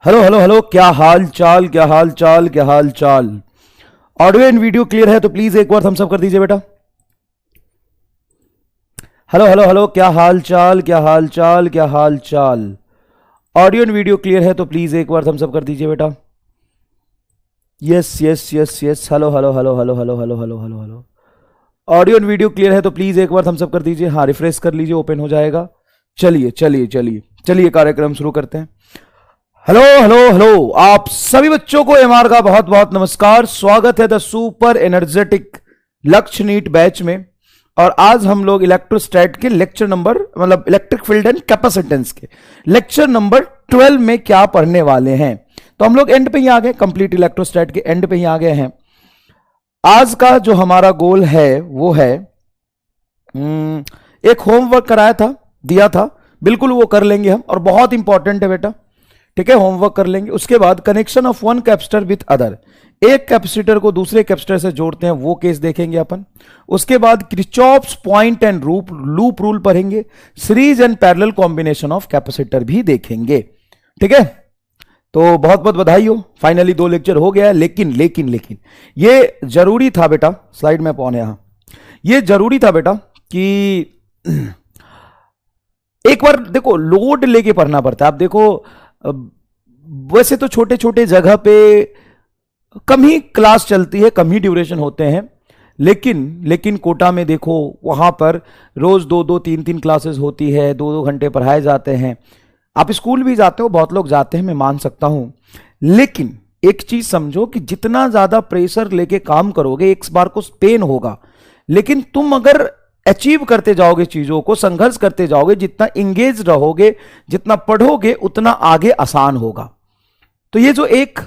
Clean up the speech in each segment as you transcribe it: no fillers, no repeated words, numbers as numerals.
Hello hello hello, क्या हाल चाल, क्या हाल चाल, क्या हाल चाल। ऑडियो एंड वीडियो क्लियर है तो प्लीज एक बार थम्स अप कर दीजिए बेटा। हेलो हेलो हेलो, क्या हाल चाल, क्या हाल चाल, क्या हाल चाल। ऑडियो एंड वीडियो क्लियर है तो प्लीज एक बार थम्स अप कर दीजिए बेटा। Yes yes yes yes, hello hello hello hello hello hello hello hello hello. Audio and video clear है तो प्लीज एक बार थम्स अप कर दीजिए। हाँ, रिफ्रेश कर लीजिए, ओपन हो जाएगा। चलिए चलिए चलिए चलिए, कार्यक्रम शुरू करते हैं। हेलो हेलो हेलो, आप सभी बच्चों को एमआर का बहुत बहुत नमस्कार। स्वागत है द सुपर एनर्जेटिक लक्ष्य नीट बैच में। और आज हम लोग इलेक्ट्रोस्टैट के लेक्चर नंबर मतलब इलेक्ट्रिक फील्ड एंड कैपेसिटेंस के लेक्चर नंबर 12 में क्या पढ़ने वाले हैं। तो हम लोग एंड पे ही आ गए, कंप्लीट इलेक्ट्रोस्टैट के एंड पे ही आ गए हैं। आज का जो हमारा गोल है वो है एक होमवर्क कराया था, दिया था, बिल्कुल वो कर लेंगे हम, और बहुत इंपॉर्टेंट है बेटा। ठीक है, होमवर्क कर लेंगे। उसके बाद connection of one capacitor with other, एक कैपेसिटर को दूसरे कैपेसिटर से जोड़ते हैं, वो केस देखेंगे अपन। उसके बाद Kirchhoff's point and loop rule पढ़ेंगे। Series and parallel combination of capacitor भी देखेंगे। ठीक है, तो बहुत बहुत बधाई हो, फाइनली 2 लेक्चर हो गया है। लेकिन लेकिन लेकिन ये जरूरी था बेटा, स्लाइड में पहुंचे, यहां ये जरूरी था बेटा कि एक बार देखो लोड लेके पढ़ना पड़ता है। आप देखो, वैसे तो छोटे छोटे जगह पे कम ही क्लास चलती है, कम ही ड्यूरेशन होते हैं, लेकिन कोटा में देखो वहां पर रोज 2-2 3-3 क्लासेस होती है, 2-2 घंटे पढ़ाए जाते हैं। आप स्कूल भी जाते हो, बहुत लोग जाते हैं, मैं मान सकता हूं। लेकिन एक चीज समझो कि जितना ज्यादा प्रेशर लेके काम करोगे एक बार को पेन होगा, लेकिन तुम अगर अचीव करते जाओगे चीजों को, संघर्ष करते जाओगे, जितना इंगेज रहोगे, जितना पढ़ोगे, उतना आगे आसान होगा। तो ये जो एक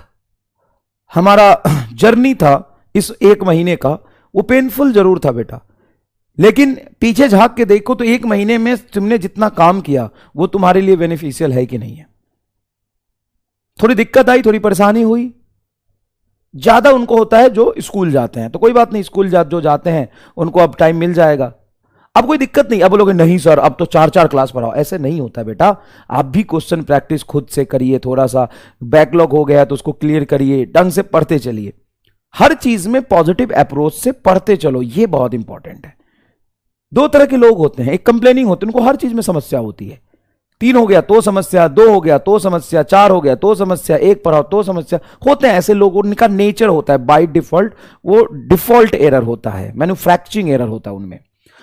हमारा जर्नी था इस 1 महीने का, वो पेनफुल जरूर था बेटा, लेकिन पीछे झांक के देखो तो 1 महीने में तुमने जितना काम किया वो तुम्हारे लिए बेनिफिशियल है कि नहीं है। थोड़ी दिक्कत आई, थोड़ी परेशानी हुई, ज्यादा उनको होता है जो स्कूल जाते हैं, तो कोई बात नहीं, स्कूल जो जाते हैं उनको अब टाइम मिल जाएगा, अब कोई दिक्कत नहीं। अब बोलोगे नहीं सर अब तो 4-4 क्लास पढ़ाओ, ऐसे नहीं होता बेटा। आप भी क्वेश्चन प्रैक्टिस खुद से करिए, थोड़ा सा बैकलॉग हो गया तो उसको क्लियर करिए, ढंग से पढ़ते चलिए, हर चीज में पॉजिटिव अप्रोच से पढ़ते चलो, ये बहुत इंपॉर्टेंट है। 2 तरह के लोग होते हैं, एक कंप्लेनिंग होते हैं, उनको हर चीज में समस्या होती है। 3 हो गया तो समस्या, 2 हो गया तो समस्या, 4 हो गया तो समस्या, 1 पढ़ाओ तो समस्या। होते हैं ऐसे लोग, उनका नेचर होता है बाय डिफॉल्ट, वो डिफॉल्ट एरर होता है, मैन्युफैक्चरिंग एरर होता है उनमें।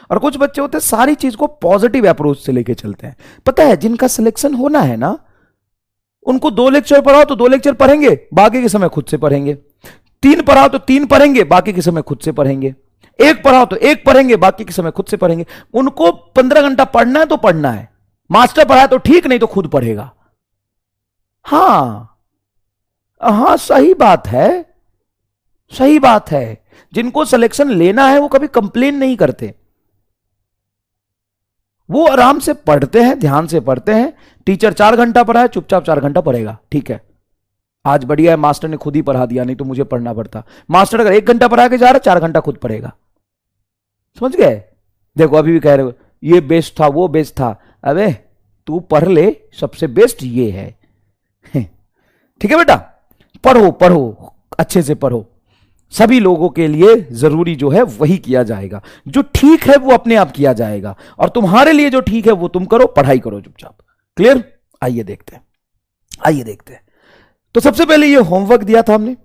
और कुछ बच्चे होते हैं सारी चीज को पॉजिटिव अप्रोच से लेके चलते हैं। पता है जिनका सिलेक्शन होना है ना, उनको 2 लेक्चर पढ़ाओ तो 2 लेक्चर पढ़ेंगे, बाकी के समय खुद से पढ़ेंगे। 3 पढ़ाओ तो 3 पढ़ेंगे, बाकी के समय खुद से पढ़ेंगे। 1 पढ़ाओ तो 1 पढ़ेंगे, बाकी के समय खुद से पढ़ेंगे। उनको 15 घंटा पढ़ना है तो पढ़ना है, मास्टर पढ़ाए तो ठीक, नहीं तो खुद पढ़ेगा। हाँ हाँ, सही बात है, सही बात है। जिनको सिलेक्शन लेना है वो कभी कंप्लेन नहीं करते, वो आराम से पढ़ते हैं, ध्यान से पढ़ते हैं। टीचर 4 घंटा पढ़ा है, चुपचाप 4 घंटा पढ़ेगा, ठीक है, आज बढ़िया है, मास्टर ने खुद ही पढ़ा दिया, नहीं तो मुझे पढ़ना पड़ता। मास्टर अगर 1 घंटा पढ़ा के जा रहा है, 4 घंटा खुद पढ़ेगा। समझ गए? देखो अभी भी कह रहे हो ये बेस्ट था, वो बेस्ट था, अबे तू पढ़ ले, सबसे बेस्ट ये है। ठीक है बेटा, पढ़ो पढ़ो, अच्छे से पढ़ो। सभी लोगों के लिए जरूरी जो है वही किया जाएगा, जो ठीक है वो अपने आप किया जाएगा, और तुम्हारे लिए जो ठीक है वो तुम करो, पढ़ाई करो चुपचाप। क्लियर? आइए देखते हैं, आइए देखते हैं। तो सबसे पहले ये होमवर्क दिया था हमने,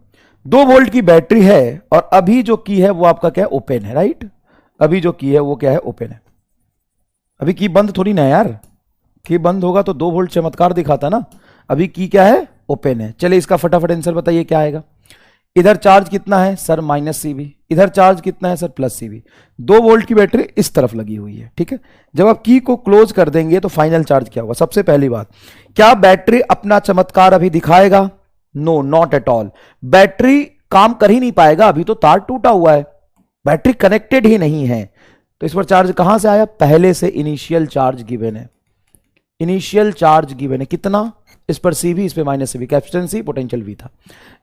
2 वोल्ट की बैटरी है, और अभी जो की है वो आपका क्या है, ओपन है, राइट। अभी जो की है वो क्या है, ओपन है। अभी की बंद थोड़ी ना यार, की बंद होगा तो 2 वोल्ट चमत्कार दिखाता ना। अभी की क्या है, ओपन है। चलिए इसका फटाफट आंसर बताइए क्या आएगा। इधर चार्ज कितना है सर, -CV, इधर चार्ज कितना है सर, +CV। 2 वोल्ट की बैटरी इस तरफ लगी हुई है, ठीक है। जब आप की को क्लोज कर देंगे तो फाइनल चार्ज क्या होगा। सबसे पहली बात, क्या बैटरी अपना चमत्कार अभी दिखाएगा? No, not at all. Battery काम कर ही नहीं पाएगा, अभी तो तार टूटा हुआ है, बैटरी कनेक्टेड ही नहीं है। तो इस पर चार्ज कहां से आया, पहले से इनिशियल चार्ज गिवन है, इनिशियल चार्ज गिवन है कितना, इस पर CV, इस पर -CV, कैपेसिटेंस पोटेंशियल V था।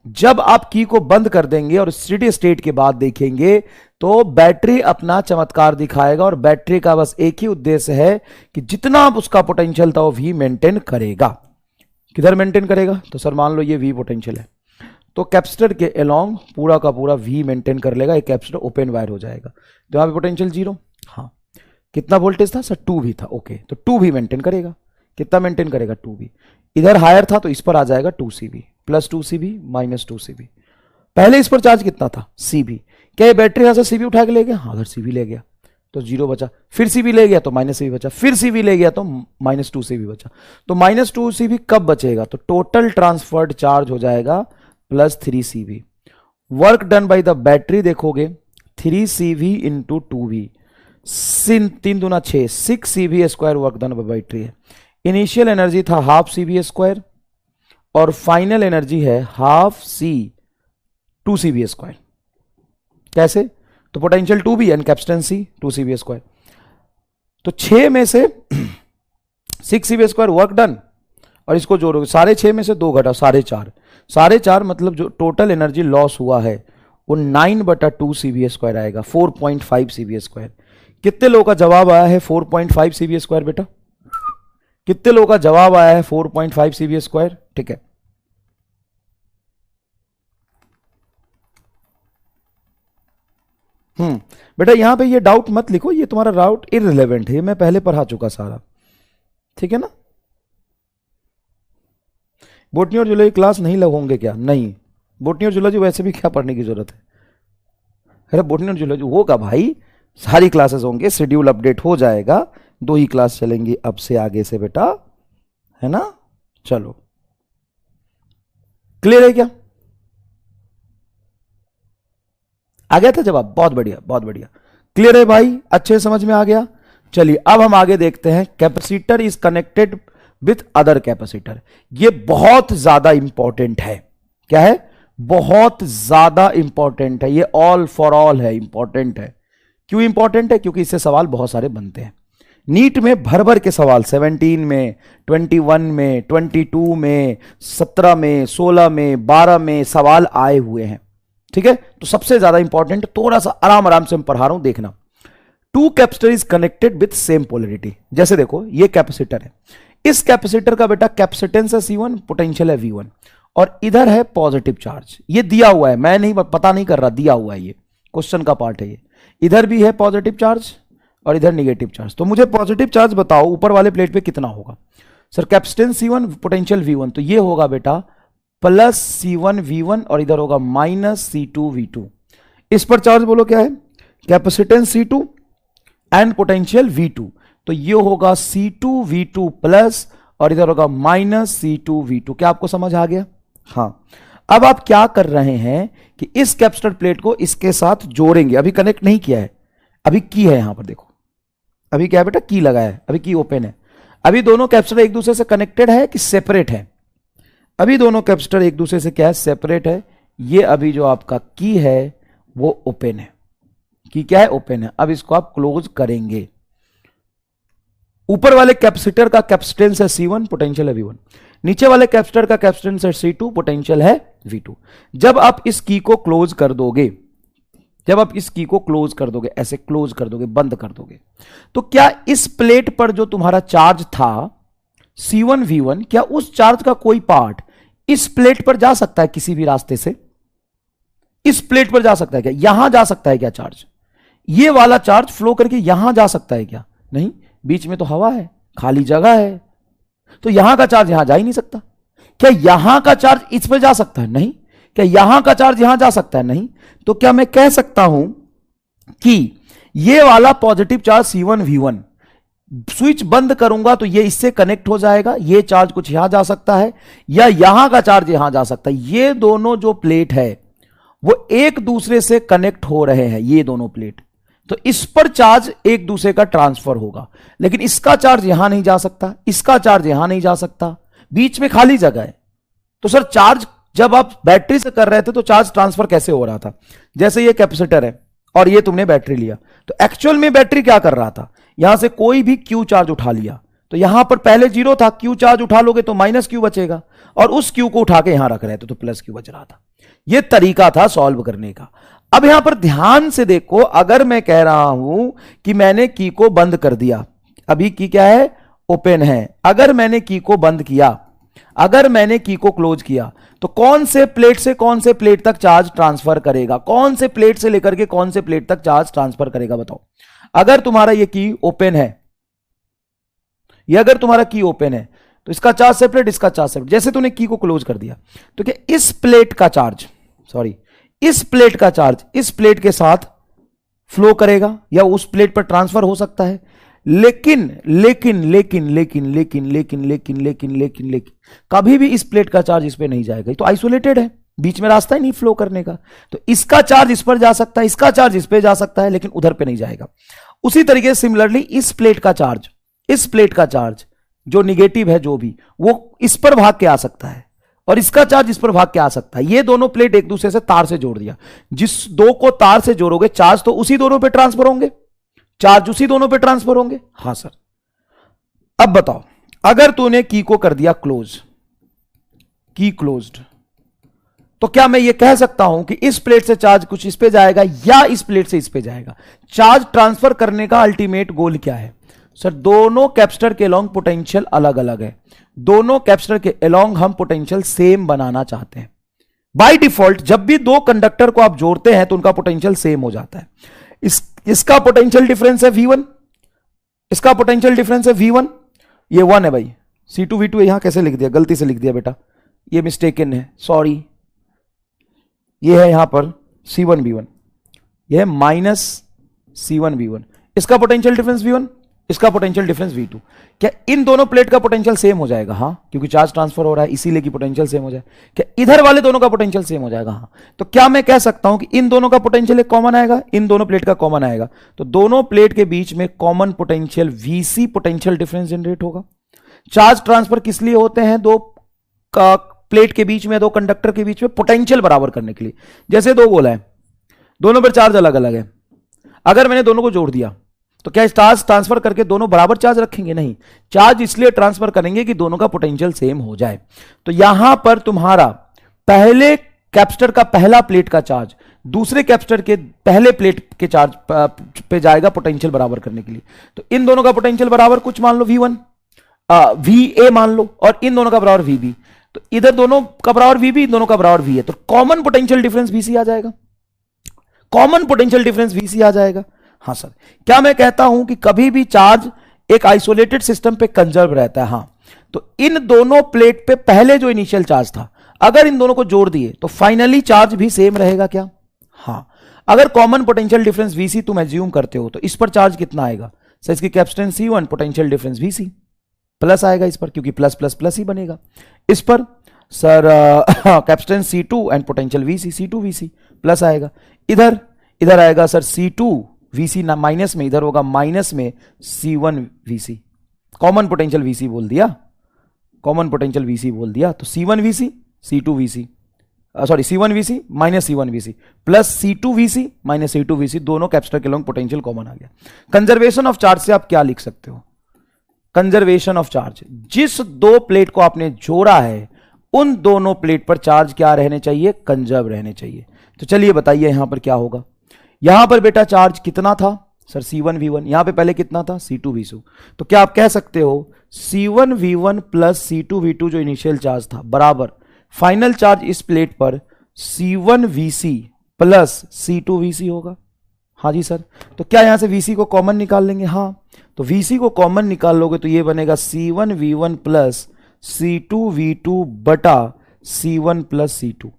जब आप की को बंद कर देंगे और स्टेडी स्टेट के बाद देखेंगे तो बैटरी अपना चमत्कार दिखाएगा, और बैटरी का बस एक ही उद्देश्य है कि जितना उसका पोटेंशियल था वो V मेंटेन करेगा। किधर मेंटेन करेगा? तो सर मान लो ये V पोटेंशियल है, तो कैपेसिटर के अलोंग पूरा का पूरा V मेंटेन कर लेगा, एक कैपेसिटर ओपन वायर हो जाएगा, तो यहाँ पे पोटेंशियल 0। हाँ, कितना वोल्टेज था सर? 2V था। ओके, तो 2V मेंटेन करेगा। कितना मेंटेन करेगा? 2V। इधर हायर था तो इस पर आ जाएगा 2CV, plus 2CV minus 2CV। पहले इस पर चार्ज कितना था? CV। क्या ये बैटरी यहां से CV उठा के ले गया? हाँ, अगर CV ले गया तो 0 बचा, फिर CV ले गया तो माइनस CV बचा, फिर CV ले गया तो माइनस 2CV बचा। तो माइनस 2CV कब बचेगा? तो टोटल ट्रांसफर्ड चार्ज हो जाएगा plus 3CV। Work done by the battery देखोगे 3CV इंटू 2V, 3 दूना 6, 6CV square work done by battery है। इनिशियल एनर्जी था हाफ CV स्क्वायर और फाइनल एनर्जी है हाफ C 2CV स्क्वायर। कैसे? तो potential 2V and capacitance C 2CV square. तो 6 में से 6CV स्क्वायर वर्क डन, और इसको जोड़ोगे, साढ़े 6 में से 2 घटा, 4.5, 4.5 मतलब जो टोटल एनर्जी लॉस हुआ है वो 9/2 CV स्क्वायर आएगा, 4.5 CV स्क्वायर। कितने लोगों का जवाब आया है 4.5 CV स्क्वायर? बेटा कितने लोगों का जवाब आया है 4.5 CV स्क्वायर? ठीक है, बेटा यहां पे ये डाउट मत लिखो, ये तुम्हारा डाउट इररिलेवेंट है, ये मैं पहले पढ़ा चुका सारा, ठीक है ना। बोटनी और जूलॉजी क्लास नहीं लगोगे क्या? नहीं, बोटनी और जूलॉजी वैसे भी क्या पढ़ने की जरूरत है? अरे बोटनी और जूलॉजी होगा भाई, सारी क्लासेस होंगे, शेड्यूल अपडेट हो जाएगा, 2 ही क्लास चलेंगी अब से आगे से बेटा, है ना। चलो, क्लियर है क्या? आ गया था जवाब? बहुत बढ़िया, बहुत बढ़िया, क्लियर है भाई, अच्छे समझ में आ गया। चलिए अब हम आगे देखते हैं, capacitor is connected with other capacitor. ये बहुत ज्यादा इंपॉर्टेंट है। क्या है? बहुत ज्यादा इंपॉर्टेंट है, ये ऑल फॉर ऑल है, इंपॉर्टेंट है। क्यों इंपॉर्टेंट है? क्योंकि इससे सवाल बहुत सारे बनते हैं नीट में, भर भर के सवाल, 17 में, 21 में, 22 में, 17 में, 16 में, 12 में सवाल आए हुए हैं, ठीक है। तो सबसे ज्यादा इंपॉर्टेंट, थोड़ा सा आराम आराम से मैं पढ़ा रहा हूं, देखना। 2 capacitor is connected with same polarity. जैसे देखो ये कैपेसिटर है, इस कैपेसिटर का बेटा कैपेसिटेंस है C1, पोटेंशियल है V1, और इधर है पॉजिटिव चार्ज, ये दिया हुआ है, मैं नहीं पता नहीं कर रहा, दिया हुआ है, ये क्वेश्चन का पार्ट है ये। इधर भी है पॉजिटिव चार्ज और इधर नेगेटिव चार्ज। तो मुझे पॉजिटिव चार्ज बताओ ऊपर वाले प्लेट पे कितना होगा? Sir capacitance C1, potential V1, तो ये होगा बेटा प्लस C1 V1 और इधर होगा माइनस C2 V2। इस पर चार्ज बोलो क्या है? Capacitance C2 and potential V2, तो ये होगा C2 V2 प्लस और इधर होगा माइनस C2 V2। क्या आपको समझ आ गया? हाँ। अब आप क्या कर रहे हैं कि इस कैपेसिटर प्लेट को इसके साथ जोड़ेंगे, अभी कनेक्ट नहीं किया है, अभी की है, यहां पर देखो, अभी क्या है बेटा? की लगा है, अभी की ओपन है। अभी दोनों कैपेसिटर एक दूसरे से कनेक्टेड है कि सेपरेट है? अभी दोनों कैपेसिटर एक दूसरे से क्या है? सेपरेट है। ये अभी जो आपका की है वो ओपन है, की क्या है? ओपन है। अब इसको आप क्लोज करेंगे। ऊपर वाले कैपेसिटर का कैपेसिटेंस है C1, पोटेंशियल है V1, नीचे वाले कैपेसिटर का कैपेसिटेंस है C2, पोटेंशियल है V2। जब आप इस की को क्लोज कर दोगे, जब आप इस की को क्लोज कर दोगे, ऐसे क्लोज कर दोगे, बंद कर दोगे, तो क्या इस प्लेट पर जो तुम्हारा चार्ज था C1 V1, क्या उस चार्ज का कोई पार्ट इस प्लेट पर जा सकता है किसी भी रास्ते से? इस प्लेट पर जा सकता है क्या? यहां जा सकता है क्या चार्ज? ये वाला चार्ज फ्लो करके यहां जा सकता है क्या? नहीं, बीच में तो हवा है, खाली जगह है, तो यहां का चार्ज यहां जा ही नहीं सकता। क्या यहां का चार्ज इस पर जा सकता है? नहीं। क्या यहां का चार्ज यहां जा सकता है? नहीं। तो क्या मैं कह सकता हूं कि ये वाला positive charge C1 V1, switch बंद करूंगा तो ये इससे कनेक्ट हो जाएगा, ये चार्ज कुछ यहां जा सकता है या यहां का चार्ज यहां जा सकता है। ये दोनों जो प्लेट है वो एक दूसरे से कनेक्ट हो रहे हैं, ये दोनों प्लेट, तो इस पर चार्ज एक दूसरे का ट्रांसफर होगा, लेकिन इसका चार्ज यहां नहीं जा सकता, इसका चार्ज यहां नहीं जा सकता, बीच में खाली जगह है। तो सर चार्ज जब आप बैटरी से कर रहे थे तो चार्ज ट्रांसफर कैसे हो रहा था? जैसे ये कैपेसिटर है और ये तुमने बैटरी लिया, तो एक्चुअल में बैटरी क्या कर रहा था? यहां से कोई भी क्यू चार्ज उठा लिया, तो यहां पर पहले 0 था, क्यू चार्ज उठा लोगे तो माइनस क्यू बचेगा, और उस क्यू को उठा के यहां रख रहे थे तो प्लस क्यू बच रहा था। यह तरीका था सॉल्व करने का। अब यहां पर ध्यान से देखो, अगर मैं कह रहा हूं कि मैंने की को बंद कर दिया, अभी की क्या है? ओपन है। अगर मैंने की को बंद किया अगर मैंने की को क्लोज किया तो कौन से प्लेट से कौन से प्लेट तक चार्ज ट्रांसफर करेगा, कौन से प्लेट से लेकर के कौन से प्लेट तक चार्ज ट्रांसफर करेगा, बताओ। अगर तुम्हारा ये की ओपन है, ये अगर तुम्हारा की ओपन है तो इसका चार्ज सेपरेट, इसका चार्ज सेपरेट। जैसे तूने की को क्लोज कर दिया तो क्या इस प्लेट का चार्ज, सॉरी इस प्लेट का चार्ज इस प्लेट के साथ फ्लो करेगा या उस प्लेट पर ट्रांसफर हो सकता है। लेकिन लेकिन लेकिन लेकिन लेकिन लेकिन लेकिन लेकिन लेकिन लेकिन कभी भी इस प्लेट का चार्ज इस पे नहीं जाएगा, तो आइसोलेटेड है, बीच में रास्ता ही नहीं फ्लो करने का। तो इसका चार्ज इस पर जा सकता है, इसका चार्ज इस पे जा सकता है, लेकिन उधर पे नहीं जाएगा। उसी तरीके से सिमिलरली इस प्लेट का चार्ज, इस प्लेट का चार्ज जो निगेटिव है जो भी, वो इस पर भाग के आ सकता है और इसका चार्ज इस पर भाग के आ सकता है। ये दोनों प्लेट एक दूसरे से तार से जोड़ दिया, जिस दो को तार से जोड़ोगे चार्ज तो उसी दोनों पे ट्रांसफर होंगे, चार्ज उसी दोनों पे ट्रांसफर होंगे। हां सर। अब बताओ, अगर तूने की को कर दिया क्लोज, की क्लोज्ड, तो क्या मैं ये कह सकता हूं कि इस प्लेट से चार्ज कुछ इस पे जाएगा या इस प्लेट से इस पे जाएगा? चार्ज ट्रांसफर करने का अल्टीमेट गोल क्या है सर? दोनों कैपेसिटर के अलोंग पोटेंशियल अलग अलग है, दोनों कैपेसिटर के अलोंग हम पोटेंशियल सेम बनाना चाहते हैं। बाय डिफॉल्ट जब भी दो कंडक्टर को आप जोड़ते हैं तो उनका पोटेंशियल सेम हो जाता है। इसका पोटेंशियल डिफरेंस है V1, इसका पोटेंशियल डिफरेंस है V1, ये 1 है भाई। C2 V2 यहां कैसे लिख दिया, गलती से लिख दिया बेटा, ये मिस्टेकन है, सॉरी। ये है यहां पर C1 V1, ये है माइनस C1 V1। इसका पोटेंशियल डिफरेंस V1, इसका पोटेंशियल डिफरेंस V2। क्या इन दोनों प्लेट का पोटेंशियल सेम हो जाएगा? हाँ, क्योंकि चार्ज ट्रांसफर हो रहा है इसीलिए कि पोटेंशियल सेम हो जाए। क्या इधर वाले दोनों का पोटेंशियल सेम हो जाएगा? हाँ। तो क्या मैं कह सकता हूं कि इन दोनों का पोटेंशियल एक कॉमन आएगा, इन दोनों प्लेट का कॉमन आएगा, तो दोनों प्लेट के बीच में common potential VC potential difference generate होगा। चार्ज ट्रांसफर किस लिए होते हैं? दो प्लेट के बीच में, दो कंडक्टर के बीच में पोटेंशियल बराबर करने के लिए। जैसे दो गोला है, दोनों पर चार्ज अलग अलग है, अगर मैंने दोनों को जोड़ दिया तो क्या चार्ज ट्रांसफर करके दोनों बराबर चार्ज रखेंगे? नहीं, चार्ज इसलिए ट्रांसफर करेंगे कि दोनों का पोटेंशियल सेम हो जाए। तो यहां पर तुम्हारा पहले कैपेसिटर का पहला प्लेट का चार्ज दूसरे कैपेसिटर के पहले प्लेट के चार्ज पे जाएगा पोटेंशियल बराबर करने के लिए। तो इन दोनों का पोटेंशियल बराबर कुछ मान लो V1, VA मान लो, और इन दोनों का बराबर VB। तो इधर दोनों का बराबर VB, इन दोनों का बराबर V है, तो कॉमन पोटेंशियल डिफरेंस VC आ जाएगा, कॉमन पोटेंशियल डिफरेंस VC आ जाएगा। हाँ सर। क्या मैं कहता हूं कि कभी भी चार्ज एक आइसोलेटेड सिस्टम पे कंजर्व रहता है? हाँ। तो इन दोनों प्लेट पे पहले जो इनिशियल चार्ज था, अगर इन दोनों को जोड़ दिए तो फाइनली चार्ज भी सेम रहेगा क्या? हाँ। अगर कॉमन पोटेंशियल डिफरेंस VC तुम एज्यूम करते हो तो इस पर चार्ज कितना आएगा सर? इसकी capacitance C1, potential difference VC plus आएगा इस पर, क्योंकि प्लस प्लस प्लस ही बनेगा। इस पर sir capacitance C2 and potential VC, C2 VC plus आएगा। इधर इधर आएगा सर C2 VC ना माइनस में, इधर होगा माइनस में C1 VC। Common potential VC बोल दिया, कॉमन पोटेंशियल VC बोल दिया, तो C1 VC C2 VC, sorry C1 VC minus C1 VC plus C2 VC minus C2 VC, दोनों कैपेसिटर के लॉन्ग पोटेंशियल कॉमन आ गया। कंजर्वेशन ऑफ चार्ज से आप क्या लिख सकते हो? कंजर्वेशन ऑफ चार्ज, जिस दो प्लेट को आपने जोड़ा है उन दोनों प्लेट पर चार्ज क्या रहने चाहिए? कंजर्व रहने चाहिए। तो चलिए बताइए यहां पर क्या होगा। यहां पर बेटा चार्ज कितना था सर? C1 V1। यहां पे पहले कितना था? C2 V2। तो क्या आप कह सकते हो C1 V1 plus C2 V2 जो इनिशियल चार्ज था बराबर फाइनल चार्ज इस प्लेट पर C1 VC plus C2 VC होगा? हाँ जी सर। तो क्या यहां से VC को कॉमन निकाल लेंगे? हाँ। तो VC को कॉमन निकाल लोगे तो ये बनेगा C1 V1 plus C2 V2 बटा C1 प्लस C2।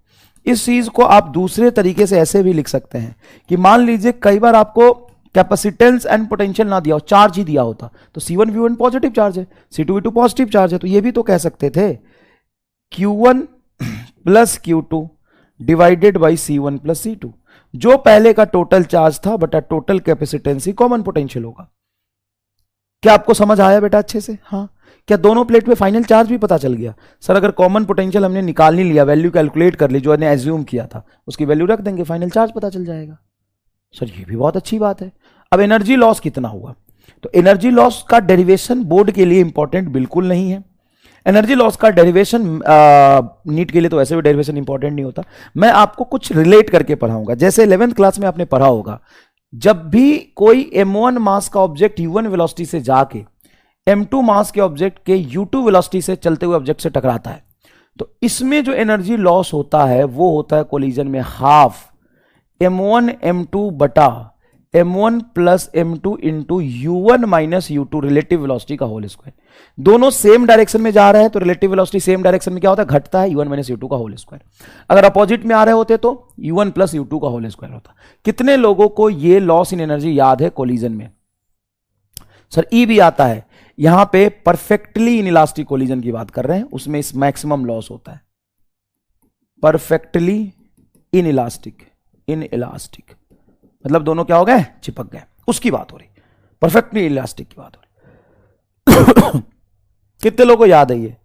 इस चीज को आप दूसरे तरीके से ऐसे भी लिख सकते हैं कि मान लीजिए कई बार आपको कैपेसिटेंस एंड पोटेंशियल ना दिया हो, चार्ज ही दिया होता, तो C1 V1 पॉजिटिव चार्ज है, C2 V2 पॉजिटिव चार्ज है, तो ये भी तो कह सकते थे Q1 plus Q2 divided by C1 plus C2। जो पहले का टोटल चार्ज था बटा टोटल कैपेसिटेंस ही कॉमन पोटेंशियल होगा। क्या आपको समझ आया बेटा अच्छे से? हाँ। क्या दोनों प्लेट में फाइनल चार्ज भी पता चल गया? सर अगर कॉमन पोटेंशियल हमने निकाल नहीं लिया, वैल्यू कैलकुलेट कर ली, जो हमने एज्यूम किया था उसकी वैल्यू रख देंगे, फाइनल चार्ज पता चल जाएगा। सर ये भी बहुत अच्छी बात है। अब एनर्जी लॉस कितना हुआ? तो एनर्जी लॉस का डेरिवेशन बोर्ड के लिए इंपॉर्टेंट बिल्कुल नहीं है। एनर्जी लॉस का डेरिवेशन नीट के लिए तो वैसे भी डेरिवेशन इंपॉर्टेंट नहीं होता। मैं आपको कुछ रिलेट करके पढ़ाऊंगा। जैसे 11th क्लास में आपने पढ़ा होगा, जब भी कोई m1 मास का ऑब्जेक्ट u1 वेलोसिटी से जाके m2 मास के ऑब्जेक्ट के u2 वेलोसिटी से चलते हुए ऑब्जेक्ट से टकराता है, तो इसमें जो एनर्जी लॉस होता है वो होता है कोलिजन में हाफ m1 m2 बटा m1 plus m2 into u1 minus u2 relative velocity का होल स्क्वायर। दोनों सेम डायरेक्शन में जा रहे हैं तो रिलेटिव वेलोसिटी सेम डायरेक्शन में क्या होता है, घटता है, u1 माइनस u2 का होल स्क्वायर। अगर अपोजिट में आ रहे होते तो u1 प्लस u2 का होल स्क्वायर होता। कितने लोगों को ये लॉस इन एनर्जी याद है कोलिजन में? सर ई भी आता है। यहां पे परफेक्टली इनइलास्टिक कोलिजन की बात कर रहे हैं, उसमें इस मैक्सिमम लॉस होता है। परफेक्टली इनइलास्टिक, इनइलास्टिक मतलब दोनों क्या हो गए, चिपक गए, उसकी बात हो रही। परफेक्टली इलास्टिक की बात हो रही। कितने लोगों को याद है ये?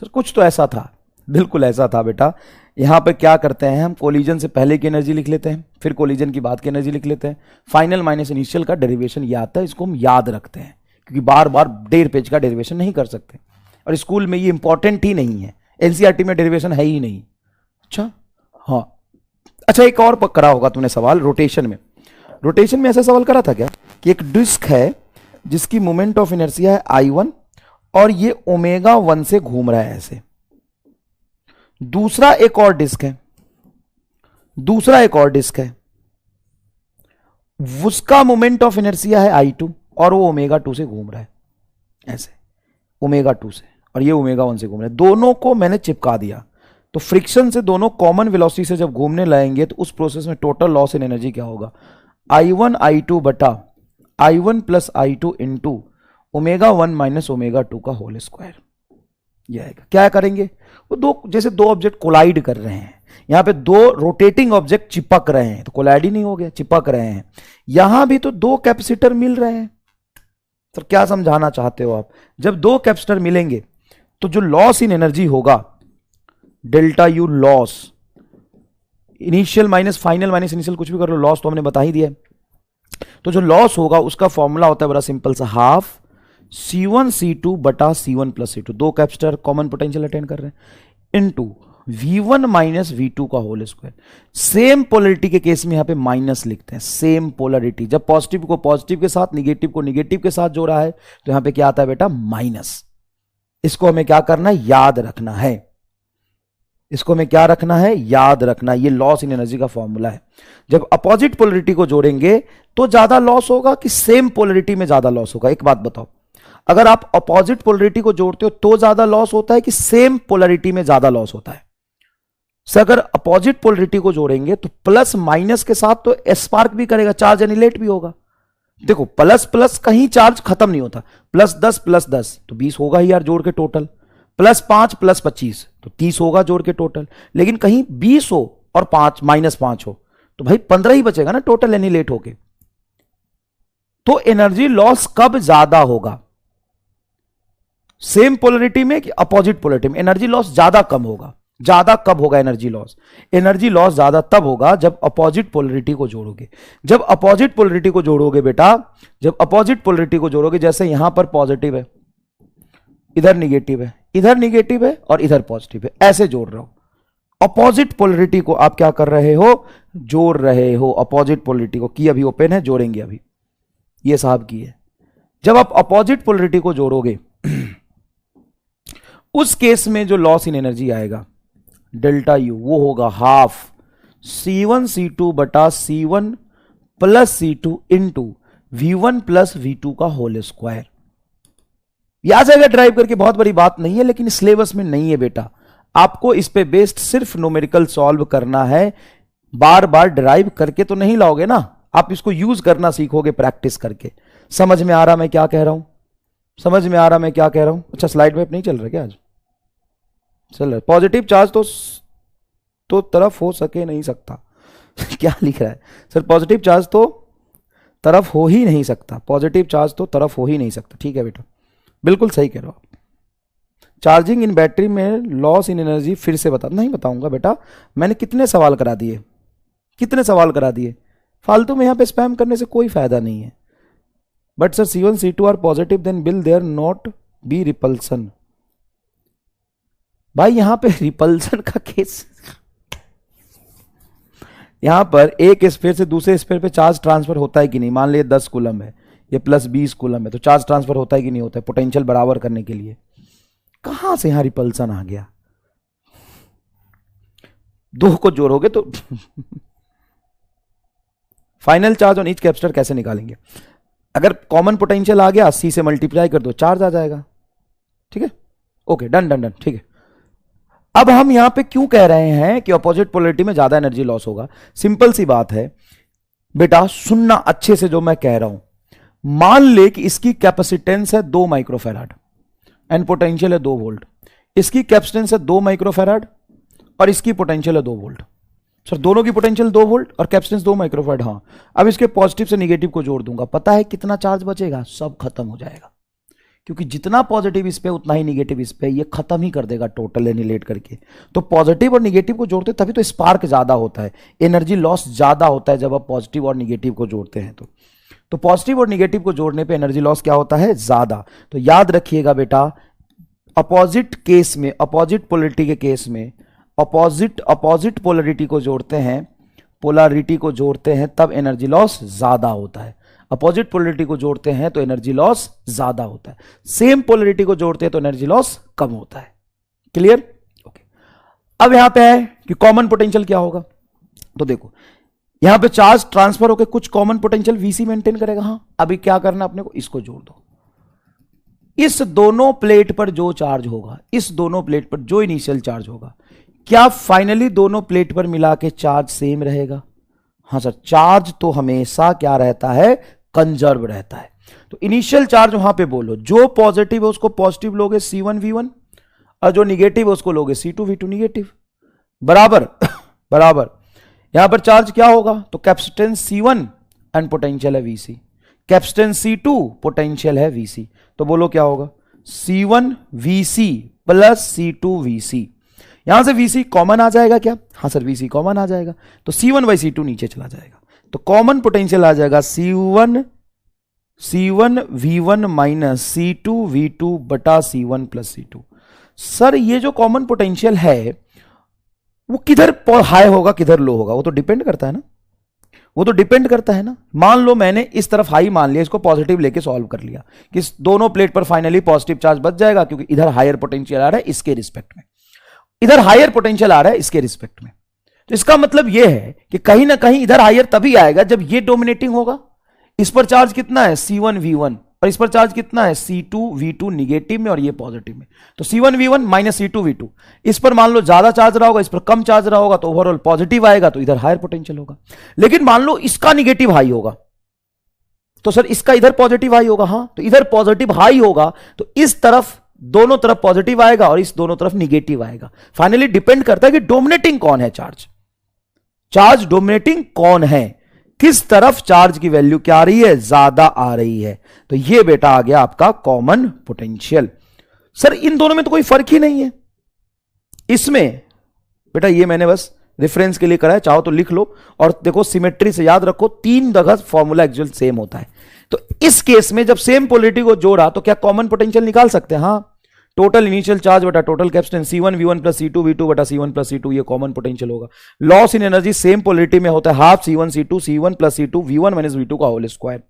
सर कुछ तो ऐसा था, बिल्कुल ऐसा था बेटा। यहां पे क्या करते हैं हम, कोलिजन से पहले की एनर्जी लिख लेते हैं, फिर कोलिजन की बाद की एनर्जी लिख लेते हैं, फाइनल माइनस इनिशियल का डेरिवेशन ये आता है, इसको हम याद रखते हैं क्योंकि बार बार 1.5 पेज का डेरिवेशन नहीं कर सकते और स्कूल में ये इंपॉर्टेंट ही नहीं है, एनसीईआरटी में डेरिवेशन है ही नहीं। अच्छा हाँ, अच्छा एक और करा होगा तुमने सवाल रोटेशन में। रोटेशन में ऐसा सवाल करा था क्या कि एक डिस्क है जिसकी मोमेंट ऑफ इनर्शिया है I1 और ये ओमेगा 1 से घूम रहा है ऐसे। दूसरा एक और डिस्क है, दूसरा एक और डिस्क है, उसका मोमेंट ऑफ इनर्शिया है I2 और वो ओमेगा 2 से घूम रहा है ऐसे, ओमेगा 2 से, और ये ओमेगा 1 से घूम रहा है। दोनों को मैंने चिपका दिया तो फ्रिक्शन से दोनों कॉमन वेलोसिटी से जब घूमने लगेंगे तो उस प्रोसेस में टोटल लॉस इन एनर्जी क्या होगा, I1 I2 बटा I1 plus I2 into omega 1 minus omega 2 का होल स्क्वायर। यह आएगा। क्या करेंगे, वो दो, जैसे दो ऑब्जेक्ट कोलाइड कर रहे हैं, यहां पे दो रोटेटिंग ऑब्जेक्ट चिपक रहे हैं तो कोलाइड ही नहीं हो गया, चिपक रहे हैं। यहां भी तो दो कैपेसिटर मिल रहे हैं। तो क्या समझाना चाहते हो आप, जब दो कैपेसिटर मिलेंगे तो जो लॉस इन एनर्जी होगा delta U loss, initial minus final minus initial कुछ भी कर लो, लॉस तो हमने बता ही दिया। तो जो लॉस होगा उसका फॉर्मूला होता है बड़ा सिंपल सा, हाफ C1 C2 बटा C1 प्लस C2, दो कैपेसिटर कॉमन पोटेंशियल अटेन कर रहे हैं, इनटू V1 माइनस V2 का होल स्क्वायर। सेम पोलरिटी के केस में यहां पे माइनस लिखते हैं, सेम पोलरिटी, जब पॉजिटिव को पॉजिटिव के साथ, निगेटिव को निगेटिव के साथ जोड़ा है तो यहां पे क्या आता है बेटा, माइनस। इसको हमें क्या करना है, याद रखना है, इसको हमें क्या रखना है, याद रखना। ये लॉस इन एनर्जी का फॉर्मूला है। जब अपोजिट पोलरिटी को जोड़ेंगे तो ज्यादा लॉस होगा कि सेम पोलरिटी में ज्यादा लॉस होगा? एक बात बताओ, अगर आप अपोजिट पोलरिटी को जोड़ते हो तो ज्यादा लॉस होता है कि सेम पोलरिटी में ज्यादा लॉस होता है? से अगर अपोजिट पोलरिटी को जोड़ेंगे तो प्लस माइनस के साथ तो स्पार्क भी करेगा, चार्ज एनिलेट भी होगा। देखो प्लस प्लस कहीं चार्ज खत्म नहीं होता, प्लस 10 तो 20 होगा ही यार जोड़ के टोटल, प्लस 5 प्लस 25 तो 30 होगा जोड़ के टोटल। लेकिन कहीं 20 हो और 5 माइनस 5 हो तो भाई 15 ही बचेगा ना टोटल एनिलेट होके। तो एनर्जी लॉस कब ज्यादा होगा, सेम पोलरिटी में कि अपोजिट पोलरिटी में? एनर्जी लॉस ज्यादा कम होगा। ज्यादा कब होगा एनर्जी लॉस? एनर्जी लॉस ज्यादा तब होगा जब अपोजिट पोलरिटी को जोड़ोगे। जब अपोजिट पोलरिटी को जोड़ोगे बेटा, जब अपोजिट पोलरिटी को जोड़ोगे, जैसे यहां पर पॉजिटिव है, इधर निगेटिव है, इधर निगेटिव है और इधर पॉजिटिव है, ऐसे जोड़ रहे हो। अपोजिट पोलरिटी को आप क्या कर रहे हो, जोड़ रहे हो। अपोजिट पोलरिटी को की अभी ओपन है, जोड़ेंगे अभी, ये साहब की है। जब आप अपोजिट पोलरिटी को जोड़ोगे उस केस में जो लॉस इन एनर्जी आएगा डेल्टा यू, वो होगा हाफ C1 C2 बटा C1 plus C2 into V1 plus V2 का होल स्क्वायर। याद जाएगा ड्राइव करके, बहुत बड़ी बात नहीं है, लेकिन सिलेबस में नहीं है बेटा। आपको इस पे बेस्ड सिर्फ न्यूमेरिकल सॉल्व करना है, बार बार ड्राइव करके तो नहीं लाओगे ना, आप इसको यूज करना सीखोगे प्रैक्टिस करके। समझ में आ रहा मैं क्या कह रहा हूं, समझ में आ रहा मैं क्या कह रहा हूं? अच्छा स्लाइड में नहीं चल रहा क्या आज? चल रहा है। पॉजिटिव चार्ज तो तरफ हो सके नहीं सकता क्या लिख रहा है सर? पॉजिटिव चार्ज तो तरफ हो ही नहीं सकता, पॉजिटिव चार्ज तो तरफ हो ही नहीं सकता। ठीक है बेटा, बिल्कुल सही कह रहे हो आप। चार्जिंग इन बैटरी में लॉस इन एनर्जी फिर से बता, नहीं बताऊंगा बेटा, मैंने कितने सवाल करा दिए, कितने सवाल करा दिए, फालतू में यहां पे स्पैम करने से कोई फायदा नहीं है। But sir C1 C2 are positive, then will there not be repulsion? भाई यहां पे रिपल्सन का केस, यहां पर एक स्फीयर से दूसरे स्फीयर पे चार्ज ट्रांसफर होता है कि नहीं? मान लिया 10 कूलम है, ये +20 कूलम है, तो चार्ज ट्रांसफर होता है कि नहीं होता है पोटेंशियल बराबर करने के लिए। कहां से यहां रिपल्सन आ गया, दो को जोड़ोगे तो final charge on each capacitor कैसे निकालेंगे? अगर कॉमन पोटेंशियल आ गया, C से मल्टीप्लाई कर दो, चार्ज आ जाएगा। ठीक है, ओके, डन डन डन, ठीक है। अब हम यहां पे क्यों कह रहे हैं कि अपोजिट पोलरिटी में ज्यादा एनर्जी लॉस होगा? सिंपल सी बात है बेटा, सुनना अच्छे से जो मैं कह रहा हूं। मान ले कि इसकी कैपेसिटेंस है 2 माइक्रोफैराड एंड पोटेंशियल है 2 वोल्ट। इसकी कैपेसिटेंस है 2 माइक्रोफैराड और इसकी पोटेंशियल है 2 वोल्ट। सर दोनों की पोटेंशियल 2 वोल्ट और कैपेसिटेंस 2 माइक्रोफैराड। हाँ, अब इसके पॉजिटिव से निगेटिव को जोड़ दूंगा, पता है कितना चार्ज बचेगा? सब खत्म हो जाएगा, क्योंकि जितना पॉजिटिव इस पे उतना ही निगेटिव इस पे, ये खत्म ही कर देगा टोटल एनिलेट करके। तो पॉजिटिव और निगेटिव को जोड़ते तभी तो स्पार्क ज्यादा होता है, एनर्जी लॉस ज्यादा होता है जब आप पॉजिटिव और निगेटिव को जोड़ते हैं। तो पॉजिटिव और निगेटिव को जोड़ने पे एनर्जी लॉस क्या होता है? ज्यादा। तो याद रखिएगा बेटा, अपोजिट केस में, अपोजिट पोलरिटी के केस में अपोजिट पोलरिटी को जोड़ते हैं, पोलरिटी को जोड़ते हैं तब एनर्जी लॉस ज्यादा होता है। अपोजिट पोलरिटी को जोड़ते हैं तो एनर्जी लॉस ज्यादा होता है, सेम पोलरिटी को जोड़ते हैं तो एनर्जी लॉस कम होता है। क्लियर? ओके। अब यहां पे है कि कॉमन पोटेंशियल क्या होगा, तो देखो यहां पे चार्ज ट्रांसफर होकर कुछ कॉमन पोटेंशियल Vc मेंटेन करेगा। हाँ, अभी क्या करना अपने को, इसको जोड़ दो। इस दोनों प्लेट पर जो चार्ज होगा, इस दोनों प्लेट पर जो इनिशियल चार्ज होगा, क्या फाइनली दोनों प्लेट पर मिला के चार्ज सेम रहेगा? हाँ सर, चार्ज तो हमेशा क्या रहता है? कंजर्व रहता है। तो इनिशियल चार्ज वहां पे बोलो, जो पॉजिटिव है उसको पॉजिटिव लोगे C1V1 और जो निगेटिव है उसको लोगे C2V2 निगेटिव, बराबर बराबर। यहां पर चार्ज क्या होगा? तो कैपेसिटेंस C1 एंड पोटेंशियल है Vc, कैपेसिटेंस C2 पोटेंशियल है Vc। तो बोलो क्या होगा? C1Vc plus C2Vc। यहां से Vc कॉमन आ जाएगा क्या? हाँ सर, Vc कॉमन आ जाएगा, तो C1/C2 नीचे चला जाएगा, तो कॉमन पोटेंशियल आ जाएगा C1V1 माइनस C2V2 बटा C1 प्लस C2। सर ये जो कॉमन पोटेंशियल है वो किधर हाई होगा किधर लो होगा? वो तो डिपेंड करता है ना, वो तो डिपेंड करता है ना। मान लो मैंने इस तरफ हाई मान लिया, इसको पॉजिटिव लेके सॉल्व कर लिया कि दोनों प्लेट पर फाइनली पॉजिटिव चार्ज बच जाएगा, क्योंकि इधर हायर पोटेंशियल आ रहा है इसके रिस्पेक्ट में, इधर हायर पोटेंशियल आ रहा है इसके रिस्पेक्ट में। तो इसका मतलब यह है कि कहीं ना कहीं इधर हायर तभी आएगा जब ये डोमिनेटिंग होगा। इस पर चार्ज कितना है? C1V1 और इस पर चार्ज कितना है? C2V2 निगेटिव में और ये पॉजिटिव में, तो C1V1 माइनस C2V2। इस पर मान लो ज्यादा चार्ज रहा होगा, इस पर कम चार्ज रहा होगा, तो ओवरऑल पॉजिटिव आएगा, तो इधर हायर पोटेंशियल होगा। लेकिन मान लो इसका निगेटिव हाई होगा, तो सर इसका इधर पॉजिटिव हाई होगा। हाँ, तो इधर पॉजिटिव हाई होगा तो इस तरफ दोनों तरफ पॉजिटिव आएगा और इस दोनों तरफ निगेटिव आएगा। फाइनली डिपेंड करता है कि डोमिनेटिंग कौन है, चार्ज डोमिनेटिंग कौन है, किस तरफ चार्ज की वैल्यू क्या आ रही है? ज्यादा आ रही है। तो ये बेटा आ गया आपका कॉमन पोटेंशियल। सर इन दोनों में तो कोई फर्क ही नहीं है। इसमें बेटा ये मैंने बस रेफरेंस के लिए करा है, चाहो तो लिख लो। और देखो सिमेट्री से याद रखो, 3 जगह फॉर्मूला एक्चुअल सेम होता है। तो इस केस में जब सेम पोलरिटी को जोड़ा तो क्या कॉमन पोटेंशियल निकाल सकते हैं? हाँ, टोटल इनिशियल चार्ज बटा total capacitance C1V1 plus C2V2 बटा C1 प्लस C2, ये कॉमन पोटेंशियल होगा। Loss in energy same polarity में होता है half C1 C1 plus C2 V1 minus V2 का होल स्क्वायर।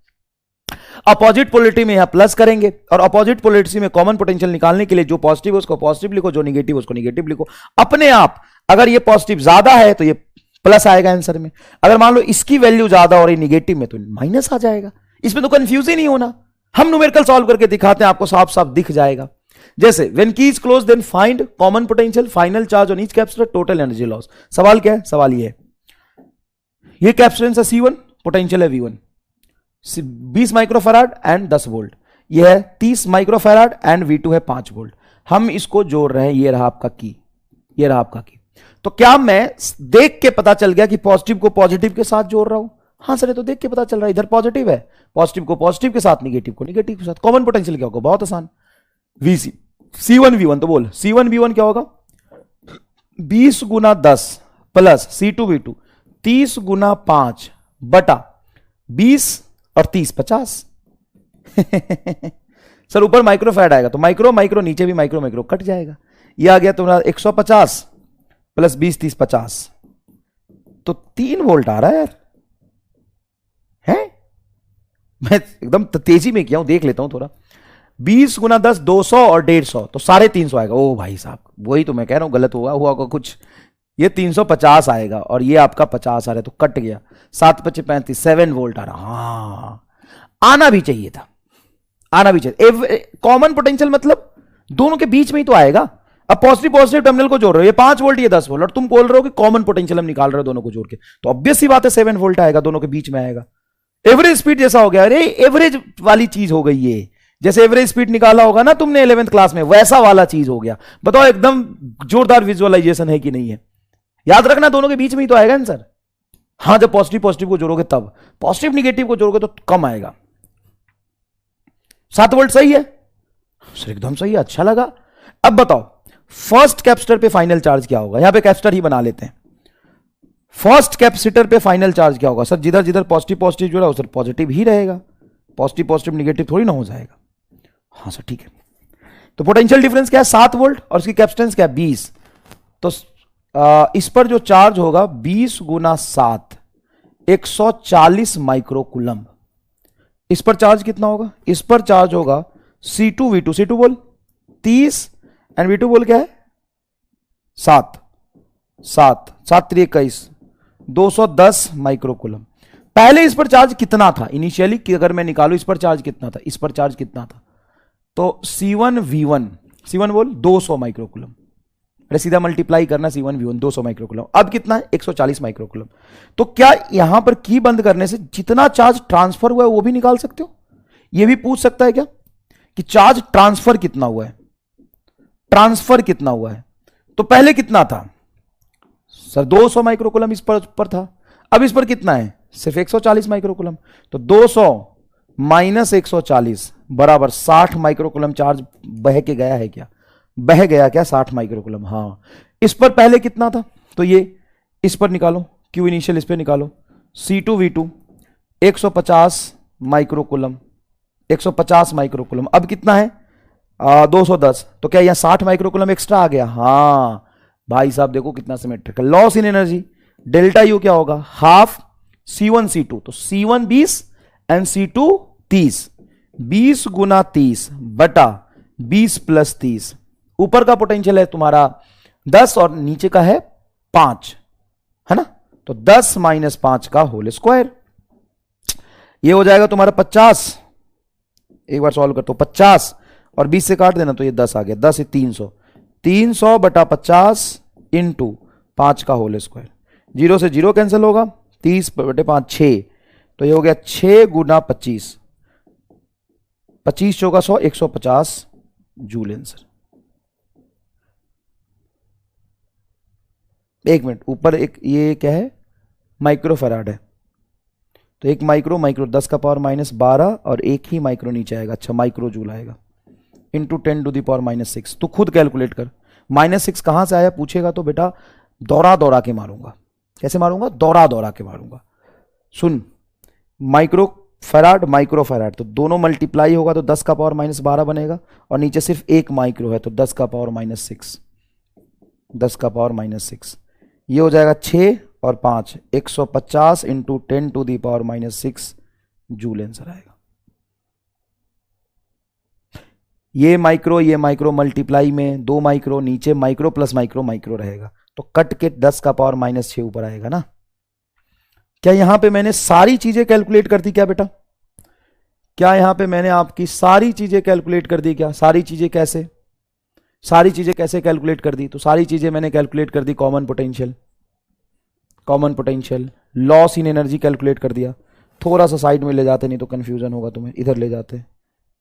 अपोजिट पोलरिटी में यहां प्लस करेंगे और अपोजिट पोलरिटी में कॉमन पोटेंशियल निकालने के लिए जो पॉजिटिव है उसको पॉजिटिव लिखो, जो निगेटिव है उसको निगेटिव लिखो। अपने आप अगर ये पॉजिटिव ज्यादा है तो ये प्लस आएगा आंसर में, अगर मान लो इसकी वैल्यू ज्यादा और ये निगेटिव में तो माइनस आ जाएगा। इसमें तो कंफ्यूज ही नहीं होना, हम न्यूमेरिकल सॉल्व करके दिखाते हैं, आपको साफ साफ दिख जाएगा। जैसे when key is close then find common potential, final charge on each capacitor, total energy loss. सवाल क्या है? सवाल ये है, ये कैपेसिटेंस है C1, पोटेंशियल है V1, 20 माइक्रोफैराड एंड 10 वोल्ट, ये है 30 माइक्रोफैराड एंड V2 है 5 वोल्ट। हम इसको जोड़ रहे हैं, ये रहा आपका की, ये रहा आपका की। तो क्या मैं देख के पता चल गया कि पॉजिटिव को पॉजिटिव के साथ जोड़ रहा हूं? हाँ सर, ये तो देख के पता चल रहा है, इधर पॉजिटिव है, पॉजिटिव को पॉजिटिव के साथ, निगेटिव को निगेटिव के साथ। कॉमन पोटेंशियल क्या होगा? बहुत आसान, Vc C1V1, तो बोल C1V1 क्या होगा? 20 गुना 10 प्लस C2V2 30 गुना 5 बटा 20 और 30 50। सर ऊपर माइक्रोफैराड आएगा तो माइक्रो माइक्रो, नीचे भी माइक्रो माइक्रो कट जाएगा। ये आ गया तुम्हारा 150 प्लस 20 30 50, तो 3 वोल्ट आ रहा है यार, है मैं एकदम तेजी में किया हूं, देख लेता हूं थोड़ा। 20 गुना 10 200 और 150 तो 350 आएगा। ओ भाई साहब, वही तो मैं कह रहा हूं, गलत हुआ होगा कुछ। ये 350 आएगा और ये आपका 50 आ रहा है, तो कट गया। 7 25 35, 7 वोल्ट आ रहा। हाँ, आना भी चाहिए था, आना भी चाहिए। कॉमन पोटेंशियल मतलब दोनों के बीच में ही तो आएगा। अब पॉजिटिव पॉजिटिव टर्मिनल को जोड़ रहे हो, ये 5 वोल्ट ये 10 वोल्ट, और तुम बोल रहे हो कि कॉमन पोटेंशियल हम निकाल रहे हो दोनों को जोड़ के, तो ऑब्वियस सी बात है 7 वोल्ट आएगा, दोनों के बीच में आएगा। एवरेज स्पीड जैसा हो गया, अरे एवरेज वाली चीज हो गई ये, जैसे एवरेज स्पीड निकाला होगा ना तुमने 11th क्लास में, वैसा वाला चीज हो गया। बताओ एकदम जोरदार विजुअलाइजेशन है कि नहीं है? याद रखना दोनों के बीच में ही तो आएगा आंसर। हाँ, जब पॉजिटिव पॉजिटिव को जोड़ोगे तब, पॉजिटिव निगेटिव को जोड़ोगे तो कम आएगा। 7 वोल्ट सही है सर, एकदम सही है, अच्छा लगा। अब बताओ फर्स्ट कैपेसिटर पे फाइनल चार्ज क्या होगा? यहां पे कैपेसिटर ही बना लेते हैं। फर्स्ट कैपेसिटर पे फाइनल चार्ज क्या होगा? सर जिधर जिधर पॉजिटिव पॉजिटिव जुड़ा उधर पॉजिटिव ही रहेगा, पॉजिटिव पॉजिटिव निगेटिव थोड़ी ना हो जाएगा। हाँ सर ठीक है। तो पोटेंशियल डिफरेंस क्या है? 7 वोल्ट, और उसकी कैपेसिटेंस क्या है? 20। तो इस पर जो चार्ज होगा 20 गुना 7 140 माइक्रोकूलम। इस पर चार्ज कितना होगा? इस पर चार्ज होगा C2 V2, C2 बोल 30 एंड V2 बोल क्या है? 7 7 7 3 21 210 माइक्रोकूलम। पहले इस पर चार्ज कितना था इनिशियली, कि अगर मैं निकालू इस पर चार्ज कितना था, इस पर चार्ज कितना था, तो C1 V1, C1 बोल 200 माइक्रोकूलम। अरे सीधा मल्टीप्लाई करना, C1 V1 200 माइक्रोकूलम। अब कितना है? 140 माइक्रोकूलम। तो क्या यहां पर की बंद करने से जितना चार्ज ट्रांसफर हुआ है वो भी निकाल सकते हो? यह भी पूछ सकता है क्या कि चार्ज ट्रांसफर कितना हुआ है, ट्रांसफर कितना हुआ है? तो पहले कितना था सर? 200 माइक्रोकूलम इस पर था। अब इस पर कितना है? सिर्फ 140 माइक्रोकूलम। तो 200 माइनस 140 बराबर 60 माइक्रोकूलम चार्ज बह के गया है क्या? बह गया क्या 60 माइक्रोकूलम? हाँ। इस पर पहले कितना था? तो ये इस पर निकालो, क्यू इनिशियल इस पर निकालो। C2 V2 150 microcoulomb, 150 microcoulomb. अब कितना है? 210। तो क्या यहां 60 माइक्रोकूलम एक्स्ट्रा आ गया? हाँ भाई साहब देखो कितना symmetrical. Loss in energy delta U क्या होगा? Half C1 C2। तो C1 20 एंड C2 30। 20 गुना 30 बटा 20 प्लस 30। ऊपर का पोटेंशियल है तुम्हारा 10 और नीचे का है 5, है ना? तो 10 माइनस 5 का होल स्क्वायर, ये हो जाएगा तुम्हारा 50। एक बार सॉल्व कर तो 50 और 20 से काट देना तो ये 10 आ गया। 10 300, 300 बटा 50 इंटू 5 का होल स्क्वायर। 0 से 0 कैंसिल होगा, 30 बटे 5 6, तो ये हो गया 6 गुना 25, 25 चौका 100, 150 जूल आंसर। एक मिनट, ऊपर एक ये क्या है? माइक्रो फैराड है, तो एक माइक्रो 10 का पावर माइनस 12 और एक ही माइक्रो नीचे आएगा। अच्छा, माइक्रो जूल आएगा into 10 to the power minus 6। तो खुद कैलकुलेट कर, -6 कहां से आया पूछेगा तो बेटा दौड़ा दौड़ा के मारूंगा। कैसे मारूंगा? दौड़ा दौड़ा के मारूंगा। सुन, माइक्रो फैराड, तो दोनों मल्टीप्लाई होगा तो 10 का पावर माइनस 12 बनेगा, और नीचे सिर्फ एक माइक्रो है तो 10 का पावर माइनस 6, 10 का पावर माइनस 6। ये हो जाएगा 6 और 5, 150 into 10 to the power minus 6 joule answer आएगा। ये माइक्रो मल्टीप्लाई में 2 माइक्रो, नीचे माइक्रो प्लस माइक्रो रहेगा, तो कट के 10 का पावर माइनस 6 ऊपर आएगा ना। क्या यहां पे मैंने सारी चीजें कैलकुलेट कर दी क्या बेटा? क्या यहां पे मैंने आपकी सारी चीजें कैलकुलेट कर दी क्या? सारी चीजें कैसे? सारी चीजें कैसे कैलकुलेट कर दी? तो सारी चीजें मैंने कैलकुलेट कर दी। Common potential, loss in energy calculate कर दिया। थोड़ा सा साइड में ले जाते नहीं तो कंफ्यूजन होगा तुम्हें, इधर ले जाते,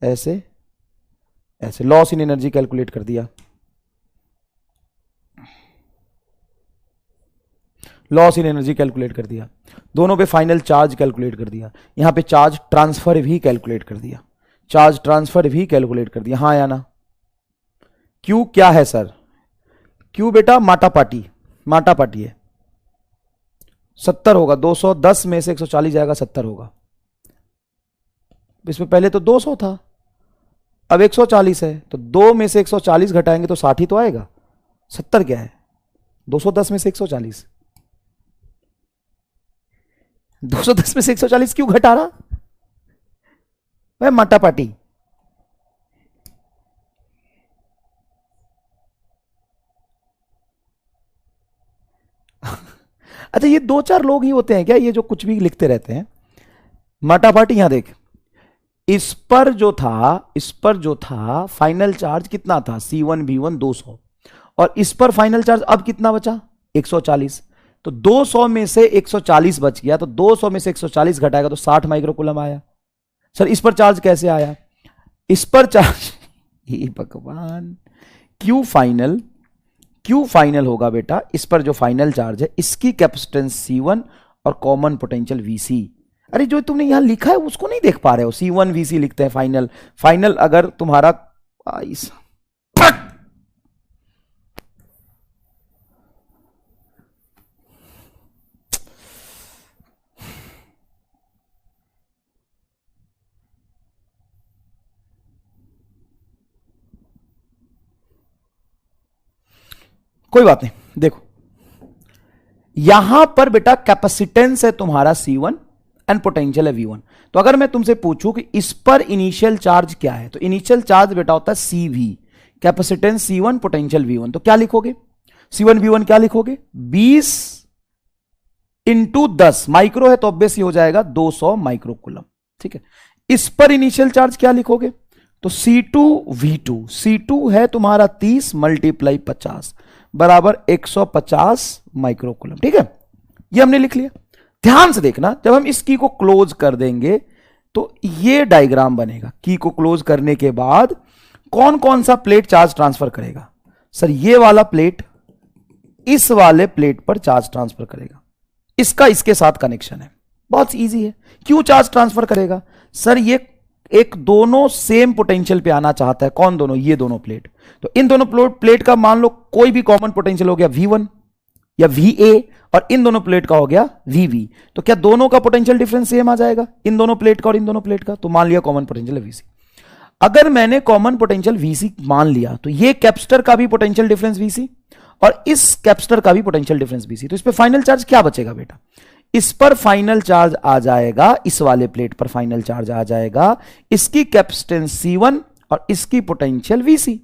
ऐसे ऐसे। लॉस इन एनर्जी कैलकुलेट कर दिया, लॉस इन एनर्जी कैलकुलेट कर दिया। दोनों पे फाइनल चार्ज कैलकुलेट कर दिया। यहां पे चार्ज ट्रांसफर भी कैलकुलेट कर दिया, चार्ज ट्रांसफर भी कैलकुलेट कर दिया। हाँ या ना? क्यू क्या है सर? क्यू बेटा माटा पाटी है, 70 होगा। 210 में से 140 जाएगा, 70 होगा। इसमें पहले तो 200 था, अब 140 है, तो 2 में से 140 घटाएंगे तो 60 ही तो आएगा। 70 क्या है? 210 में से 140, 210 में से 140 क्यों घटा रहा? वह माटापाटी। अच्छा, ये दो चार लोग ही होते हैं क्या ये जो कुछ भी लिखते रहते हैं? माटापाटी। यहां देख, इस पर जो था फाइनल चार्ज कितना था, C1V1 200, और इस पर फाइनल चार्ज अब कितना बचा, 140। तो 200 में से 140 बच गया, तो 200 में से 140 घटाएगा तो 60 माइक्रोकूलम आया। सर इस पर चार्ज कैसे आया? इस पर चार्ज हे भगवान, क्यू फाइनल होगा बेटा, इस पर जो फाइनल चार्ज है इसकी कैपेसिटेंस C1 और कॉमन पोटेंशियल VC। अरे जो तुमने यहां लिखा है उसको नहीं देख पा रहे हो, C1 VC लिखते हैं फाइनल अगर तुम्हारा कोई बात नहीं। देखो यहां पर बेटा कैपेसिटेंस है तुम्हारा C1 एंड पोटेंशियल है V1। तो अगर मैं तुमसे पूछूं कि इस पर इनिशियल चार्ज क्या है, तो इनिशियल चार्ज बेटा होता है CV, capacitance C1, potential V1। तो क्या लिखोगे, C1 V1 क्या लिखोगे, 20 इंटू 10 माइक्रो है तो ऑब्वियस हो जाएगा 200 माइक्रोकूलम। ठीक है, इस पर इनिशियल चार्ज क्या लिखोगे, तो C2 है तुम्हारा 30 मल्टीप्लाई 50 बराबर 150 माइक्रोकूलम। ठीक है, ये हमने लिख लिया। ध्यान से देखना, जब हम इस की को क्लोज कर देंगे तो ये डायग्राम बनेगा। की को क्लोज करने के बाद कौन कौन सा प्लेट चार्ज ट्रांसफर करेगा, सर ये वाला प्लेट इस वाले प्लेट पर चार्ज ट्रांसफर करेगा, इसका इसके साथ कनेक्शन है, बहुत इजी है। क्यों चार्ज ट्रांसफर करेगा, सर ये एक दोनों सेम पोटेंशियल पे आना चाहता है। कौन दोनों, ये दोनों प्लेट। तो इन दोनों प्लेट का मान लो कोई भी कॉमन पोटेंशियल हो गया V1 या VA, और इन दोनों प्लेट का हो गया VB। तो क्या दोनों का पोटेंशियल डिफरेंस सेम आ जाएगा, इन दोनों प्लेट का और इन दोनों प्लेट का? तो मान लिया कॉमन पोटेंशियल है VC। अगर मैंने कॉमन पोटेंशियल VC मान लिया तो ये कैपेसिटर का भी पोटेंशियल डिफरेंस VC और इस कैपेसिटर का भी पोटेंशियल डिफरेंस VC। तो इस पे फाइनल चार्ज क्या बचेगा बेटा, इस पर फाइनल चार्ज आ जाएगा, इस वाले प्लेट पर फाइनल चार्ज आ जाएगा, इसकी कैपेसिटेंस C1 और इसकी पोटेंशियल VC।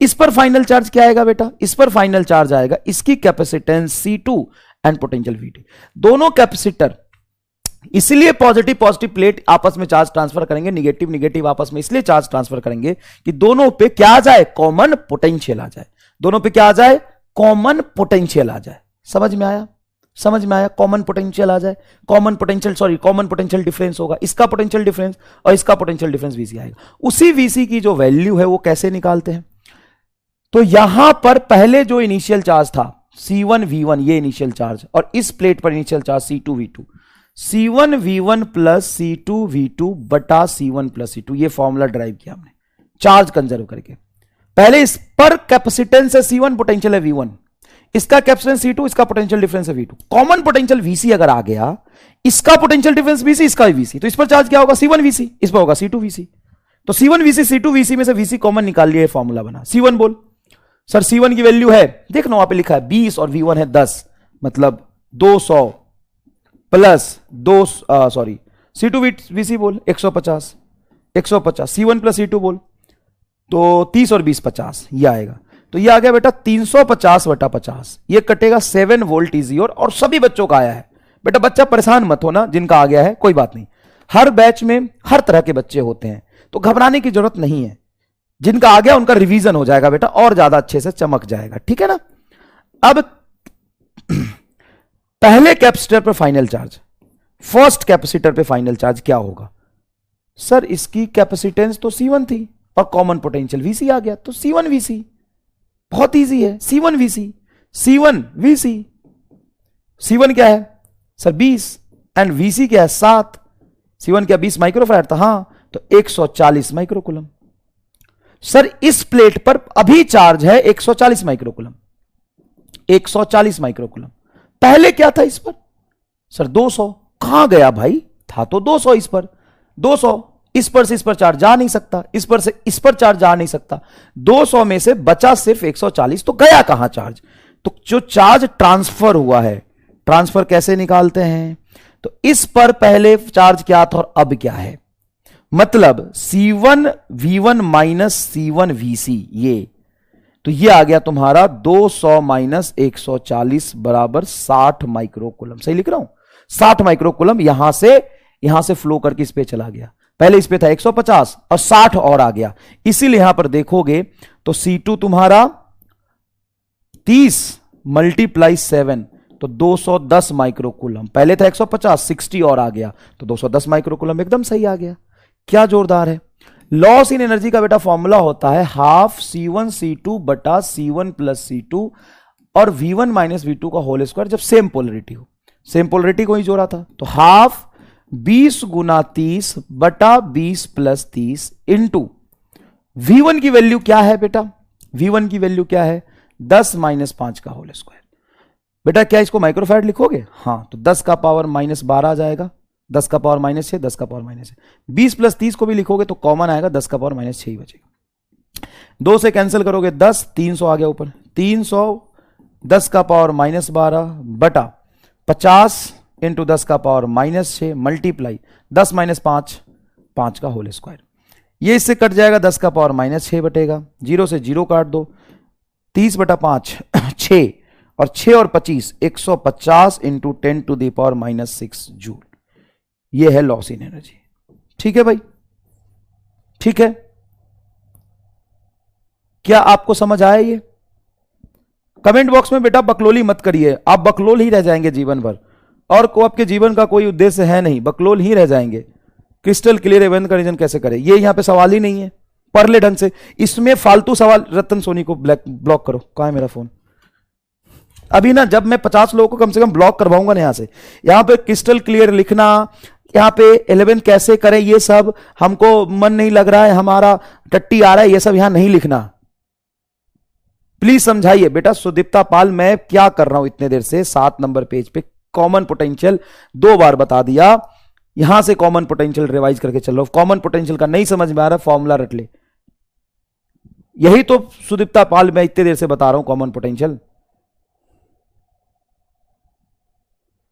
इस पर फाइनल चार्ज क्या आएगा बेटा, इस पर फाइनल चार्ज आएगा इसकी capacitance C2 and potential VT। दोनों कैपेसिटर इसलिए पॉजिटिव प्लेट आपस में चार्ज ट्रांसफर करेंगे, निगेटिव आपस में इसलिए चार्ज ट्रांसफर करेंगे कि दोनों पे क्या आ जाए, कॉमन पोटेंशियल आ जाए। दोनों पे क्या आ जाए, कॉमन पोटेंशियल आ जाए। समझ में आया, कॉमन पोटेंशियल आ जाए, कॉमन पोटेंशियल डिफरेंस होगा, इसका पोटेंशियल डिफरेंस और इसका पोटेंशियल डिफरेंस VC आएगा। उसी VC की जो वैल्यू है वो कैसे निकालते हैं, तो यहां पर पहले जो इनिशियल चार्ज था C1V1, ये इनिशियल चार्ज, और इस प्लेट पर initial charge C2V2, C1V1 plus C2V2 बटा C1 प्लस C2, ये फॉर्मूला ड्राइव किया हमने चार्ज कंजर्व करके। पहले इस पर कैपेसिटेंस है C1, पोटेंशियल है V1, इसका कैपेसिटेंस C2, इसका पोटेंशियल डिफरेंस है V2। कॉमन पोटेंशियल VC अगर आ गया, इसका पोटेंशियल डिफरेंस VC, इसका भी VC, तो इस पर चार्ज क्या होगा, C1VC, इस पर होगा C2VC। तो C1VC C2VC में से VC कॉमन निकाल लिया, फॉर्मूला बना। C1 बोल, सर C1 की वैल्यू है, देखना वहां पे लिखा है 20 और V1 है 10, मतलब 200 प्लस C2VC बोल 150, C1 प्लस C2 बोल तो 30 और 20 50, ये आएगा। तो ये आ गया बेटा 350 बटा 50, ये कटेगा 7 वोल्ट इजी। और सभी बच्चों का आया है बेटा, बच्चा परेशान मत होना जिनका आ गया है, कोई बात नहीं, हर बैच में हर तरह के बच्चे होते हैं, तो घबराने की जरूरत नहीं है। जिनका आ गया उनका रिवीजन हो जाएगा बेटा, और ज्यादा अच्छे से चमक जाएगा। ठीक है ना। अब पहले कैपेसिटर पर फाइनल चार्ज, फर्स्ट कैपेसिटर पे फाइनल चार्ज क्या होगा, सर इसकी कैपेसिटेंस तो C1 थी और कॉमन पोटेंशियल VC आ गया, तो C1VC, बहुत इजी है, C1VC। C1 क्या है सर 20 एंड VC क्या है 7। C1 क्या 20 माइक्रोफैराड था, हां, तो 140 माइक्रोकूलम। सर इस प्लेट पर अभी चार्ज है 140 माइक्रोकूलम, 140 माइक्रोकूलम। पहले क्या था इस पर, सर 200। कहां गया भाई, था तो 200 इस पर, 200 इस पर से इस पर चार्ज जा नहीं सकता, इस पर से इस पर चार्ज जा नहीं सकता, 200 में से बचा सिर्फ 140, तो गया कहां चार्ज। तो जो चार्ज ट्रांसफर हुआ है, ट्रांसफर कैसे निकालते हैं, तो इस पर पहले चार्ज क्या था और अब क्या है, मतलब C1V1 माइनस C1VC, तो ये आ गया तुम्हारा 200 माइनस 140 बराबर 60 माइक्रोकूलम। सही लिख रहा हूं? 60 माइक्रोकूलम यहां से फ्लो करके इस पे चला गया। पहले इस पे था 150 और 60 और आ गया। इसीलिए यहां पर देखोगे तो C2 तुम्हारा 30 मल्टीप्लाई 7 तो 210 माइक्रोकूलम। पहले था 150, 60 और आ गया तो 210 माइक्रोकूलम। एकदम सही आ गया। क्या जोरदार है। लॉस इन एनर्जी का बेटा फॉर्मूला होता है हाफ C1 C2 बटा C1 प्लस C2 और V1 माइनस V2 का होल स्क्वायर, जब सेम पोलरिटी हो। सेम पोलरिटी को ही जोड़ा था तो हाफ 20 गुना 30 बटा 20 प्लस 30 इंटू V1 की वैल्यू क्या है बेटा? V1 की वैल्यू क्या है? 10 माइनस 5 का होल स्क्वायर। बेटा क्या इसको माइक्रोफैराड लिखोगे? हां, तो 10 का पावर माइनस 12 आ जाएगा, 10 का पावर माइनस 6, 10 का पावर माइनस 6। 20 प्लस 30 को भी लिखोगे तो कॉमन आएगा, 10 का पावर माइनस 6 ही बचेगा। 2 से कैंसिल करोगे 10, 300 आ गया ऊपर। 300 10 का पावर माइनस 12 बटा 50 इंटू 10 का पावर माइनस 6 मल्टीप्लाई 10 माइनस 5, 5 का होल स्क्वायर। ये इससे कट जाएगा, 10 का पावर माइनस 6 बटेगा। 0 से 0 काट दो, 30 बटा 5 6 और 6 और 25 150 into 10 to the power minus 6 joule. ये है लॉस इन एनर्जी। ठीक है भाई, ठीक है। क्या आपको समझ आया ये? कमेंट बॉक्स में बेटा बकलोली मत करिए, आप बकलोल ही रह जाएंगे जीवन भर, और को आपके जीवन का कोई उद्देश्य है नहीं, बकलोल ही रह जाएंगे। क्रिस्टल क्लियर इवेंट का रीजन कैसे करें, ये यहां पे सवाल ही नहीं है। पढ़ ले ढंग से, इसमें फालतू सवाल। रतन सोनी को ब्लॉक करो। कहां है मेरा फोन? अभी ना जब मैं 50 लोगों को कम से कम ब्लॉक करवाऊंगा ना, यहां से यहां पे क्रिस्टल क्लियर लिखना, यहां पे 11 कैसे करें, ये सब हमको मन नहीं लग रहा है, हमारा टट्टी आ रहा है, ये सब यहां नहीं लिखना। प्लीज समझाइए बेटा। सुदीप्ता पाल, मैं क्या कर रहा हूं इतने देर से? 7 नंबर पेज पे कॉमन पोटेंशियल 2 बार बता दिया, यहां से कॉमन पोटेंशियल रिवाइज करके चल रहा हूं। कॉमन पोटेंशियल का नहीं समझ में आ रहा, फॉर्मूला रट ले। यही तो सुदीप्ता पाल मैं इतने देर से बता रहा हूं, कॉमन पोटेंशियल।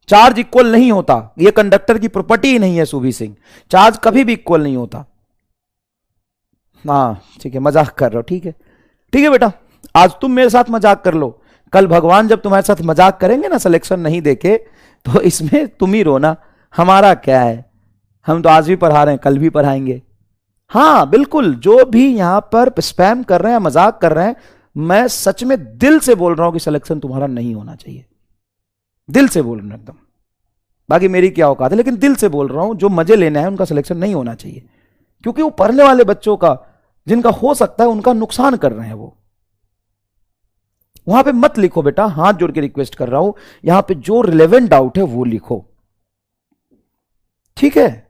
चार्ज इक्वल नहीं होता, यह कंडक्टर की प्रॉपर्टी ही नहीं है सुभी सिंह। चार्ज कभी भी इक्वल नहीं होता। हाँ ठीक है, मजाक कर रहा हूं। ठीक है, ठीक है बेटा, आज तुम मेरे साथ मजाक कर लो, कल भगवान जब तुम्हारे साथ मजाक करेंगे ना, सिलेक्शन नहीं देके, तो इसमें तुम ही रोना, हमारा क्या है। हम तो आज भी पढ़ा रहे हैं, कल भी पढ़ाएंगे। हाँ बिल्कुल, जो भी यहां पर स्पैम कर रहे हैं, मजाक कर रहे हैं, मैं सच में दिल से बोल रहा हूं कि सिलेक्शन तुम्हारा नहीं होना चाहिए। दिल से बोल रहा हूं एकदम। बाकी मेरी क्या औकात है, लेकिन दिल से बोल रहा हूं, जो मजे लेना है उनका सिलेक्शन नहीं होना चाहिए, क्योंकि वो पढ़ने वाले बच्चों का, जिनका हो सकता है, उनका नुकसान कर रहे हैं वो। वहां पे मत लिखो बेटा, हाथ जोड़ के रिक्वेस्ट कर रहा हूं, यहां पे जो रिलेवेंट डाउट है वो लिखो, ठीक है।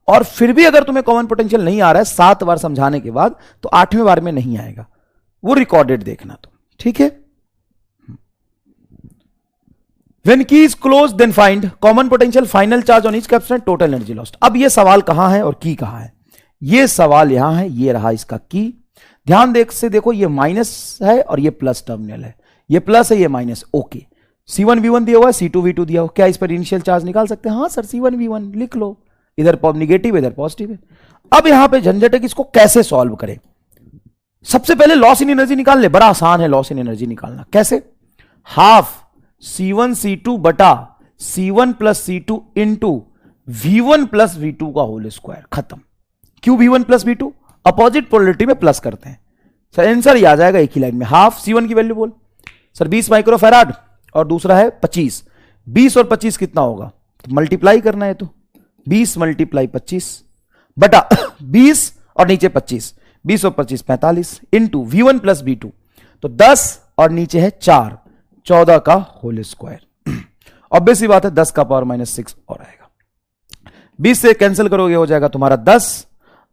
और फिर भी अगर तुम्हें कॉमन पोटेंशियल नहीं आ रहा है 7 बार समझाने के बाद, तो 8वें बार में नहीं आएगा, वो रिकॉर्डेड देखना तुम, ठीक है। When key is closed, then find common potential, final charge on each capacitance, total energy lost। अब ये सवाल कहां है और की कहां है? ये सवाल यहां है, ये रहा इसका की। ध्यान से देखो, ये माइनस है और ये प्लस टर्मिनल है, ये प्लस है, ये माइनस। ओके, C1 V1 दिया हुआ है, C2 V2 दिया हुआ, क्या इस पर इनिशियल चार्ज निकाल सकते हैं? हाँ सर, C1 V1 लिख लो, इधर निगेटिव इधर पॉजिटिव है। अब यहां पे झंझट है कि इसको कैसे सॉल्व करें। सबसे पहले लॉस इन एनर्जी निकाल ले, बड़ा आसान है लॉस इन एनर्जी निकालना। कैसे? हाफ C1 C2 बटा C1 plus C2 into V1 plus V2 का होल स्क्वायर, खत्म। क्यों V1 plus V2? Opposite polarity में प्लस करते हैं। सर आंसर ही आ जाएगा एक ही लाइन में। हाफ C1 की वैल्यू बोल सर, 20 माइक्रोफैराड, और दूसरा है 25। 20 और 25 कितना होगा? तो मल्टीप्लाई करना है, तो 20 मल्टीप्लाई 25 बटा 20 और नीचे 25, 20 और 25 45 इंटू V1 प्लस V2, तो 10 और नीचे है 4, 14 का होल स्क्वायर। ऑब्वियस सी बात है, 10 का पावर माइनस 6 और आएगा। 20 से कैंसिल करोगे हो जाएगा तुम्हारा 10,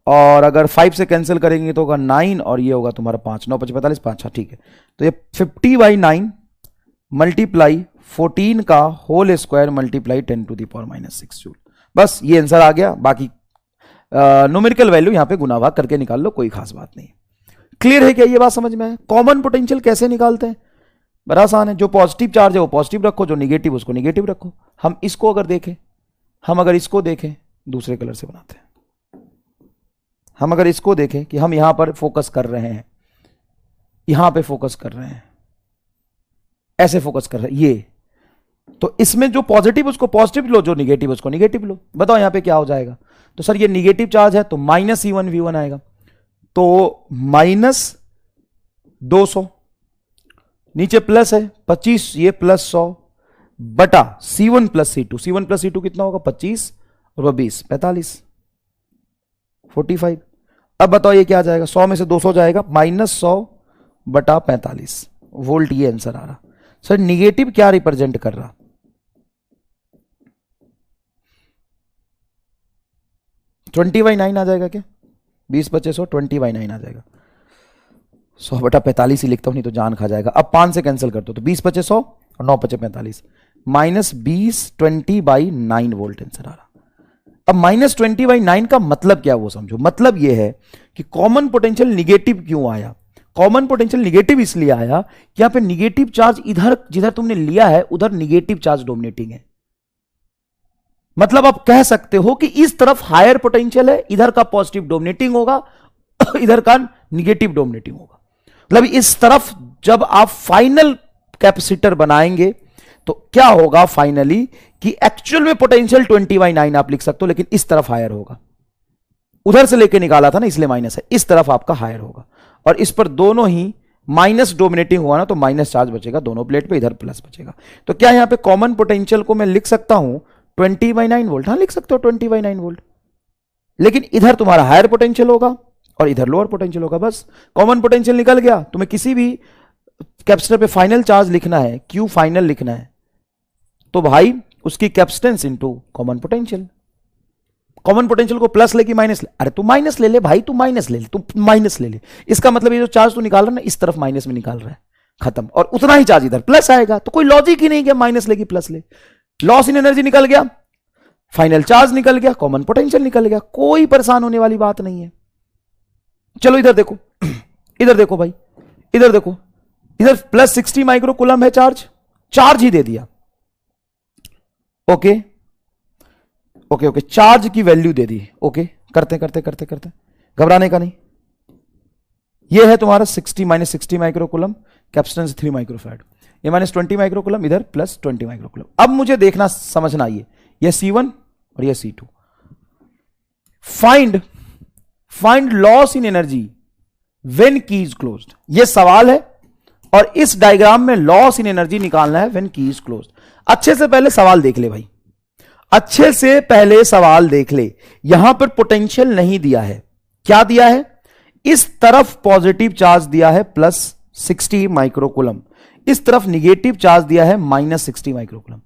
और अगर 5 से कैंसिल करेंगे तो होगा 9, और ये होगा तुम्हारा 5, 9 5 45 5, हाँ ठीक है। तो ये 50/9 मल्टीप्लाई 14 का whole square multiply 10 to the power minus 6 joule. बस ये आंसर आ गया। बाकी न्यूमेरिकल वैल्यू यहां पे गुना भाग करके निकाल लो, कोई खास बात नहीं। क्लियर है क्या ये बात समझ में है? कॉमन पोटेंशियल कैसे निकालते हैं? बड़ा आसान है। जो पॉजिटिव चार्ज है वो पॉजिटिव रखो, जो निगेटिव उसको निगेटिव रखो। हम इसको अगर देखें, हम अगर इसको देखें, दूसरे कलर से बनाते हैं। हम अगर इसको देखें कि हम यहां पर फोकस कर रहे हैं, यहां पे फोकस कर रहे हैं, ऐसे फोकस कर रहे हैं, ये तो इसमें जो पॉजिटिव उसको पॉजिटिव लो, जो निगेटिव उसको निगेटिव लो। बताओ यहां पे क्या हो जाएगा? तो सर ये निगेटिव चार्ज है तो -C1V1 आएगा, तो -200, नीचे प्लस है 25, ये +100 बटा C1 + C2। C1 + C2 कितना होगा? 25 और 20, 45, 45। अब बताओ ये क्या आ जाएगा? 100 में से 200 जाएगा, -100 बटा 45 वोल्ट। ये आंसर आ रहा। सर निगेटिव क्या रिप्रेजेंट कर रहा? 20/9 आ जाएगा क्या? 20 × 100 20/9 आ जाएगा। 100 बटा 45 ही लिखता हूं, नहीं तो जान खा जाएगा। अब 5 से कैंसिल कर दो तो 20 × 100 और 9 × 45, -20 20/9 वोल्ट आंसर आ रहा। अब -20/9 का मतलब क्या वो समझो। मतलब ये है कि कॉमन पोटेंशियल निगेटिव क्यों आया? कॉमन पोटेंशियल निगेटिव इसलिए आया कि यहां पे निगेटिव चार्ज इधर जिधर तुमने लिया है उधर निगेटिव चार्ज डोमिनेटिंग है। मतलब आप कह सकते हो कि इस तरफ हायर पोटेंशियल है, इधर का पॉजिटिव डोमिनेटिंग होगा, इधर का निगेटिव डोमिनेटिंग होगा। मतलब इस तरफ जब आप फाइनल कैपेसिटर बनाएंगे तो क्या होगा फाइनली कि एक्चुअल में पोटेंशियल 20/9 आप लिख सकते हो, लेकिन इस तरफ हायर होगा। उधर से लेके निकाला था ना, इसलिए माइनस है। इस तरफ आपका हायर होगा और इस पर दोनों ही माइनस डोमिनेटिंग हुआ ना, तो माइनस चार्ज बचेगा दोनों प्लेट पे, इधर प्लस बचेगा। तो क्या यहां पे कॉमन पोटेंशियल को मैं लिख सकता हूं 20/9 वोल्ट? हाँ लिख सकते हो 20/9 वोल्ट, लेकिन इधर तुम्हारा हायर पोटेंशियल होगा और इधर लोअर पोटेंशियल होगा। बस कॉमन पोटेंशियल निकल गया। तुम्हें किसी भी कैपेसिटर पे फाइनल चार्ज लिखना है, क्यू फाइनल लिखना है, तो भाई उसकी capacitance into common potential. Common potential को प्लस ले कि माइनस ले? अरे तू माइनस ले ले भाई, तू माइनस ले ले, तू माइनस ले ले। इसका मतलब ये जो चार्ज तू निकाल रहा है ना, इस तरफ माइनस में निकाल रहा है, खत्म। और उतना ही चार्ज इधर प्लस आएगा, तो कोई लॉजिक ही नहीं कि माइनस ले कि प्लस ले। लॉस इन एनर्जी निकल गया, फाइनल चार्ज निकल गया, कॉमन पोटेंशियल निकल गया, कोई परेशान होने वाली बात नहीं है। चलो इधर देखो, इधर देखो भाई, इधर देखो, इधर +60 माइक्रोकूलम है चार्ज, चार्ज ही दे दिया। ओके ओके ओके, चार्ज की वैल्यू दे दी। ओके, करते करते करते करते, घबराने का नहीं। यह है तुम्हारा 60 -60 माइक्रोकूलम, कैपेसिटेंस 3 माइक्रोफैराड, ये -20 माइक्रोकूलम, इधर +20 माइक्रोकूलम। अब मुझे देखना समझना, ये C1 और ये C2। Find loss in energy when key is closed, ये सवाल है। और इस डायग्राम में लॉस इन एनर्जी निकालना है व्हेन की इज क्लोज्ड। अच्छे से पहले सवाल देख ले भाई, अच्छे से पहले सवाल देख ले। यहां पर पोटेंशियल नहीं दिया है, क्या दिया है? इस तरफ पॉजिटिव चार्ज दिया है +60 माइक्रोकूलम, इस तरफ निगेटिव चार्ज दिया है -60 माइक्रोकूलम।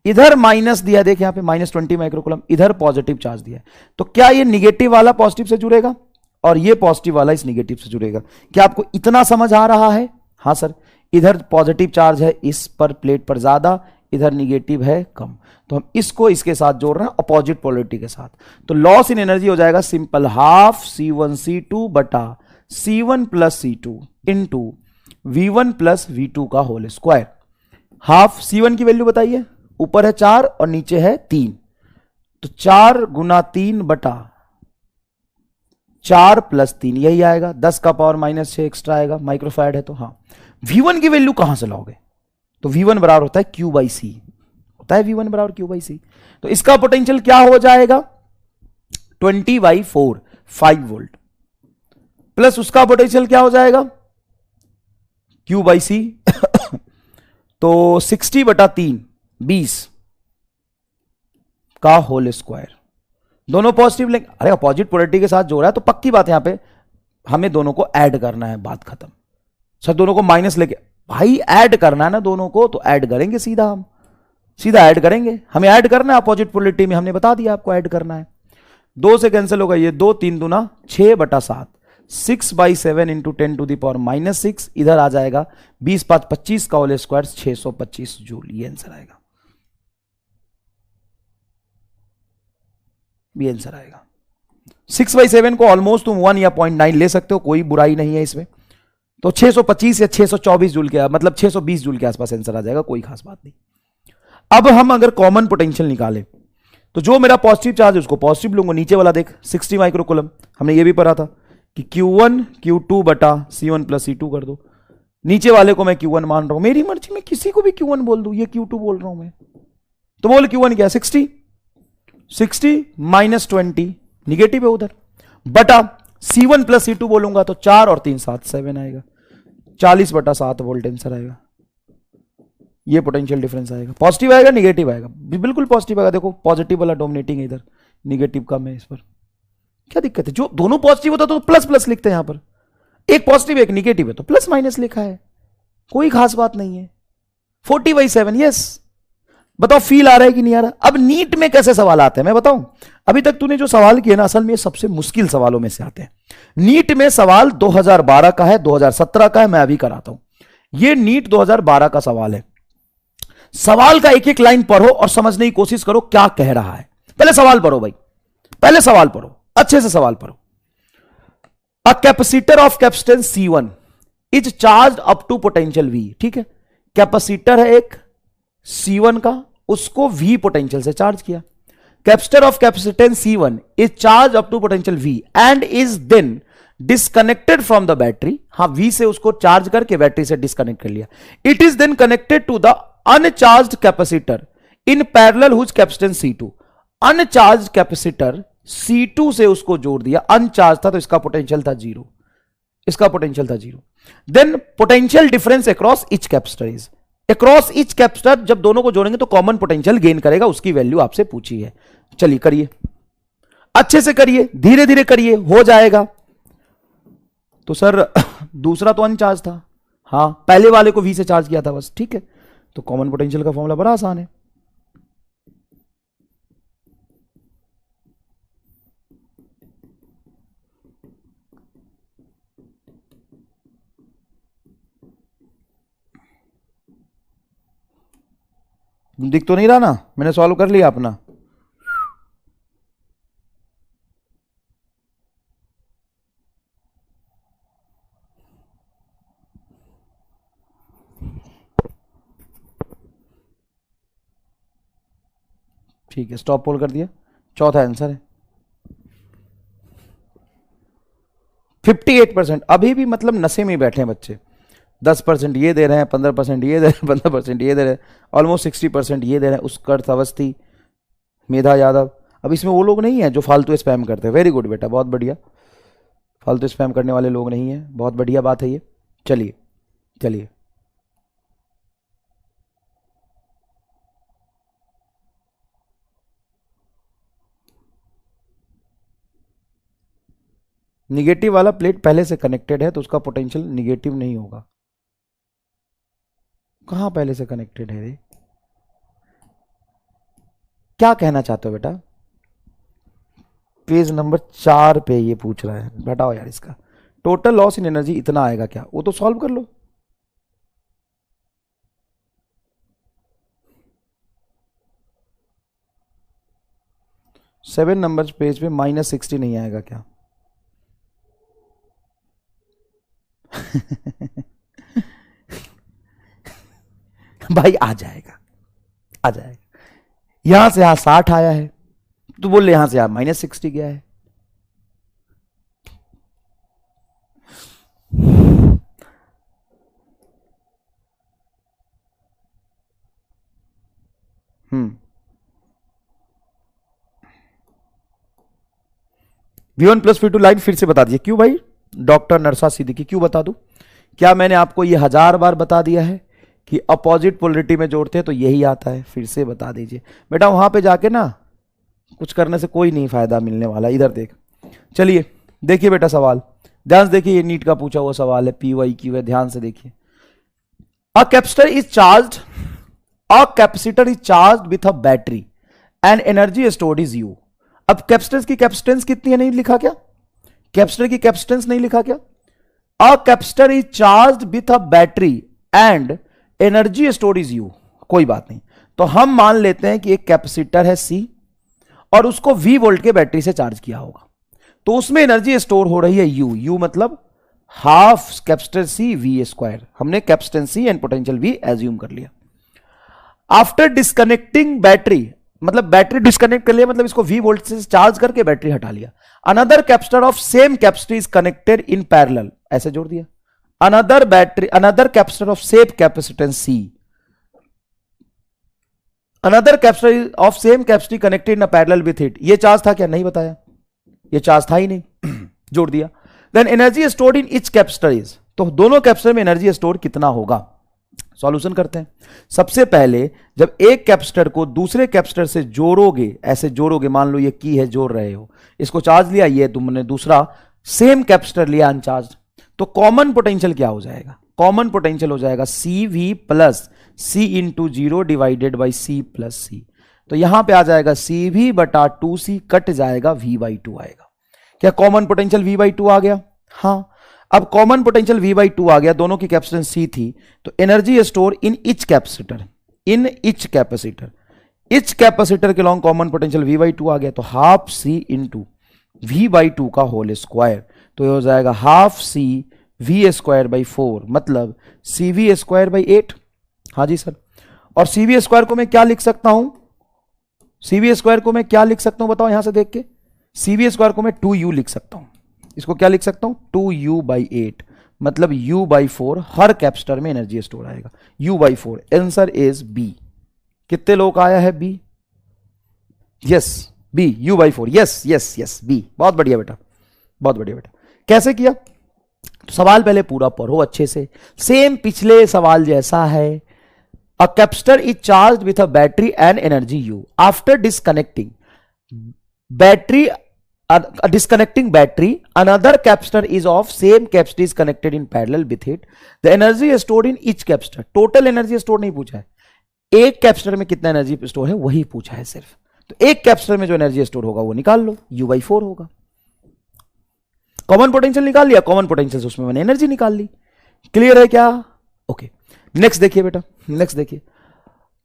इधर माइनस दिया, देख यहां पे -20 माइक्रोकूलम, इधर पॉजिटिव चार्ज दिया है। तो क्या ये निगेटिव वाला पॉजिटिव से जुड़ेगा और ये पॉजिटिव वाला इस निगेटिव से जुड़ेगा? क्या आपको इतना समझ आ रहा है? हाँ सर, इधर पॉजिटिव चार्ज है इस पर प्लेट पर ज्यादा, इधर निगेटिव है कम, तो हम इसको इसके साथ जोड़ रहे हैं अपोजिट पोलरिटी के साथ। तो लॉस इन एनर्जी हो जाएगा सिंपल, हाफ C1C2 बटा C1 + C2 into V1 + V2 का होल स्क्वायर। हाफ C1 की वैल्यू बताइए, ऊपर है 4 और नीचे है 3, तो 4 × 3 बटा 4 + 3 यही आएगा, 10 का पावर -6 एक्स्ट्रा आएगा, माइक्रोफैराड है तो। हाँ, V1 की वैल्यू कहां से लाओगे? तो V1 बराबर होता है Q/C, होता है V1 बराबर Q/C। तो इसका पोटेंशियल क्या हो जाएगा? 20/4 5 वोल्ट, प्लस उसका पोटेंशियल क्या हो जाएगा? Q/C तो 60/3 20 का होल स्क्वायर। दोनों पॉजिटिव लेंगे, अरे अपोजिट पोलरिटी के साथ जोड़ा है तो पक्की बात यहां पे हमें दोनों को ऐड करना है, बात खत्म। सर दोनों को माइनस लेके, भाई ऐड करना है ना दोनों को, तो ऐड करेंगे सीधा, हम सीधा ऐड करेंगे। हमें ऐड करना है अपोजिट पोलरिटी में, हमने बता दिया आपको ऐड करना है। 2 से कैंसिल होगा, ये 2 3 दूना 6/7, 6/7 इंटू 10⁻⁻6, इधर आ जाएगा 20 × 5 = 25 का होल स्क्वायर 625 जूल, ये आंसर आएगा, ये आंसर आएगा। 6/7 को ऑलमोस्ट तुम 1 या 0.9 ले सकते हो, कोई बुराई नहीं है इसमें। तो 625 या 624 जूल के, मतलब 620 जूल के आसपास आंसर आ जाएगा, कोई खास बात नहीं। अब हम अगर कॉमन पोटेंशियल निकालें तो जो मेरा पॉजिटिव चार्ज है उसको पॉजिटिव लूंगा। नीचे वाला देख 60 माइक्रोकूलम, हमने ये भी पढ़ा था कि Q1 Q2 बटा C1 प्लस C2 कर दो। नीचे वाले को मैं Q1 मान रहा हूं, मेरी मर्जी में किसी को भी Q1 बोल दूं, ये Q2 बोल रहा हूं मैं, तो बोल Q1 क्या 60 माइनस 20 निगेटिव है उधर, बटा C1 प्लस C2 बोलूंगा तो 4 और 3 7 7 आएगा, 40 बटा 7 वोल्ट आंसर आएगा। ये पोटेंशियल डिफरेंस आएगा। पॉजिटिव आएगा निगेटिव आएगा, बिल्कुल पॉजिटिव आएगा। देखो पॉजिटिव वाला डोमिनेटिंग है इधर, निगेटिव कम है इस पर, क्या दिक्कत है? जो दोनों पॉजिटिव होता तो प्लस प्लस लिखते हैं यहां पर, एक पॉजिटिव एक निगेटिव है तो प्लस माइनस लिखा है, कोई खास बात नहीं है। 40/7 यस। बताओ फील आ रहा है कि नहीं आ रहा? अब नीट में कैसे सवाल आते हैं मैं बताऊं? अभी तक तूने जो सवाल किए ना, असल में ये सबसे मुश्किल सवालों में से आते हैं। नीट में सवाल 2012 का है, 2017 का है, मैं अभी कराता हूं। ये नीट 2012 का सवाल है। सवाल का एक एक लाइन पढ़ो और समझने की कोशिश करो क्या कह रहा है। पहले सवाल पढ़ो भाई, पहले सवाल पढ़ो, अच्छे से सवाल पढ़ो। A capacitor of capacitance C1 is charge up to potential V। ठीक है, कैपेसिटर है एक C1 का, उसको V पोटेंशियल से चार्ज किया। Capacitor of capacitance C1 is charge up to potential V and is then disconnected from the battery. हां, V से उसको चार्ज करके बैटरी से डिस्कनेक्ट कर लिया। It is then connected to the uncharged capacitor in parallel whose capacitance C2। Uncharged capacitor C2 से उसको जोड़ दिया, अनचार्ज था तो इसका पोटेंशियल था 0, इसका पोटेंशियल था 0। Then potential difference across each capacitor is, across each capacitor जब दोनों को जोड़ेंगे तो कॉमन पोटेंशियल गेन करेगा, उसकी वैल्यू आपसे पूछी है। चलिए करिए, अच्छे से करिए, धीरे धीरे करिए, हो जाएगा। तो सर दूसरा तो अनचार्ज था, हाँ पहले वाले को V से चार्ज किया था बस, ठीक है। तो कॉमन पोटेंशियल का फॉर्मूला बड़ा आसान है। दिख तो नहीं रहा ना, मैंने सॉल्व कर लिया अपना। ठीक है, स्टॉप पोल कर दिया, चौथा आंसर है 58%। अभी भी मतलब नशे में बैठे हैं बच्चे, 10% ये दे रहे हैं, 15% ये दे रहे हैं, 15% ये दे रहे हैं, ऑलमोस्ट 60% ये दे रहे हैं। उत्कर्ष अवस्थी, मेधा यादव, अब इसमें वो लोग नहीं है जो फालतू स्पैम करते हैं। वेरी गुड बेटा, बहुत बढ़िया, फालतू स्पैम करने वाले लोग नहीं है, बहुत बढ़िया बात है ये। चलिए चलिए, निगेटिव वाला प्लेट पहले से कनेक्टेड है तो उसका पोटेंशियल निगेटिव नहीं होगा। कहां पहले से कनेक्टेड है रे? क्या कहना चाहते हो बेटा? पेज नंबर 4 पे ये पूछ रहा है, बताओ यार इसका टोटल लॉस इन एनर्जी इतना आएगा क्या? वो तो सॉल्व कर लो। सेवन नंबर पेज पे -60 नहीं आएगा क्या? भाई आ जाएगा, आ जाएगा। यहां से यहां 60 आया है तो बोले यहां से यहां -60 गया है। V1 प्लस V2 लाइन फिर से बता दीजिए। क्यों भाई? डॉक्टर नरसा सिद्दीकी, क्यों बता दूं? क्या मैंने आपको ये 1000 बार बता दिया है कि अपोजिट पोलरिटी में जोड़ते हैं तो यही आता है? फिर से बता दीजिए बेटा, वहां पे जाके ना कुछ करने से कोई नहीं फायदा मिलने वाला। इधर देख, चलिए देखिए बेटा सवाल, ध्यान से देखिए, ये नीट का पूछा हुआ सवाल है, PYQ है, ध्यान से देखिए। A capacitor is charged, a capacitor is charged with a battery and energy stored is U। अब कैपेसिटेंस की कैपेसिटेंस कितनी है नहीं लिखा क्या? कैपेसिटर की कैपेसिटेंस नहीं लिखा क्या? A capacitor is charged with a battery and energy stored is U। कोई बात नहीं, तो हम मान लेते हैं कि एक कैपेसिटर है C और उसको V वोल्ट के बैटरी से चार्ज किया होगा, तो उसमें एनर्जी स्टोर हो रही है U मतलब हाफ कैपेसिटर C V²। हमने capacitance C and potential V assume कर लिया। आफ्टर डिस्कनेक्टिंग बैटरी मतलब बैटरी डिस्कनेक्ट कर लिया, मतलब इसको V वोल्ट से चार्ज करके बैटरी हटा लिया। Another capacitor of same capacity is connected in parallel, ऐसे जोड़ दिया। Another capacitor of same capacitance C, another capacitor of same capacity connected in parallel with it. ये चार्ज था क्या? नहीं बताया, ये चार्ज था ही नहीं। जोड़ दिया। Then energy stored in each capacitor is, तो दोनों कैपेसिटर में एनर्जी स्टोर कितना होगा? सॉल्यूशन करते हैं। सबसे पहले जब एक कैपेसिटर को दूसरे कैपेसिटर से जोड़ोगे, ऐसे जोड़ोगे, मान लो ये की है, जोड़ रहे हो, इसको चार्ज लिया, ये तुमने दूसरा सेम कैपेसिटर लिया अनचार्ज, तो कॉमन पोटेंशियल क्या हो जाएगा? कॉमन पोटेंशियल हो जाएगा CV plus C into 0 divided by C plus C। तो यहां पे आ जाएगा CV बटा 2C, कट जाएगा V/2 आएगा। क्या कॉमन पोटेंशियल V/2 आ गया? हाँ। अब कॉमन पोटेंशियल V/2 आ गया, दोनों की कैपेसिटेंस C थी, तो energy store in each capacitor, in each capacitor, each capacitor के लॉन्ग कॉमन पोटेंशियल V/2 आ गया, तो हाफ C इंटू V/2 का होल स्क्वायर, तो ये हो जाएगा half C V square by 4, मतलब CV स्क्वायर बाई 8। हाँ जी सर। और CV स्क्वायर को मैं क्या लिख सकता हूं? CV स्क्वायर को मैं क्या लिख सकता हूं बताओ, यहां से देख के। CV स्क्वायर को मैं 2U लिख सकता हूं। इसको क्या लिख सकता हूं? 2U बाई 8, मतलब U/4 हर कैपेसिटर में एनर्जी स्टोर आएगा। U/4, answer is B। कितने लोग का आया है B? Yes B, U/4, yes yes yes B। बहुत बढ़िया बेटा, बहुत बढ़िया बेटा। कैसे किया? तो सवाल पहले पूरा पढ़ो अच्छे से, सेम पिछले सवाल जैसा है। A capacitor is charge with a battery and energy U after disconnecting battery, disconnecting battery, another capacitor is of same capacity is connected in parallel with it, the energy is stored in each capacitor। total energy stored नहीं पूछा है, एक capacitor में कितना energy store है वही पूछा है सिर्फ। तो एक कैपेसिटर में जो एनर्जी स्टोर होगा वो निकाल लो, U/4 होगा। कॉमन पोटेंशियल निकाल लिया, कॉमन पोटेंशियल से उसमें मैंने एनर्जी निकाल ली। क्लियर है क्या? ओके, नेक्स्ट देखिए बेटा, नेक्स्ट देखिए।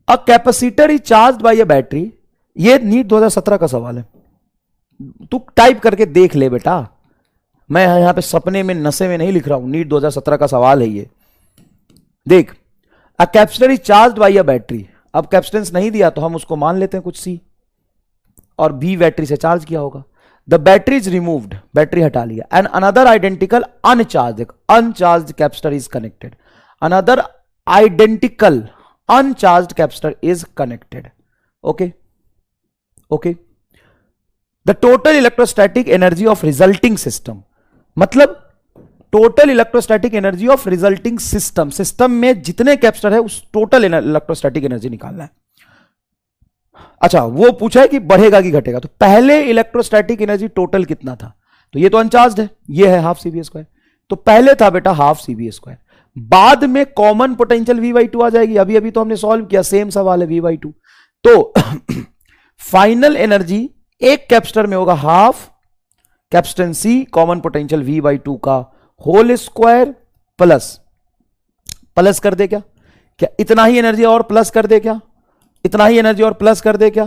A capacitor is charged bye a battery, ये नीट 2017 का सवाल है, तू टाइप करके देख ले बेटा, मैं यहां पे सपने में नशे में नहीं लिख रहा हूं, नीट 2017 का सवाल है ये। देख, a capacitor is charged bye a battery, अब कैपेसिटेंस नहीं दिया तो हम उसको मान लेते हैं कुछ C, और B बैटरी से चार्ज किया होगा। The battery is removed, battery हटा लिया, and another identical uncharge, uncharge capacitor is connected, another identical uncharge capacitor is connected. Okay okay. The total electrostatic energy of resulting system, मतलब total electrostatic energy of resulting system, system में जितने capacitor है उस total electrostatic energy निकालना है। अच्छा, वो पूछा है कि बढ़ेगा कि घटेगा, तो पहले इलेक्ट्रोस्टैटिक एनर्जी टोटल कितना था? तो ये तो अनचार्ज है, ये है हाफ CV स्क्वायर, तो पहले था बेटा हाफ CV स्क्वायर, बाद में कॉमन पोटेंशियल V/2 आ जाएगी। अभी अभी तो हमने सॉल्व किया, सेम सवाल है V/2। तो फाइनल एनर्जी एक कैपेसिटर में होगा half capacitance C, common potential V/2 का होल स्क्वायर, प्लस प्लस कर दे क्या? क्या इतना ही एनर्जी और प्लस कर दे क्या? इतना ही एनर्जी और प्लस कर दे क्या?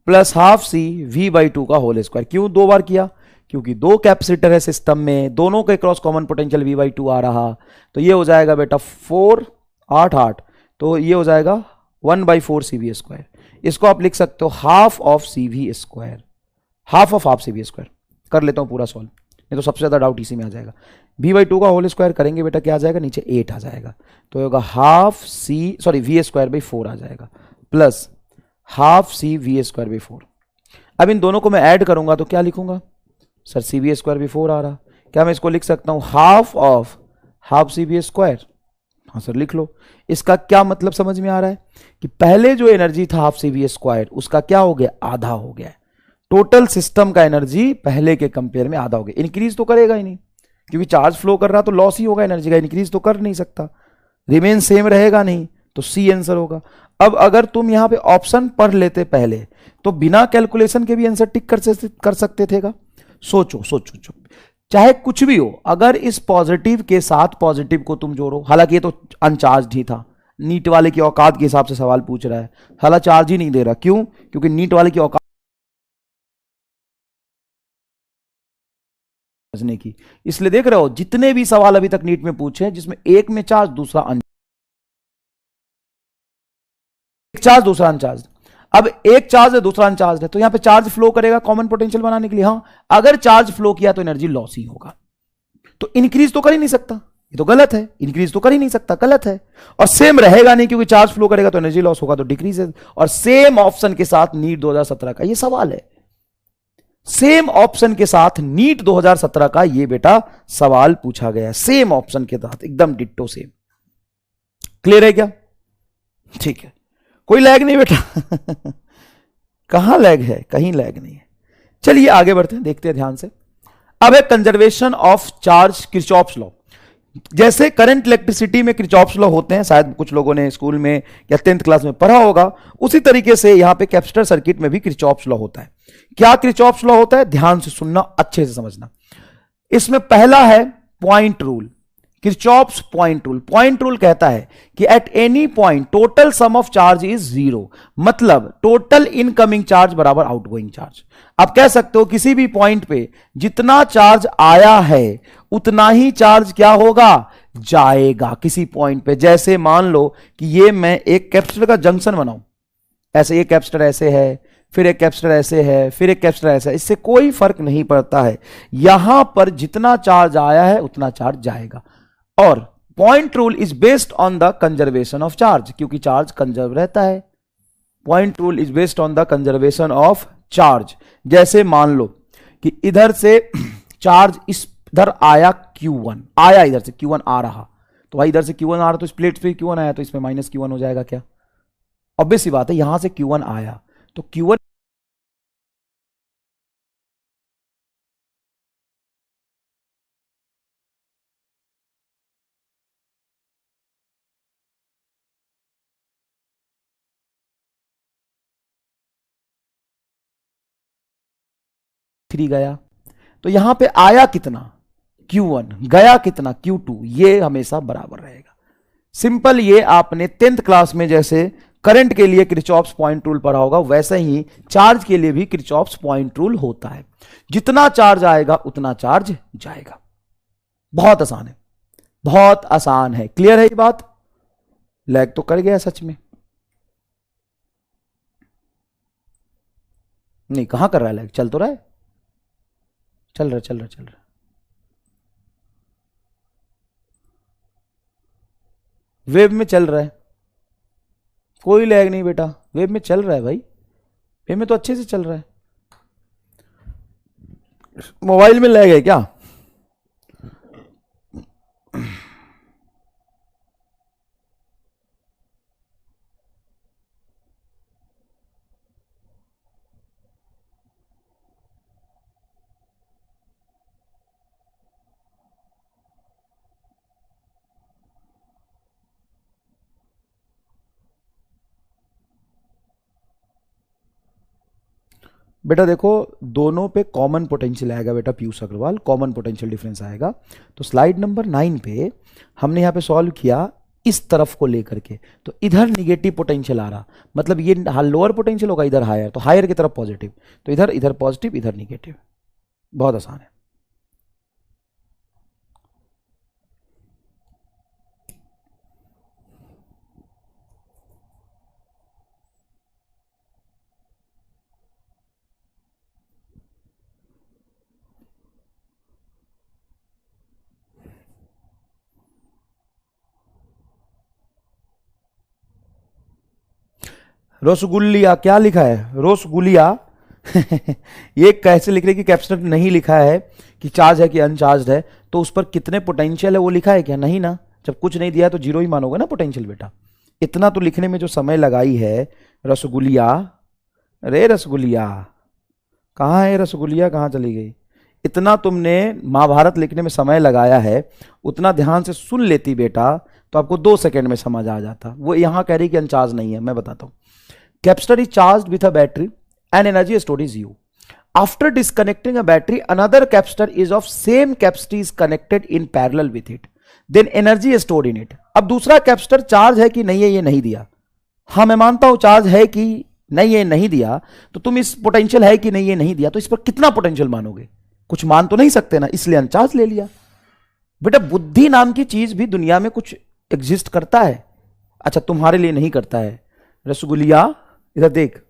प्लस हाफ C V/2 का होल स्क्वायर। क्यों दो बार किया? क्योंकि दो कैपेसिटर है सिस्टम में, दोनों के क्रॉस कॉमन पोटेंशियल V/2 आ रहा, तो ये हो जाएगा बेटा 4 8 8, तो ये हो जाएगा 1/4 CV स्क्वायर। इसको आप लिख सकते हो half of CV square, half of half CV square. कर लेता हूं पूरा सॉल्व, नहीं तो सबसे ज्यादा डाउट इसी में आ जाएगा। V/2 का होल स्क्वायर करेंगे बेटा, क्या आ जाएगा? नीचे 8 आ जाएगा, तो होगा हाफ V स्क्वायर बाई 4 आ जाएगा, plus half C V square by 4। अब इन दोनों को मैं ऐड करूंगा तो क्या लिखूंगा सर? CV स्क्वायर बाई 4 आ रहा, क्या मैं इसको लिख सकता हूं half of half CV square? हाँ सर लिख लो। इसका क्या मतलब समझ में आ रहा है कि पहले जो एनर्जी था हाफ CV स्क्वायर, उसका क्या हो गया? आधा हो गया। टोटल सिस्टम का एनर्जी पहले के कंपेयर में आधा हो गया। इंक्रीज तो करेगा ही नहीं, क्योंकि चार्ज फ्लो कर रहा तो लॉस ही होगा एनर्जी का, इंक्रीज तो कर नहीं सकता, रिमेन सेम रहेगा नहीं, तो C आंसर होगा। अब अगर तुम यहां पे ऑप्शन पढ़ लेते पहले, तो बिना कैलकुलेशन के भी आंसर टिक कर सकते थे। सोचो सोचो, चाहे कुछ भी हो, अगर इस पॉजिटिव के साथ पॉजिटिव को तुम जोड़ो, हालांकि ये तो अनचार्ज ही था, नीट वाले की औकात के हिसाब से सवाल पूछ रहा है, हालांकि चार्ज ही नहीं दे रहा। क्यों? क्योंकि नीट वाले की औकात समझने की, इसलिए देख रहे हो जितने भी सवाल अभी तक नीट में पूछे जिसमें एक में चार्ज दूसरा अनचार्ज, चार्ज दूसरा अनचार्ज। अब एक चार्ज है, दूसरा अनचार्ज है, तो यहां पे चार्ज फ्लो करेगा कॉमन पोटेंशियल बनाने के लिए। हाँ, अगर चार्ज फ्लो किया तो एनर्जी लॉस ही होगा। तो इंक्रीज तो कर ही नहीं सकता, ये तो गलत है। इंक्रीज तो कर ही नहीं सकता, गलत है। और सेम रहेगा नहीं, क्योंकि चार्ज फ्लो करेगा तो एनर्जी लॉस होगा, तो डिक्रीज है। और सेम ऑप्शन के साथ नीट 2017 का ये सवाल है। सेम ऑप्शन के साथ नीट 2017 का ये बेटा सवाल पूछा गया है, सेम ऑप्शन के साथ, एकदम डिट्टो सेम। क्लियर है क्या? ठीक है, कोई लैग नहीं बेटा कहां लैग है? कहीं लैग नहीं है। चलिए आगे बढ़ते हैं, देखते हैं ध्यान से। अब है conservation of charge, Kirchhoff's law. जैसे करंट इलेक्ट्रिसिटी में किरचॉफ्स लॉ होते हैं, शायद कुछ लोगों ने स्कूल में या 10th क्लास में पढ़ा होगा, उसी तरीके से यहां पे कैपेसिटर सर्किट में भी किरचॉफ्स लॉ होता है। क्या किरचॉफ्स लॉ होता है? ध्यान से सुनना, अच्छे से समझना। इसमें पहला है point rule, Kirchhoff's point rule. Point rule कहता है कि at any point total sum of charge is zero, मतलब टोटल इनकमिंग चार्ज बराबर आउटगोइंग चार्ज। आप कह सकते हो किसी भी पॉइंट पे जितना चार्ज आया है उतना ही चार्ज क्या होगा? जाएगा किसी पॉइंट पे। जैसे मान लो कि ये मैं एक कैपेसिटर का जंक्शन बनाऊं, ऐसे एक कैपेसिटर ऐसे है, फिर एक कैपेसिटर ऐसे है, फिर एक कैपेसिटर ऐसा है, इससे कोई फर्क नहीं पड़ता है। यहां पर जितना चार्ज आया है उतना चार्ज जाएगा। और point rule is based on the conservation of charge, क्योंकि चार्ज कंजर्व रहता है। Point rule is based on the conservation of charge. जैसे मान लो कि इधर से चार्ज इधर आया Q1, आया इधर से Q1 आ रहा, तो भाई इधर से Q1 आ रहा, तो इस प्लेट पे Q1 आया, तो इसमें माइनस Q1 हो जाएगा। क्या ऑब्वियस सी बात है, यहां से Q1 आया तो Q1 3 गया, तो यहां पे आया कितना? Q1, गया कितना? Q2। ये हमेशा बराबर रहेगा। सिंपल, ये आपने 10th क्लास में जैसे करंट के लिए किरचॉफ्स पॉइंट रूल पढ़ा होगा, वैसे ही चार्ज के लिए भी किरचॉफ्स पॉइंट रूल होता है। जितना चार्ज आएगा उतना चार्ज जाएगा। बहुत आसान है, बहुत आसान है। क्लियर है ये बात? लैग तो कर गया सच में? नहीं, कहां कर रहा है लैग? चल तो रहा है, चल रहा चल रहा चल रहा। वेब में चल रहा है, कोई लैग नहीं बेटा, वेब में चल रहा है भाई, वेब में तो अच्छे से चल रहा है। मोबाइल में लैग है क्या? बेटा देखो, दोनों पे कॉमन पोटेंशियल आएगा बेटा Piyush Agarwal, common potential difference आएगा। तो स्लाइड नंबर 9 पे हमने यहां पे सॉल्व किया इस तरफ को लेकर के, तो इधर निगेटिव पोटेंशियल आ रहा, मतलब ये लोअर पोटेंशियल होगा, इधर हायर, तो हायर की तरफ पॉजिटिव, तो इधर इधर पॉजिटिव, इधर निगेटिव। बहुत आसान है। रसगुल्लिया क्या लिखा है? रसगुल्लिया ये कैसे लिख रहे कि कैपेसिटर नहीं लिखा है कि चार्ज है कि अनचार्ज है, तो उस पर कितने पोटेंशियल है वो लिखा है क्या? नहीं ना, जब कुछ नहीं दिया तो जीरो ही मानोगे ना पोटेंशियल बेटा। इतना तो लिखने में जो समय लगाई है रसगुल्लिया, अरे रसगुल्लिया कहाँ है? रसगुल्लिया कहाँ चली गई? इतना तुमने महाभारत लिखने में समय लगाया है, उतना ध्यान से सुन लेती बेटा तो आपको 2 सेकंड में समझ आ जाता। वो यहां कह रही कि अनचार्ज नहीं है, मैं बताता हूं। Capacitor is charged with a battery and energy stored is U. After disconnecting a battery, another capacitor is of same capacity is connected in parallel with it. Then energy is stored in it. अब दूसरा capacitor charge है कि नहीं है ये नहीं दिया। हाँ मैं मानता हूं चार्ज है कि नहीं है नहीं दिया, तो तुम इस पोटेंशियल है कि नहीं है नहीं दिया, तो इस पर कितना पोटेंशियल मानोगे? कुछ मान तो नहीं सकते ना, इसलिए अनचार्ज ले लिया। बेटा बुद्धि नाम की चीज भी दुनिया में कुछ एग्जिस्ट करता है। अच्छा तुम्हारे लिए नहीं करता है। रसगुल्लिया इधर देख,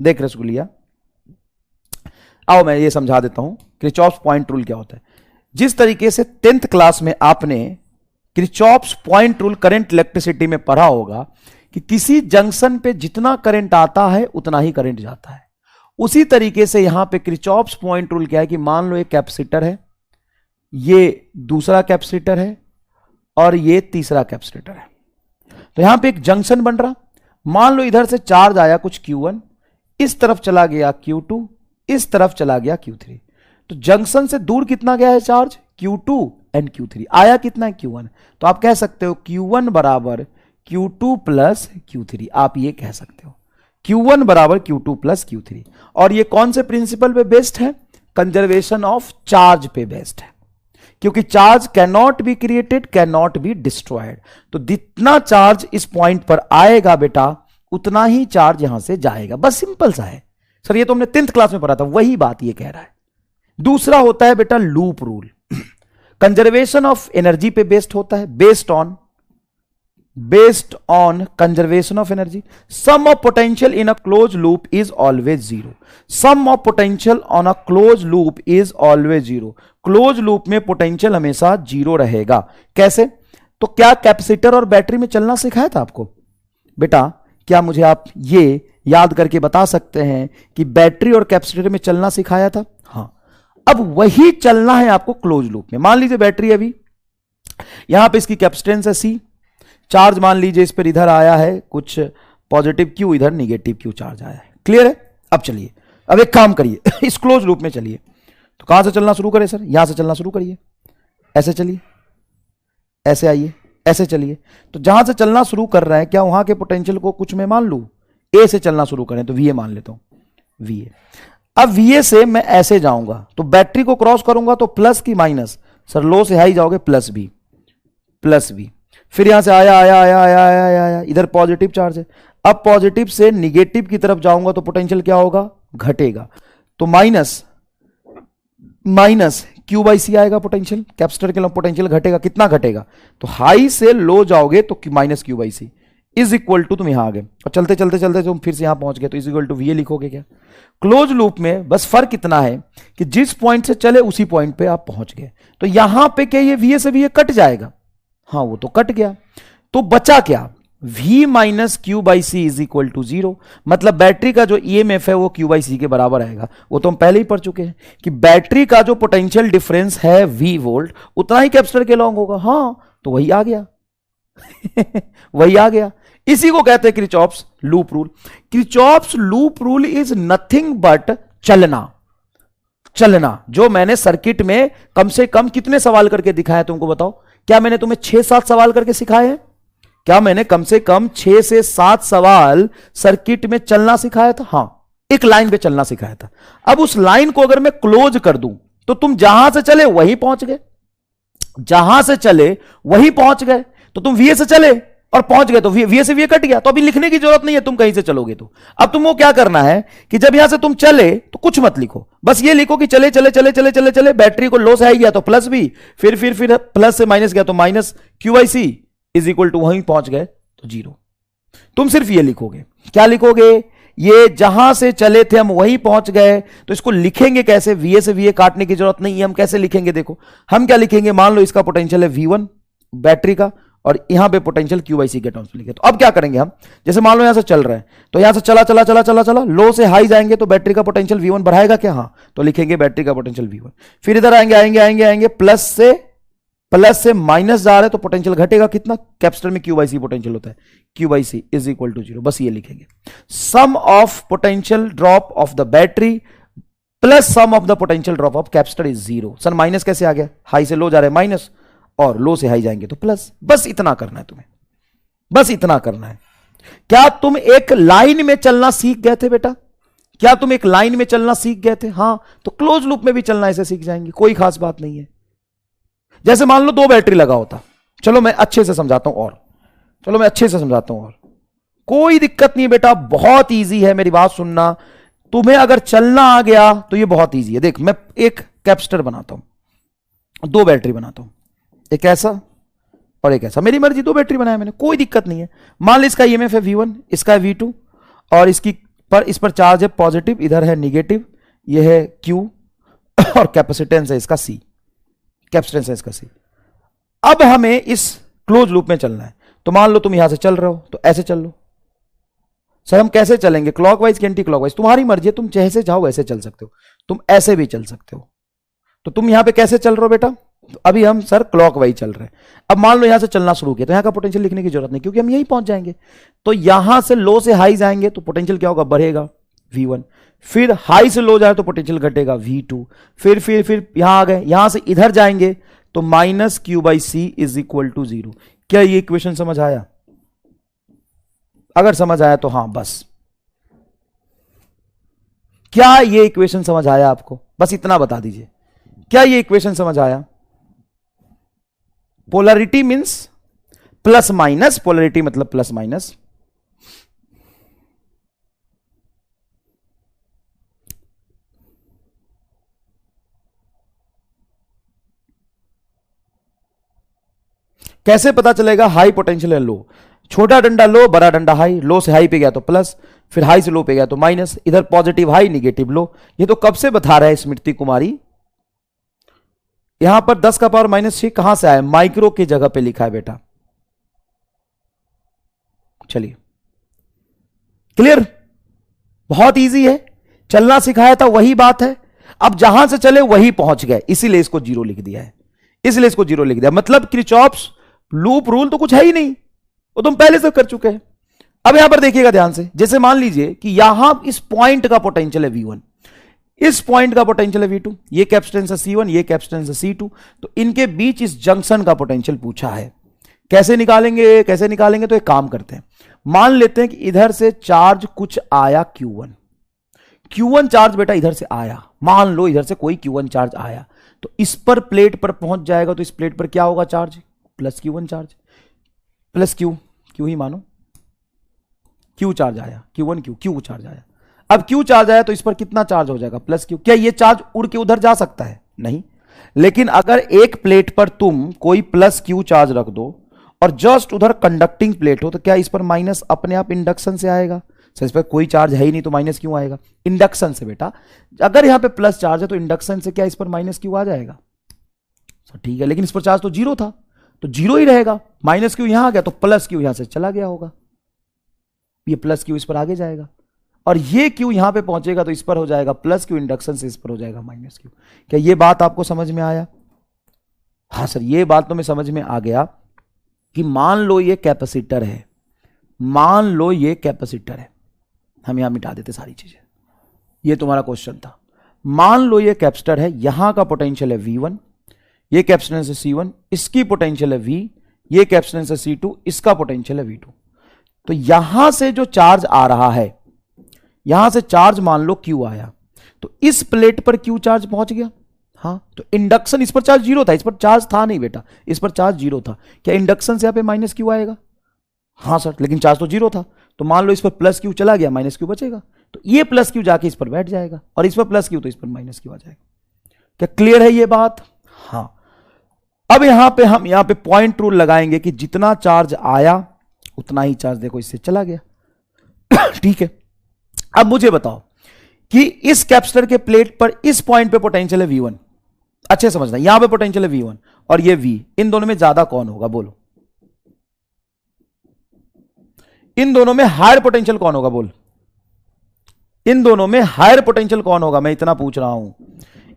देख रसगुल्लिया, आओ मैं ये समझा देता हूं किरचॉफ्स पॉइंट रूल क्या होता है। जिस तरीके से 10th क्लास में आपने Kirchhoff's point rule current electricity में पढ़ा होगा कि किसी जंक्शन पे जितना करंट आता है उतना ही करंट जाता है, उसी तरीके से यहां पे किरचॉफ्स पॉइंट रूल क्या है कि मान लो एक कैपेसिटर है, ये दूसरा कैपेसिटर है और ये तीसरा कैपेसिटर है। तो यहां पे एक जंक्शन बन रहा, मान लो इधर से चार्ज आया कुछ Q1, इस तरफ चला गया Q2, इस तरफ चला गया Q3। तो जंक्शन से दूर कितना गया है चार्ज? Q2 and Q3। आया कितना है? Q1। तो आप कह सकते हो Q1 बराबर Q2 प्लस Q3, आप ये कह सकते हो Q1 बराबर Q2 प्लस Q3। और ये कौन से प्रिंसिपल पे बेस्ड है? कंजर्वेशन ऑफ चार्ज पे बेस्ड है, क्योंकि charge can not be created, can not be destroyed. तो जितना चार्ज इस पॉइंट पर आएगा बेटा उतना ही चार्ज यहां से जाएगा, बस सिंपल सा है। सर ये तो हमने 10th क्लास में पढ़ा था, वही बात ये कह रहा है। दूसरा होता है बेटा loop rule, conservation of energy पे बेस्ड होता है, based on conservation of energy. Sum of potential in a close loop is always zero, sum of potential on a close loop is always zero. Close loop में potential हमेशा zero रहेगा। कैसे? तो क्या capacitor और battery में चलना सिखाया था आपको बेटा? क्या मुझे आप ये याद करके बता सकते हैं कि बैटरी और कैपेसिटर में चलना सिखाया था? हाँ। अब वही चलना है आपको क्लोज लूप में। मान लीजिए बैटरी अभी यहां पे इसकी कैपेसिटेंस है C, चार्ज मान लीजिए इस पर इधर आया है कुछ पॉजिटिव Q, इधर निगेटिव Q चार्ज आया है। क्लियर है? अब चलिए, अब एक काम करिए इस क्लोज लूप में चलिए। तो कहां से चलना शुरू करें सर? यहां से चलना शुरू करिए, ऐसे चलिए, ऐसे आइए, ऐसे चलिए। तो जहां से चलना शुरू कर रहे हैं, क्या वहां के पोटेंशियल को कुछ मैं मान लूं? ए से चलना शुरू करें तो VA मान लेता हूं, VA। अब VA से मैं ऐसे जाऊंगा तो बैटरी को क्रॉस करूंगा तो प्लस की माइनस? सर लो से हाई जाओगे, प्लस B, प्लस B। फिर यहां से आया आया आया आया आया आया, आया। इधर पॉजिटिव चार्ज है। अब पॉजिटिव से निगेटिव की तरफ जाऊंगा तो पोटेंशियल क्या होगा? घटेगा। तो माइनस माइनस Q/C आएगा पोटेंशियल, कैपेसिटर के लिए पोटेंशियल घटेगा। कितना घटेगा? तो हाई से लो जाओगे तो minus Q/C is equal to, तुम यहां आ गए और चलते चलते चलते तुम फिर से यहां पहुंच गए तो इज इक्वल टू VA लिखोगे। क्या क्लोज लूप में बस फर्क इतना है कि जिस पॉइंट से चले उसी पॉइंट पे आप पहुंच गए। तो यहां पे क्या ये VA से VA कट जाएगा? हाँ वो तो कट गया। तो बचा क्या? V minus Q/C is equal to 0। मतलब बैटरी का जो EMF है वो Q/C के बराबर आएगा। वो तो हम पहले ही पढ़ चुके हैं कि बैटरी का जो पोटेंशियल डिफरेंस है V वोल्ट, उतना ही कैपेसिटर के लॉन्ग होगा। हाँ तो वही आ गया वही आ गया। इसी को कहते हैं Kirchhoff's loop rule. Kirchhoff's loop rule is nothing but चलना। चलना जो मैंने सर्किट में कम से कम कितने सवाल करके दिखाया तुमको बताओ? क्या मैंने तुम्हें 6-7 सवाल करके सिखाए हैं? क्या मैंने कम से कम 6 से 7 सवाल सर्किट में चलना सिखाया था? हां, एक लाइन पे चलना सिखाया था। अब उस लाइन को अगर मैं क्लोज कर दूं तो तुम जहां से चले वहीं पहुंच गए, जहां से चले वहीं पहुंच गए। तो तुम VA से चले और पहुंच गए तो VA से VA कट गया, तो अभी लिखने की जरूरत नहीं है तुम कहीं से चलोगे तो। अब तुमको क्या करना है कि जब यहां से तुम चले तो कुछ मत लिखो, बस ये लिखो कि चले चले चले चले चले चले, बैटरी को लो से हाई गया तो प्लस B, फिर प्लस से माइनस गया तो minus Q/C is equal to वहीं पहुंच गए तो 0। तुम सिर्फ ये लिखोगे। क्या लिखोगे? ये जहां से चले थे हम वहीं पहुंच गए। तो इसको लिखेंगे कैसे? VA से VA काटने की जरूरत नहीं है। हम कैसे लिखेंगे? देखो हम क्या लिखेंगे, मान लो इसका पोटेंशियल है V1 बैटरी का और यहां पे पोटेंशियल Q/C के टर्म्स में लिखे। तो अब क्या करेंगे हम, जैसे मान लो यहां से चल रहे हैं तो यहां से चला चला चला चला चला लो से हाई जाएंगे तो बैटरी का पोटेंशियल V1 बढ़ाएगा क्या? हाँ, तो लिखेंगे बैटरी का पोटेंशियल V1। फिर इधर आएंगे आएंगे आएंगे आएंगे प्लस से माइनस जा रहे हैं तो पोटेंशियल घटेगा कितना? कैपेसिटर में Q/C पोटेंशियल होता है, Q/C इज इक्वल टू 0। बस ये लिखेंगे sum of potential drop of the battery plus sum of the potential drop of capacitor is 0। Sir minus कैसे आ गया? हाई से लो जा रहे हैं माइनस और लो से हाई जाएंगे तो प्लस। बस इतना करना है तुम्हें, बस इतना करना है। क्या तुम एक लाइन में चलना सीख गए थे बेटा? क्या तुम एक लाइन में चलना सीख गए थे? हां, तो क्लोज लूप में भी चलना ऐसे सीख जाएंगे, कोई खास बात नहीं है। जैसे मान लो 2 बैटरी लगा होता, चलो मैं अच्छे से समझाता हूं और कोई दिक्कत नहीं बेटा, बहुत इजी है, मेरी बात सुनना। तुम्हें अगर चलना आ गया तो ये बहुत इजी है। देख मैं एक कैपेसिटर बनाता हूं, 2 बैटरी बनाता हूं, एक ऐसा और एक ऐसा, मेरी मर्जी 2 बैटरी बनाया मैंने, कोई दिक्कत नहीं है। मान लो इसका EMF है V1, इसका है V2 और इसकी पर इस पर चार्ज है पॉजिटिव, इधर है निगेटिव, यह है Q और कैपेसिटेंस है इसका C, कैपेसिटेंस है इसका C। अब हमें इस क्लोज लूप में चलना है। तो मान लो तुम यहां से चल रहे हो तो ऐसे चल लो। सर हम कैसे चलेंगे, क्लॉकवाइज कि एंटी क्लॉकवाइज? तुम्हारी मर्जी है, तुम जैसे चाहो वैसे चल सकते हो, तुम ऐसे भी चल सकते हो। तो तुम यहां पे कैसे चल रहे हो बेटा? तो अभी हम सर क्लॉकवाइज चल रहे हैं। अब मान लो यहां से चलना शुरू किया तो यहां का पोटेंशियल लिखने की जरूरत नहीं, क्योंकि हम यही पहुंच जाएंगे। तो यहां से लो से हाई जाएंगे तो पोटेंशियल क्या होगा, बढ़ेगा V1। फिर हाई से लो जाए तो पोटेंशियल घटेगा V2। फिर यहां आ गए, यहां से इधर जाएंगे तो -Q/C इज इक्वल टू 0। क्या ये इक्वेशन समझ आया? अगर समझ आया तो हां बस। क्या ये इक्वेशन समझ आया आपको? बस इतना बता दीजिए, क्या ये इक्वेशन समझ आया? Polarity means plus minus, polarity मतलब प्लस माइनस। कैसे पता चलेगा हाई पोटेंशियल है लो? छोटा डंडा लो, बड़ा डंडा हाई, लो से हाई पे गया तो प्लस, फिर हाई से लो पे गया तो माइनस, इधर पॉजिटिव हाई निगेटिव लो। ये तो कब से बता रहा है स्मृति कुमारी? यहां पर 10 का पावर -6 कहां से आया? माइक्रो की जगह पे लिखा है बेटा। चलिए क्लियर, बहुत इजी है, चलना सिखाया था वही बात है। अब जहां से चले वही पहुंच गए, इसीलिए इसको 0 लिख दिया है, इसलिए इसको 0 लिख दिया। मतलब किरचॉफ्स लूप रूल तो कुछ है ही नहीं, वो तुम पहले से कर चुके हैं। अब यहां पर देखिएगा ध्यान से, जैसे मान लीजिए कि यहां इस पॉइंट का पोटेंशियल है V1, इस पॉइंट का पोटेंशियल है V2, ये कैपेसिटेंस है C1, ये कैपेसिटेंस है C2। तो इनके बीच इस जंक्शन का पोटेंशियल पूछा है। कैसे निकालेंगे, कैसे निकालेंगे? तो एक काम करते हैं, मान लेते हैं कि इधर से चार्ज कुछ आया Q1, Q1 चार्ज बेटा इधर से आया। मान लो इधर से कोई Q1 चार्ज आया तो इस पर प्लेट पर पहुंच जाएगा, तो इस प्लेट पर क्या होगा charge? Plus Q1 charge, plus Q ही मानो, Q चार्ज आया, Q1 Q चार्ज आया। अब Q चार्ज आया तो इस पर कितना चार्ज हो जाएगा? Plus Q। क्या ये चार्ज उड़ के उधर जा सकता है? नहीं। लेकिन अगर एक प्लेट पर तुम कोई प्लस Q चार्ज रख दो और जस्ट उधर कंडक्टिंग प्लेट हो, तो क्या इस पर माइनस अपने आप इंडक्शन से आएगा? सर इस पर कोई चार्ज है ही नहीं तो माइनस क्यों आएगा? इंडक्शन से बेटा। अगर यहां पे प्लस चार्ज है तो इंडक्शन से क्या इस पर माइनस क्यों आ जाएगा? सर ठीक है, लेकिन इस पर चार्ज तो 0 था, तो 0 ही रहेगा। माइनस क्यू यहां आ गया तो प्लस क्यू यहां से चला गया होगा, ये प्लस क्यू इस पर आगे जाएगा, और ये क्यू यहां पे पहुंचेगा तो इस पर हो जाएगा प्लस क्यू, इंडक्शन से इस पर हो जाएगा माइनस क्यू। क्या ये बात आपको समझ में आया? हाँ सर, ये बात तो मैं समझ में आ गया कि मान लो ये कैपेसिटर है, मान लो ये कैपेसिटर है, हम यहां मिटा देते सारी चीजें, ये तुम्हारा क्वेश्चन था। मान लो ये कैपेसिटर है, यहां का पोटेंशियल है V1, ये कैपेसिटेंस है C1, इसकी पोटेंशियल है V, ये कैपेसिटेंस है C2, इसका पोटेंशियल है V2। तो यहां से जो चार्ज आ रहा है, यहां से चार्ज मान लो Q आया, तो इस प्लेट पर Q चार्ज पहुंच गया। हाँ, तो इंडक्शन, इस पर चार्ज 0 था, इस पर चार्ज था नहीं बेटा, इस पर चार्ज 0 था। क्या इंडक्शन से यहां पे माइनस Q आएगा? हाँ सर, लेकिन चार्ज तो 0 था, तो मान लो इस पर प्लस Q चला गया, माइनस Q बचेगा, तो ये प्लस Q जाके इस पर बैठ जाएगा, और इस पर प्लस Q तो इस पर माइनस Q आ जाएगा। क्या क्लियर है ये बात? हाँ। अब यहां पे हम यहां पे पॉइंट रूल लगाएंगे कि जितना चार्ज आया उतना ही चार्ज देखो इससे चला गया। ठीक है, अब मुझे बताओ कि इस कैपेसिटर के प्लेट पर इस पॉइंट पे पोटेंशियल है V1, अच्छे समझना, यहां पे पोटेंशियल है V1 और ये V, इन दोनों में ज्यादा कौन होगा बोलो? इन दोनों में हायर पोटेंशियल कौन होगा बोल? इन दोनों में हायर पोटेंशियल कौन होगा, मैं इतना पूछ रहा हूं।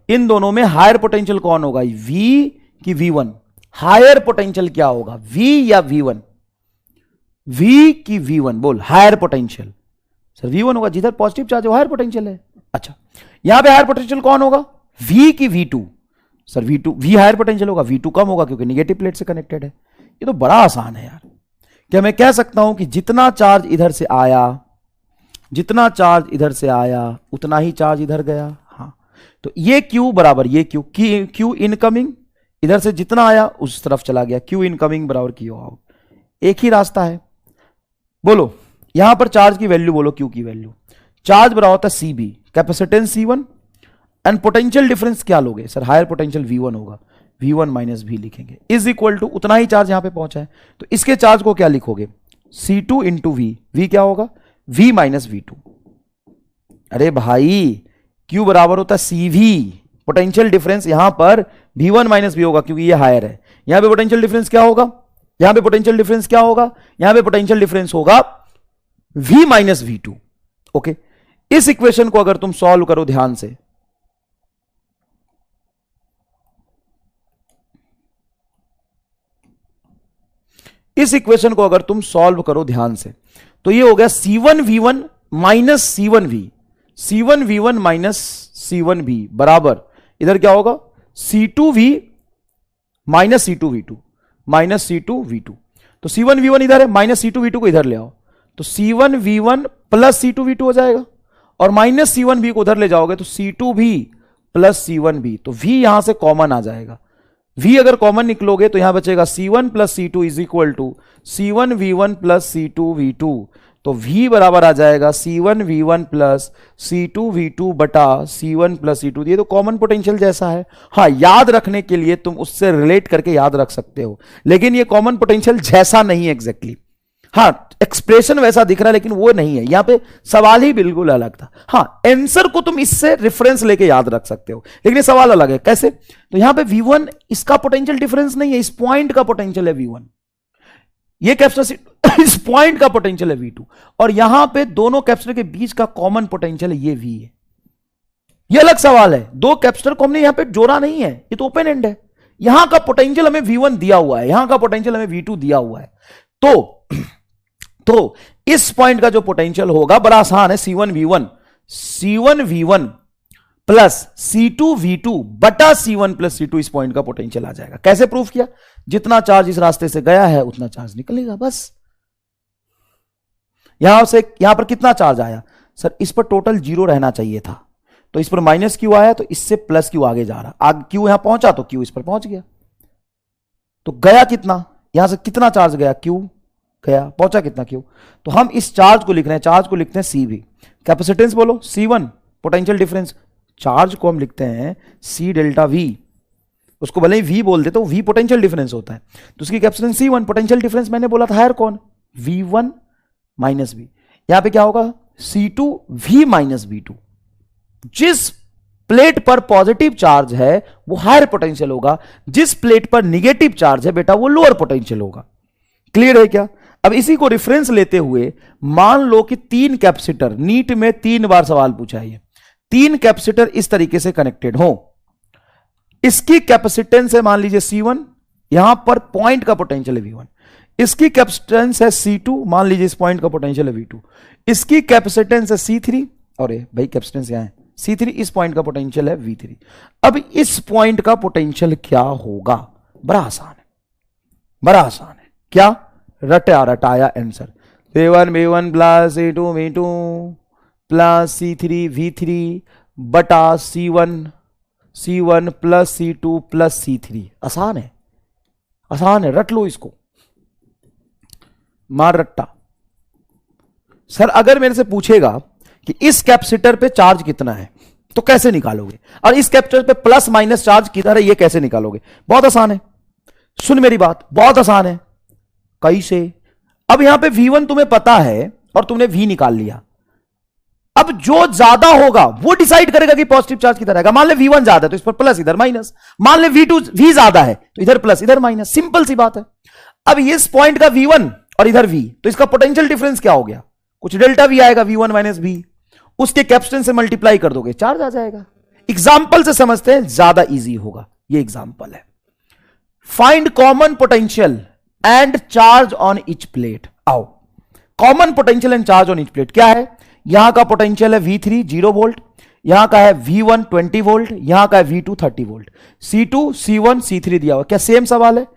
इन दोनों में हायर पोटेंशियल कौन होगा, V कि V1? हायर पोटेंशियल क्या होगा, V या V1? V की V1 बोल, हायर पोटेंशियल। सर V1 होगा, जिधर पॉजिटिव चार्ज है हायर पोटेंशियल है। अच्छा, यहां पे हायर पोटेंशियल कौन होगा, V की V2? Sir V higher potential होगा, V2 कम होगा क्योंकि नेगेटिव प्लेट से कनेक्टेड है। ये तो बड़ा आसान है यार। क्या मैं कह सकता हूं कि जितना चार्ज इधर से आया, जितना चार्ज इधर से आया उतना ही चार्ज इधर गया? हाँ, तो ये Q बराबर ये Q इनकमिंग, इधर से जितना आया उस तरफ चला गया, Q इनकमिंग बराबर Q आउट। एक ही रास्ता है। बोलो यहां पर चार्ज की वैल्यू बोलो, Q की वैल्यू। चार्ज बराबर होता है CB, capacitance C1, and potential difference क्या लोगे? सर हायर पोटेंशियल V1 होगा, V1 माइनस V लिखेंगे, इज इक्वल टू उतना ही चार्ज यहां पे पहुंचा है तो इसके चार्ज को क्या लिखोगे? C2 into V। V क्या होगा? V minus V2। अरे भाई Q बराबर होता है CV, पोटेंशियल डिफरेंस यहां पर V1 माइनस V होगा क्योंकि ये हायर है। यहां पे पोटेंशियल डिफरेंस क्या होगा, यहां पे पोटेंशियल डिफरेंस क्या होगा, यहां पे पोटेंशियल डिफरेंस होगा V माइनस V2। ओके, इस इक्वेशन को अगर तुम सॉल्व करो ध्यान से, इस इक्वेशन को अगर तुम सॉल्व करो ध्यान से, तो ये हो गया C1V1 minus C1V, C1V1 minus C1V बराबर इधर क्या होगा C2V minus C2V2 minus C2V2। तो C1V1 इधर है, माइनस C2V2 को इधर ले आओ तो C1V1 प्लस C2V2 हो जाएगा, और माइनस C1V को उधर ले जाओगे तो C2V प्लस C1V, तो V यहां से कॉमन आ जाएगा। V अगर कॉमन निकलोगे तो यहां बचेगा C1 plus C2 is equal to C1V1 plus C2V2, तो V बराबर आ जाएगा C1V1 प्लस C2V2 बटा C1 प्लस C2। ये तो कॉमन पोटेंशियल जैसा है। हाँ, याद रखने के लिए तुम उससे रिलेट करके याद रख सकते हो, लेकिन ये कॉमन पोटेंशियल जैसा नहीं है एग्जैक्टली। हाँ, एक्सप्रेशन वैसा दिख रहा है लेकिन वो नहीं है, यहां पे सवाल ही बिल्कुल अलग था। हाँ, आंसर को तुम इससे रेफरेंस लेके याद रख सकते हो, लेकिन ये सवाल अलग है। कैसे? तो यहां पे V1 इसका पोटेंशियल डिफरेंस नहीं है, इस पॉइंट का पोटेंशियल है V1, ये कैपेसिटर इस पॉइंट का पोटेंशियल है V2, और यहां पे दोनों कैपेसिटर के बीच का कॉमन पोटेंशियल है ये V है। ये अलग सवाल है, दो कैपेसिटर को हमने यहां पे जोड़ा नहीं है, ये तो ओपन एंड है। यहां का पोटेंशियल हमें V1 दिया हुआ है, यहां का पोटेंशियल हमें V2 दिया हुआ है। तो इस पॉइंट का जो पोटेंशियल होगा बड़ा आसान है, C1V1 प्लस C2V2 बटा C1 प्लस C2, इस पॉइंट का पोटेंशियल आ जाएगा। कैसे प्रूफ किया? जितना चार्ज इस रास्ते से गया है उतना चार्ज निकलेगा, बस। यहां पर कितना चार्ज आया सर? इस पर टोटल 0 रहना चाहिए था, तो इस पर माइनस Q आया, तो इससे प्लस Q आगे जा रहा, आगे Q यहां पहुंचा तो Q इस पर पहुंच गया। तो गया कितना, यहां से कितना चार्ज गया? Q गया, पहुंचा कितना Q? तो हम इस चार्ज को लिख रहे हैं, चार्ज को लिखते हैं CV। कैपेसिटेंस बोलो C1, पोटेंशियल डिफरेंस। चार्ज को हम लिखते हैं C डेल्टा V, उसको भले ही V बोल दे तो V पोटेंशियल डिफरेंस होता है, तो उसकी कैपेसिटेंस C1। पोटेंशियल डिफरेंस मैंने बोला था हायर कौन? V1 minus V। यहां पे क्या होगा? C2V minus V2। जिस प्लेट पर पॉजिटिव चार्ज है वो हायर पोटेंशियल होगा, जिस प्लेट पर निगेटिव चार्ज है बेटा वो लोअर पोटेंशियल होगा। क्लियर है क्या? अब इसी को रेफरेंस लेते हुए मान लो कि 3 कैपेसिटर, नीट में 3 बार सवाल पूछा है, 3 कैपेसिटर इस तरीके से कनेक्टेड हो, इसकी कैपेसिटेंस है मान लीजिए C1, यहां पर पॉइंट का पोटेंशियल है V1, इसकी कैपेसिटेंस है C2, मान लीजिए इस पॉइंट का पोटेंशियल है V2, इसकी कैपेसिटेंस है C3, और भाई कैपेसिटेंस यहां है C3, इस पॉइंट का पोटेंशियल है V3। अब इस पॉइंट का पोटेंशियल क्या होगा? बड़ा आसान है, बड़ा आसान है। क्या? रटाया answer. C1V1 plus C2V2 plus C3V3 बटा C1 plus C2 plus C3। आसान है, आसान है, रट लो इसको, मार रट्टा। सर अगर मेरे से पूछेगा कि इस कैपेसिटर पे चार्ज कितना है तो कैसे निकालोगे, और इस कैपेसिटर पे प्लस माइनस चार्ज किधर है ये कैसे निकालोगे? बहुत आसान है, सुन मेरी बात, बहुत आसान है। कैसे? अब यहां पे V1 तुम्हें पता है और तुमने V निकाल लिया, अब जो ज्यादा होगा वो डिसाइड करेगा कि पॉजिटिव चार्ज किधर आएगा। मान ले V1 ज्यादा है तो इस पर प्लस, इधर माइनस। मान ले V ज्यादा है तो इधर प्लस, इधर माइनस, सिंपल सी बात है। अब इस पॉइंट का V1 और इधर V, तो इसका पोटेंशियल डिफरेंस क्या हो गया? कुछ डेल्टा V आएगा, V1 माइनस V, उसके कैपेसिटेंस से मल्टीप्लाई कर दोगे, चार्ज आ जाएगा। एग्जाम्पल से समझते हैं, ज्यादा इजी होगा। ये एग्जाम्पल है, find common potential and charge on each plate. आओ, common potential and charge on each plate क्या है? यहां का पोटेंशियल है V3 0 वोल्ट, यहां का है V1 20 वोल्ट, यहां का है V2 30 volt, C2 C1 C3 दिया हुआ। क्या सेम सवाल है?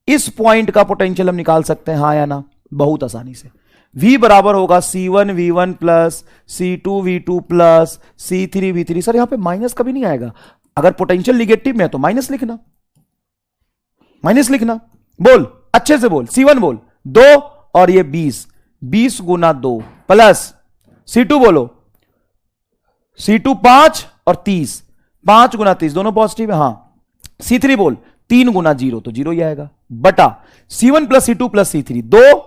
इस पॉइंट का पोटेंशियल हम निकाल सकते हैं, हां या ना? बहुत आसानी से। V बराबर होगा C1V1 plus C2V2 plus C3V3। Sir यहां पे माइनस कभी नहीं आएगा, अगर पोटेंशियल निगेटिव में है तो माइनस लिखना, माइनस लिखना। बोल अच्छे से बोल, C1 बोल 2 और ये 20 गुना 2 प्लस C2 बोलो, C2 5 और 30, 5 गुना 30 दोनों पॉजिटिव है। हां, C3 बोल 3 गुना 0 तो 0 ही आएगा, बटा C1 plus C2 plus C3 2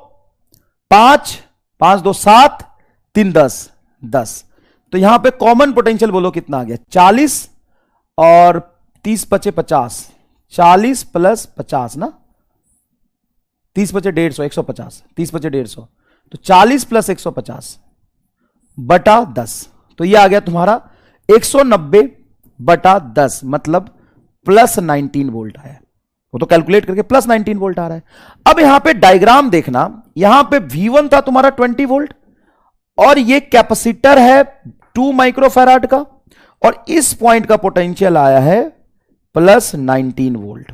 5 5 2 7 3 10 10। तो यहां पे कॉमन पोटेंशियल बोलो कितना आ गया, 40 और 30 बचे 50, 40 प्लस 50 ना, 30 बचे 150, 150, 30 बचे 150, तो 40 प्लस 150 बटा 10, तो ये आ गया तुम्हारा 190 बटा 10, मतलब प्लस 19 वोल्ट आया। वो तो कैलकुलेट करके प्लस 19 वोल्ट आ रहा है। अब यहां पे डायग्राम देखना, यहां पे V1 था तुम्हारा 20 वोल्ट और ये कैपेसिटर है 2 माइक्रोफैराड का, और इस पॉइंट का पोटेंशियल आया है प्लस 19 वोल्ट,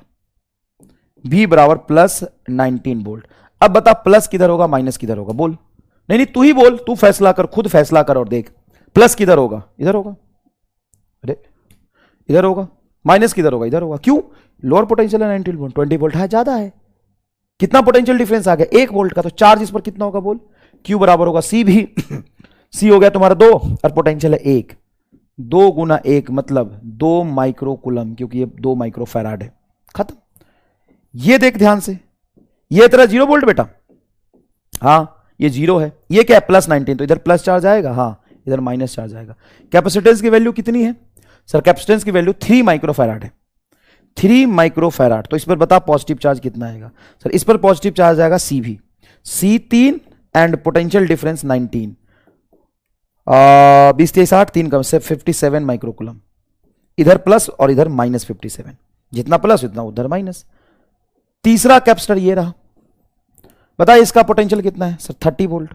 V बराबर प्लस 19 वोल्ट। अब बता प्लस किधर होगा माइनस किधर होगा, बोल। नहीं नहीं तू ही बोल, तू फैसला कर, खुद फैसला कर और देख प्लस किधर होगा, इधर होगा, अरे इधर होगा, माइनस किधर होगा, इधर होगा। क्यों? लोअर पोटेंशियल है 19 वोल्ट, 20 वोल्ट है, ज्यादा है। कितना पोटेंशियल डिफरेंस आ गया, 1 वोल्ट का, तो चार्ज इस पर कितना होगा बोल। Q बराबर होगा C भी C हो गया तुम्हारा 2 और पोटेंशियल है 1, 2 गुना 1 मतलब 2 माइक्रो कूलम, क्योंकि ये 2 माइक्रो फैराड है, खत्म। ये देख ध्यान से, ये तेरा 0 वोल्ट बेटा, हाँ ये 0 है, ये क्या है प्लस 19, तो इधर प्लस चार्ज आएगा, हाँ इधर माइनस चार्ज आएगा। कैपेसिटेंस की वैल्यू कितनी है सर? कैपेसिटेंस की वैल्यू 3 माइक्रो फैराड है, 3 माइक्रो फैराड। तो इस पर बता पॉजिटिव चार्ज कितना आएगा सर? इस पर पॉजिटिव चार्ज आएगा C भी, C 3 एंड पोटेंशियल डिफरेंस 19, 20 3 60, 3 कम से 57 माइक्रो कूलम। इधर प्लस और इधर माइनस 57, जितना प्लस उतना उधर माइनस। तीसरा कैपेसिटर ये रहा, बता इसका पोटेंशियल कितना है सर? 30 वोल्ट।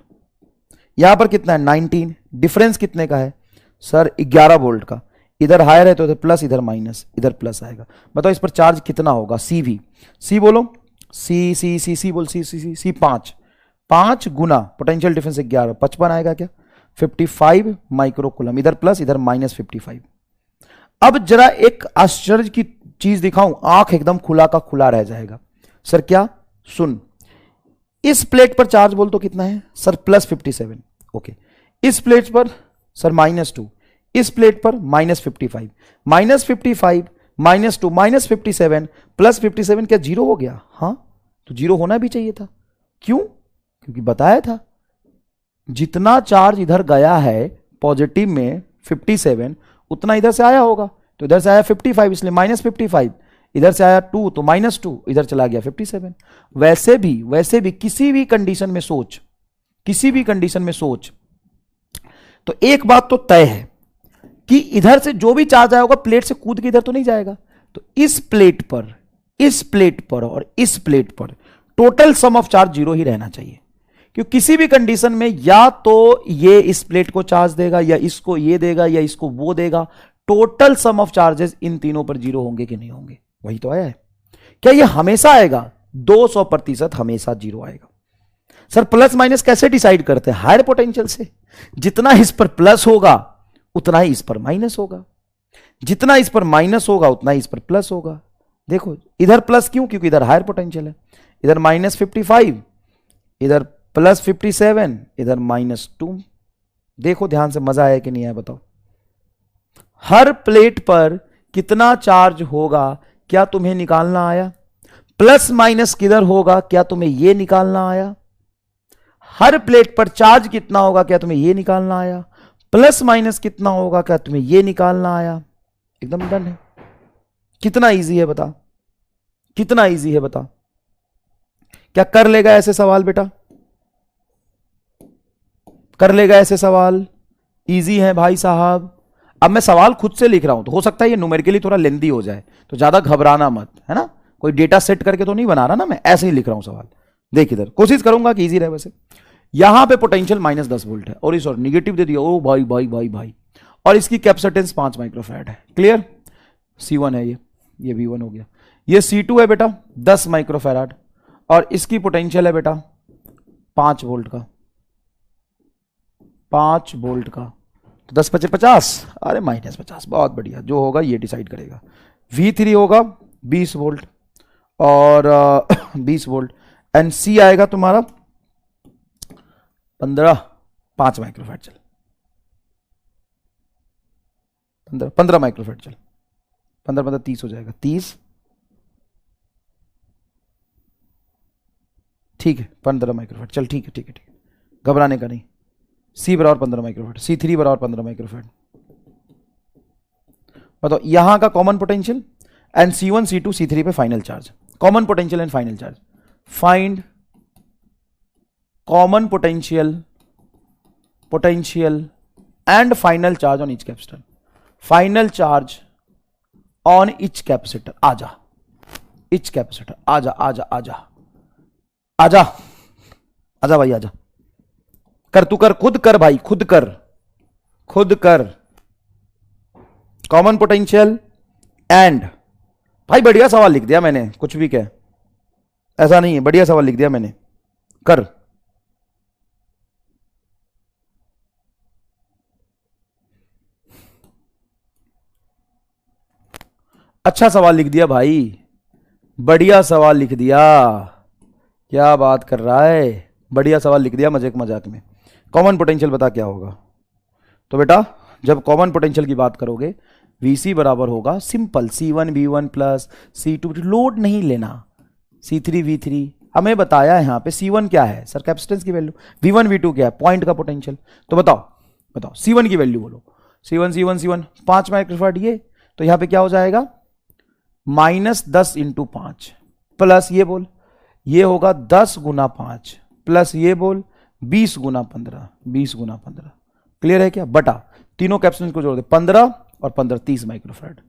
यहां पर कितना है 19, डिफरेंस कितने का है सर? 11 वोल्ट का। इधर हायर है तो इधर प्लस, इधर माइनस, इधर प्लस आएगा। बताओ इस पर चार्ज कितना होगा? C भी, C बोलो, C C C C बोल, C C C C 5 गुना पोटेंशियल डिफरेंस 11, 55 आएगा क्या? 55 माइक्रो कूलम, इधर प्लस इधर माइनस 55। अब जरा एक आश्चर्य की चीज दिखाऊं, आंख एकदम खुला का खुला रह जाएगा। सर क्या? सुन, इस प्लेट पर चार्ज बोल तो कितना है सर? Plus 57, okay. इस प्लेट पर सर -2, इस प्लेट पर -55, -55 -2 -57 प्लस 57 क्या 0 हो गया? हाँ, तो 0 होना भी चाहिए था। क्यों? क्योंकि बताया था जितना चार्ज इधर गया है पॉजिटिव में 57, उतना इधर से आया होगा, तो इधर से आया 55 इसलिए -55, इधर से आया 2 तो -2, इधर चला गया 57। वैसे भी किसी भी कंडीशन में सोच, किसी भी कंडीशन में सोच, तो एक बात तो तय है कि इधर से जो भी चार्ज आया होगा प्लेट से कूद के इधर तो नहीं जाएगा। तो इस प्लेट पर, इस प्लेट पर और इस प्लेट पर टोटल सम ऑफ चार्ज 0 ही रहना चाहिए, क्योंकि किसी भी कंडीशन में या तो ये इस प्लेट को चार्ज देगा, या इसको ये देगा, या इसको वो देगा। टोटल सम ऑफ चार्जेस इन तीनों पर 0 होंगे कि नहीं होंगे? वही तो आया है। क्या ये हमेशा आएगा? 200% हमेशा 0 आएगा। सर प्लस माइनस कैसे डिसाइड करते हैं? हायर पोटेंशियल से। जितना इस पर प्लस होगा उतना ही इस पर माइनस होगा, जितना इस पर माइनस होगा उतना ही इस पर प्लस होगा। देखो इधर प्लस क्यों? क्योंकि इधर हायर पोटेंशियल है। इधर -55, इधर प्लस 57, इधर -2। देखो ध्यान से, मजा आया कि नहीं आया बताओ? हर प्लेट पर कितना चार्ज होगा क्या तुम्हें निकालना आया? प्लस माइनस किधर होगा क्या तुम्हें यह निकालना आया? हर प्लेट पर चार्ज कितना होगा क्या तुम्हें यह निकालना आया? प्लस माइनस कितना होगा क्या तुम्हें यह निकालना आया? एकदम डन है। कितना इजी है बता, कितना इजी है बता? क्या कर लेगा ऐसे सवाल बेटा? कर लेगा ऐसे सवाल? इजी है भाई साहब। अब मैं सवाल खुद से लिख रहा हूं, तो हो सकता है ये न्यूमेरिकली थोड़ा लेंदी हो जाए, तो ज्यादा घबराना मत, है ना? कोई डेटा सेट करके तो नहीं बना रहा ना, मैं ऐसे ही लिख रहा हूं सवाल। देख इधर, कोशिश करूंगा कि इजी रहे। वैसे यहां पे पोटेंशियल -10 वोल्ट है, और इस और निगेटिव दे दिया, ओ भाई भाई भाई भाई, और इसकी कैपेसिटेंस 5 माइक्रोफैराड है। क्लियर? C1 है ये V1 हो गया। ये C2 है बेटा 10 माइक्रोफैराड, और इसकी पोटेंशियल है बेटा 5 वोल्ट का, 5 वोल्ट का। तो 10 बचे 50, अरे -50, बहुत बढ़िया। जो होगा ये डिसाइड करेगा। V3 होगा 20 वोल्ट और 20 वोल्ट, एंड C आएगा तुम्हारा 5 माइक्रोफैराड। चल 15 माइक्रोफैराड, चल 15 30 हो जाएगा, 30, ठीक है 15 माइक्रोफैराड। चल ठीक है, घबराने का नहीं। C बराबर 15 माइक्रोफेड, C3 बराबर 15 माइक्रोफेड। बताओ यहां का common potential and C1 C2 C3 पे final charge, common potential and final charge. Find common potential and final charge on each capacitor, final charge on each capacitor. आजा each capacitor, आजा आजा आजा आजा आजा भाई आजा, कर तू कर, खुद कर भाई, खुद कर, खुद कर। कॉमन पोटेंशियल एंड, भाई बढ़िया सवाल लिख दिया मैंने, कुछ भी कह, ऐसा नहीं है, बढ़िया सवाल लिख दिया मैंने, कर। अच्छा सवाल लिख दिया भाई, बढ़िया सवाल लिख दिया, क्या बात कर रहा है, बढ़िया सवाल लिख दिया मजाक मजाक में। कॉमन पोटेंशियल बता क्या होगा? तो बेटा जब कॉमन पोटेंशियल की बात करोगे Vc बराबर होगा simple C1 V1 plus C2, load नहीं लेना, C3 V3। हमें बताया यहां पे C1 क्या है सर, कैपेसिटेंस की वैल्यू, V1 V2 क्या है, पॉइंट का पोटेंशियल। तो बताओ C1 की वैल्यू बोलो, C1 5 माइक्रोफैराड, ये तो यहां पे क्या हो जाएगा -10 × 5 प्लस ये बोल, ये होगा 10 × 5 प्लस ये बोल 20 × 15, 20 × 15। क्लियर है क्या? बटा तीनों कैपेसिटेंस को जोड़ दे, 15 और 15 30 माइक्रोफैराड।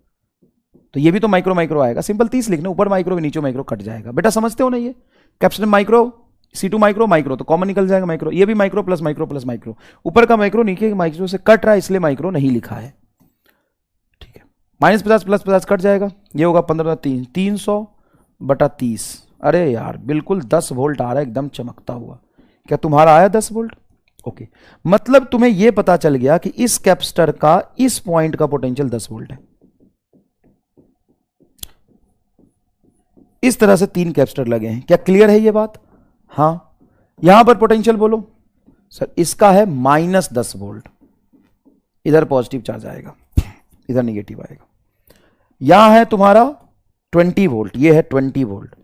तो ये भी तो माइक्रो आएगा, सिंपल 30 लिखना, ऊपर माइक्रो नीचे माइक्रो कट जाएगा। बेटा समझते हो ना, ये कैपेसिटेंस माइक्रो, C2 माइक्रो तो कॉमन निकल जाएगा माइक्रो, ये भी माइक्रो प्लस माइक्रो, ऊपर का माइक्रो नीचे के माइक्रो से कट रहा है, इसलिए माइक्रो नहीं लिखा है। ठीक है, -50 प्लस 50 कट जाएगा, ये होगा 15 300 बटा 30। अरे यार बिल्कुल 10 वोल्ट आ रहा है एकदम चमकता हुआ। क्या तुम्हारा आया 10 वोल्ट? ओके, मतलब तुम्हें यह पता चल गया कि इस कैपेसिटर का इस पॉइंट का पोटेंशियल 10 वोल्ट है। इस तरह से 3 कैपेसिटर लगे हैं, क्या क्लियर है ये बात? हां, यहां पर पोटेंशियल बोलो सर, इसका है -10 वोल्ट, इधर पॉजिटिव चार्ज आएगा, इधर नेगेटिव आएगा। यहां है तुम्हारा 20 वोल्ट, ये है 20 वोल्ट,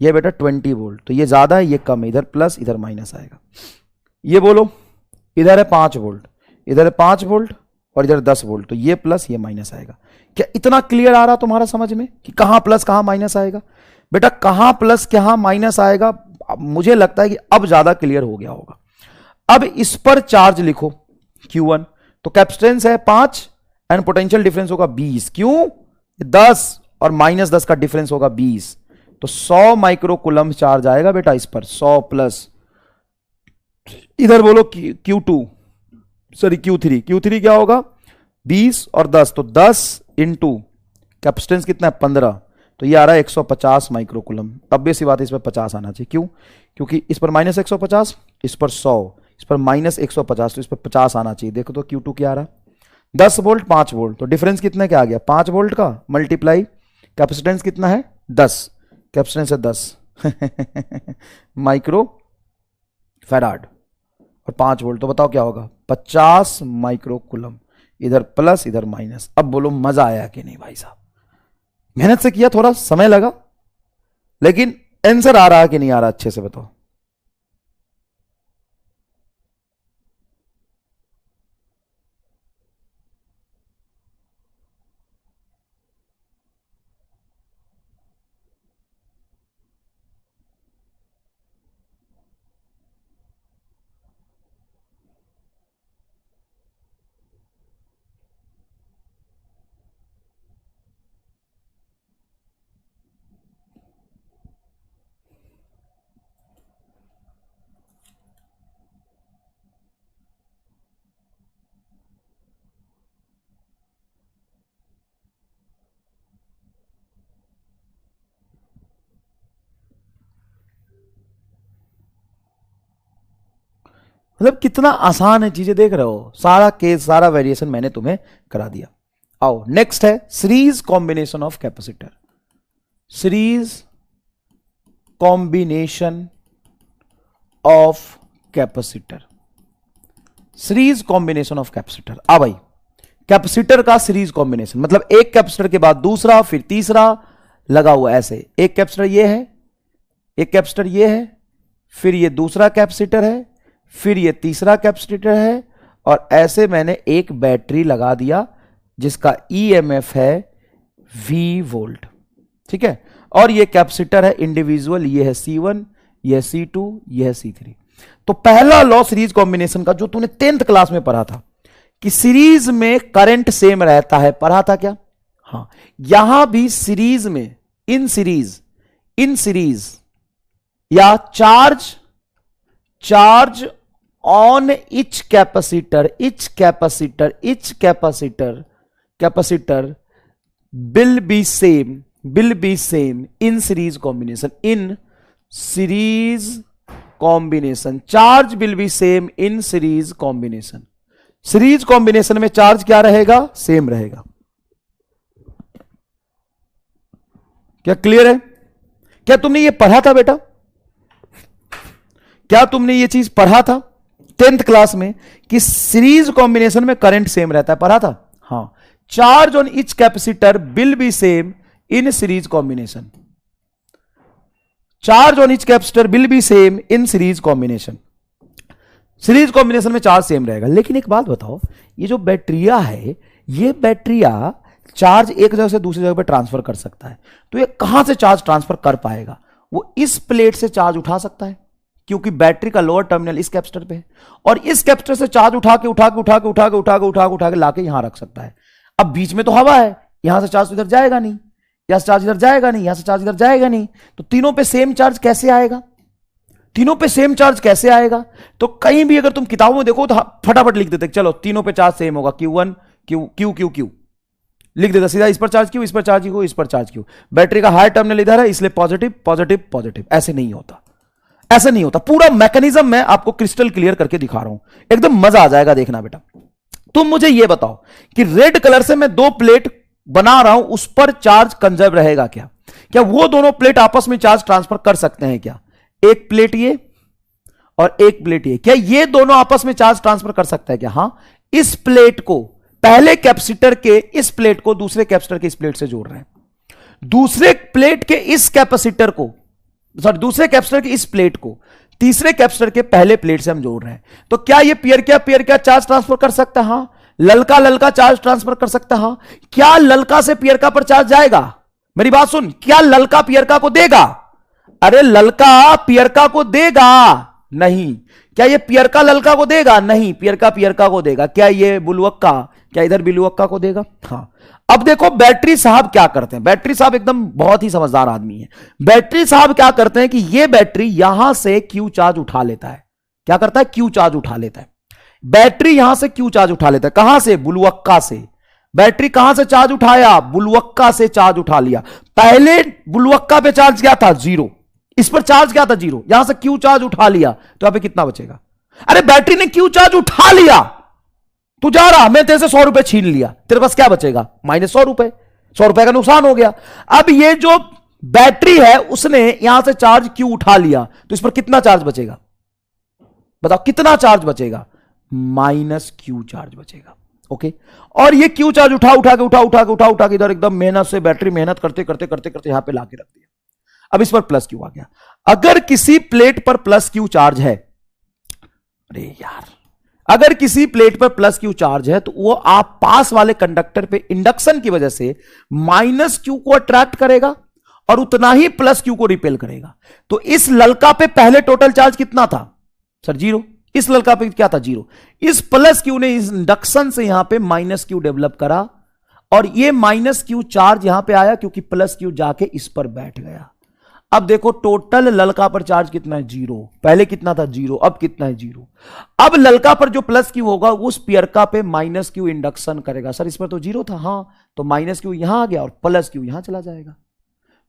ये बेटा 20 वोल्ट, तो ये ज्यादा है ये कम है, इधर प्लस इधर माइनस आएगा। ये बोलो इधर है 5 वोल्ट, इधर है 5 वोल्ट और इधर 10 वोल्ट, तो ये प्लस ये माइनस आएगा। क्या इतना क्लियर आ रहा तुम्हारा समझ में कि कहां प्लस कहां माइनस आएगा? बेटा कहां प्लस कहां माइनस आएगा, मुझे लगता है कि अब ज्यादा क्लियर हो गया होगा। अब इस पर चार्ज लिखो Q1, तो कैपेसिटेंस है 5 एंड पोटेंशियल डिफरेंस होगा 20, क्यों 10 और -10 का डिफरेंस होगा 20, तो 100 माइक्रो कूलम्ब चार्ज आएगा बेटा इस पर, 100 प्लस इधर बोलो Q2 सॉरी Q3 क्या होगा 20 और 10, तो 10 इंटू कैपेसिटेंस कितना है 15, तो ये आ रहा है 150 माइक्रो कूलम्ब। अब सी बात है इस पर 50 आना चाहिए, क्यों? क्योंकि इस पर -150, इस पर 100, इस पर -150, तो इस पर 50 आना चाहिए। देखो तो Q2 क्या आ रहा है 10 वोल्ट 5 वोल्ट, तो डिफरेंस कितना क्या आ गया 5 वोल्ट का, मल्टीप्लाई कैपेसिटेंस कितना है 10, कैपेसिटेंस है 10 माइक्रो फैराड और 5 वोल्ट, तो बताओ क्या होगा 50 माइक्रो कूलम्ब, इधर प्लस इधर माइनस। अब बोलो मजा आया कि नहीं भाई साहब? मेहनत से किया, थोड़ा समय लगा, लेकिन आंसर आ रहा कि नहीं आ रहा अच्छे से बताओ। मतलब कितना आसान है चीजें, देख रहे हो, सारा केस सारा वेरिएशन मैंने तुम्हें करा दिया। आओ नेक्स्ट है series combination of capacitor, series combination of capacitor, series combination of capacitor. आ भाई कैपेसिटर का सीरीज कॉम्बिनेशन मतलब एक कैपेसिटर के बाद दूसरा फिर तीसरा लगा हुआ, ऐसे एक कैपेसिटर ये है, एक कैपेसिटर ये है, फिर ये दूसरा कैपेसिटर है, फिर ये तीसरा कैपेसिटर है, और ऐसे मैंने एक बैटरी लगा दिया जिसका ईएमएफ है V वोल्ट। ठीक है, और ये कैपेसिटर है इंडिविजुअल, ये है C1, ये है C2, ये है C3। तो पहला लॉ सीरीज कॉम्बिनेशन का जो तूने 10th क्लास में पढ़ा था कि सीरीज में करंट सेम रहता है, पढ़ा था क्या? हाँ, यहां भी सीरीज में, इन सीरीज या charge on etch capacitor will be same in series combination, charge will be same in series combination। Series combination में चार्ज क्या रहेगा? सेम रहेगा। क्या क्लियर है? क्या तुमने ये पढ़ा था बेटा? क्या तुमने ये चीज पढ़ा था 10th क्लास में कि सीरीज कॉम्बिनेशन में करंट सेम रहता है? पढ़ा था? हाँ, charge on each capacitor will be same in series combination, charge on each capacitor will be same in series combination. Series combination में चार्ज सेम रहेगा। लेकिन एक बात बताओ, ये जो बैटरिया है, ये बैटरिया चार्ज एक जगह से दूसरी जगह पर ट्रांसफर कर सकता है, तो ये कहां से चार्ज ट्रांसफर कर पाएगा? वो इस प्लेट से चार्ज उठा सकता है, क्योंकि बैटरी का लोअर टर्मिनल इस कैपेसिटर पे है, और इस कैपेसिटर से चार्ज उठा के लाके यहां रख सकता है। अब बीच में तो हवा है, यहां से चार्ज इधर जाएगा नहीं, यहां से चार्ज इधर जाएगा नहीं, यहां से चार्ज इधर जाएगा नहीं, तो तीनों पे सेम चार्ज कैसे आएगा? तो कहीं भी अगर तुम किताबों में देखो तो फटाफट लिख देते, चलो तीनों पे चार्ज सेम होगा, Q1 Q लिख देता सीधा, इस पर चार्ज क्यों, इस पर चार्ज क्यों, इस पर चार्ज क्यों। बैटरी का हायर टर्मिनल इधर है, इसलिए पॉजिटिव। ऐसे नहीं होता। पूरा मैकेनिज्म मैं आपको क्रिस्टल क्लियर करके दिखा रहा हूं, एकदम मजा आ जाएगा, देखना बेटा। तुम मुझे यह बताओ कि रेड कलर से मैं 2 प्लेट बना रहा हूं, उस पर चार्ज कंजर्व रहेगा क्या? क्या वो दोनों प्लेट आपस में चार्ज ट्रांसफर कर सकते हैं क्या? एक प्लेट ये और एक प्लेट ये, क्या ये दोनों आपस में चार्ज ट्रांसफर कर सकता है क्या? हां, इस प्लेट को, पहले कैपेसिटर के इस प्लेट को दूसरे कैपेसिटर के इस प्लेट से जोड़ रहे हैं, दूसरे प्लेट के इस कैपेसिटर को, दूसरे कैपेसिटर की इस प्लेट को तीसरे कैपेसिटर के पहले प्लेट से हम जोड़ रहे हैं। तो क्या ये पियर क्या चार्ज ट्रांसफर कर सकता है? हां, ललका चार्ज ट्रांसफर कर सकता है। हां, क्या ललका से पियरका पर चार्ज जाएगा? मेरी बात सुन, क्या ललका पियरका को देगा? अरे ललका पियरका को देगा नहीं। क्या ये पियरका ललका को देगा? नहीं, पियरका को देगा। क्या ये बुलवक्का, क्या इधर बिलुवक्का को देगा? हां। अब देखो बैटरी साहब क्या करते हैं, बैटरी साहब एकदम बहुत ही समझदार आदमी है। बैटरी साहब क्या करते हैं कि ये बैटरी यहां से क्यू चार्ज उठा लेता है। क्या करता है? क्यू चार्ज उठा लेता है। बैटरी यहां से क्यू चार्ज उठा लेता है। कहां से? बुलवक्का से। बैटरी कहां से चार्ज उठाया? बुलवक्का से चार्ज उठा लिया। पहले बुलवक्का पे चार्ज क्या था? 0। इस पर चार्ज क्या था? 0। यहां से क्यू चार्ज उठा लिया, तो यहां पे कितना बचेगा? अरे बैटरी ने क्यू चार्ज उठा लिया, तू जा रहा, मैं तेरे से 100 रुपए छीन लिया, तेरे पास क्या बचेगा? -100 रुपए। 100 रुपए का नुकसान हो गया। अब ये जो बैटरी है उसने यहां से चार्ज क्यू उठा लिया, तो इस पर कितना चार्ज बचेगा? बताओ कितना चार्ज बचेगा? -Q चार्ज बचेगा। ओके, और ये क्यू चार्ज उठा के इधर एकदम मेहनत से, बैटरी मेहनत करते यहां पे लाके रख दिया। अब इस पर +Q आ गया। अगर किसी प्लेट पर +Q चार्ज है, अरे यार, अगर किसी प्लेट पर +Q चार्ज है, तो वो आप पास वाले कंडक्टर पे इंडक्शन की वजह से -Q को अट्रैक्ट करेगा और उतना ही +Q को रिपेल करेगा। तो इस ललका पे पहले टोटल चार्ज कितना था सर? 0। इस ललका पे क्या था? 0। इस +Q ने इस इंडक्शन से यहां पे -Q डेवलप करा, और ये -Q चार्ज यहां पे आया क्योंकि +Q जाके इस पर बैठ गया। अब देखो टोटल ललका पर चार्ज कितना है? 0। पहले कितना था? 0। अब कितना है? 0। अब ललका पर जो +Q होगा उस पियरका पे -Q इंडक्शन करेगा। सर इस पर तो 0 था। हां, तो -Q यहां आ गया और +Q यहां चला जाएगा।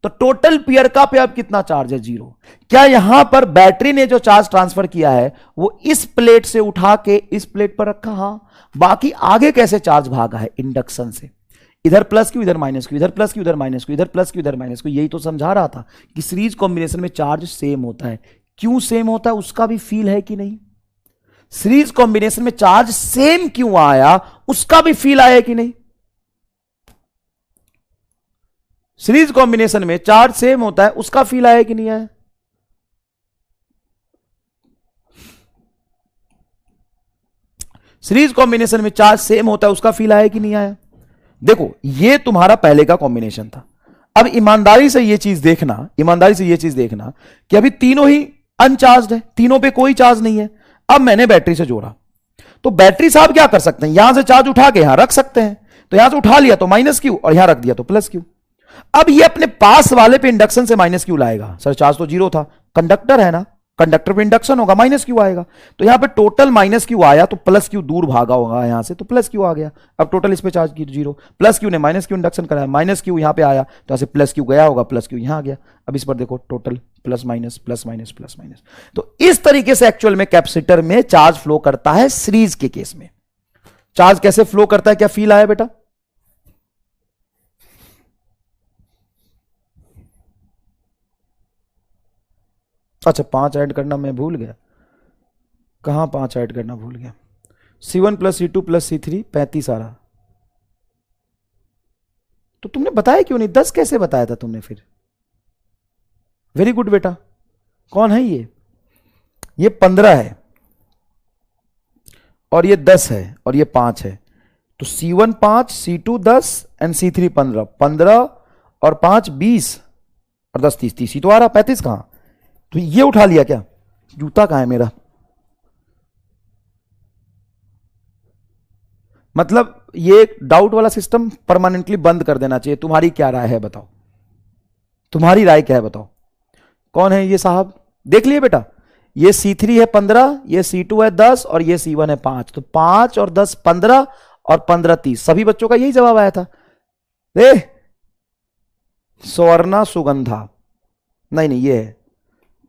तो टोटल पियरका पे अब कितना चार्ज है? 0। क्या यहां पर बैटरी ने जो चार्ज ट्रांसफर किया है वो इस प्लेट से उठा के इस प्लेट पर रखा? हां। बाकी आगे कैसे चार्ज भागा है? इंडक्शन से। इधर +Q, इधर -Q, इधर +Q, इधर -Q, इधर +Q, इधर -Q। यही तो समझा रहा था कि सीरीज कॉम्बिनेशन में चार्ज सेम होता है। क्यों सेम होता है उसका भी फील है कि नहीं? सीरीज कॉम्बिनेशन में चार्ज सेम क्यों आया उसका भी फील आया कि नहीं? सीरीज कॉम्बिनेशन में चार्ज सेम होता है, उसका फील आया कि नहीं आया? सीरीज कॉम्बिनेशन में चार्ज सेम होता है, उसका फील आया कि नहीं आया? देखो ये तुम्हारा पहले का कॉम्बिनेशन था। अब ईमानदारी से ये चीज देखना, ईमानदारी से ये चीज देखना कि अभी तीनों ही अनचार्ज है, तीनों पे कोई चार्ज नहीं है। अब मैंने बैटरी से जोड़ा, तो बैटरी साहब क्या कर सकते हैं, यहां से चार्ज उठा के यहां रख सकते हैं। तो यहां से उठा लिया तो माइनस क्यू, और यहां रख दिया तो प्लस क्यू। अब ये अपने पास वाले पे इंडक्शन से माइनस क्यू लाएगा। सर चार्ज तो जीरो था, कंडक्टर है ना, कंडक्टर पे इंडक्शन होगा, माइनस क्यू आएगा। तो यहां पे टोटल माइनस क्यू आया, तो प्लस क्यू दूर भागा होगा यहां से, तो प्लस क्यू आ गया। अब टोटल इस पे चार्ज की जीरो, प्लस क्यू ने माइनस क्यू इंडक्शन कराया, माइनस क्यू यहां पे आया, तो यहां से प्लस क्यू गया होगा, प्लस क्यू यहां आ गया। अब इस पर देखो total plus minus plus minus plus minus. तो इस तरीके से एक्चुअल में कैपेसिटर में चार्ज फ्लो करता है सीरीज के केस में। चार्ज कैसे फ्लो करता है, क्या फील आया बेटा? अच्छा 5 ऐड करना मैं भूल गया, कहां 5 ऐड करना भूल गया। C1 plus C2 plus C3 35 आ रहा। तो तुमने बताया क्यों नहीं? 10 कैसे बताया था तुमने फिर? वेरी गुड बेटा। कौन है ये 15 है, और ये 10 है, और ये 5 है। तो C1 5, C2 10 एंड C3 15। 15 और 5 20 और 10 30, 30 ही तो आ रहा, 35 कहां? तो ये उठा लिया क्या? जूता कहां है मेरा? मतलब ये डाउट वाला सिस्टम परमानेंटली बंद कर देना चाहिए। तुम्हारी क्या राय है बताओ, तुम्हारी राय क्या है बताओ। कौन है ये साहब? देख लिए बेटा, ये C3 है 15, ये C2 है 10 और ये C1 है 5। तो 5 और 10 15 और 15 30। सभी बच्चों का यही जवाब आया था। स्वर्णा सुगंधा, नहीं ये है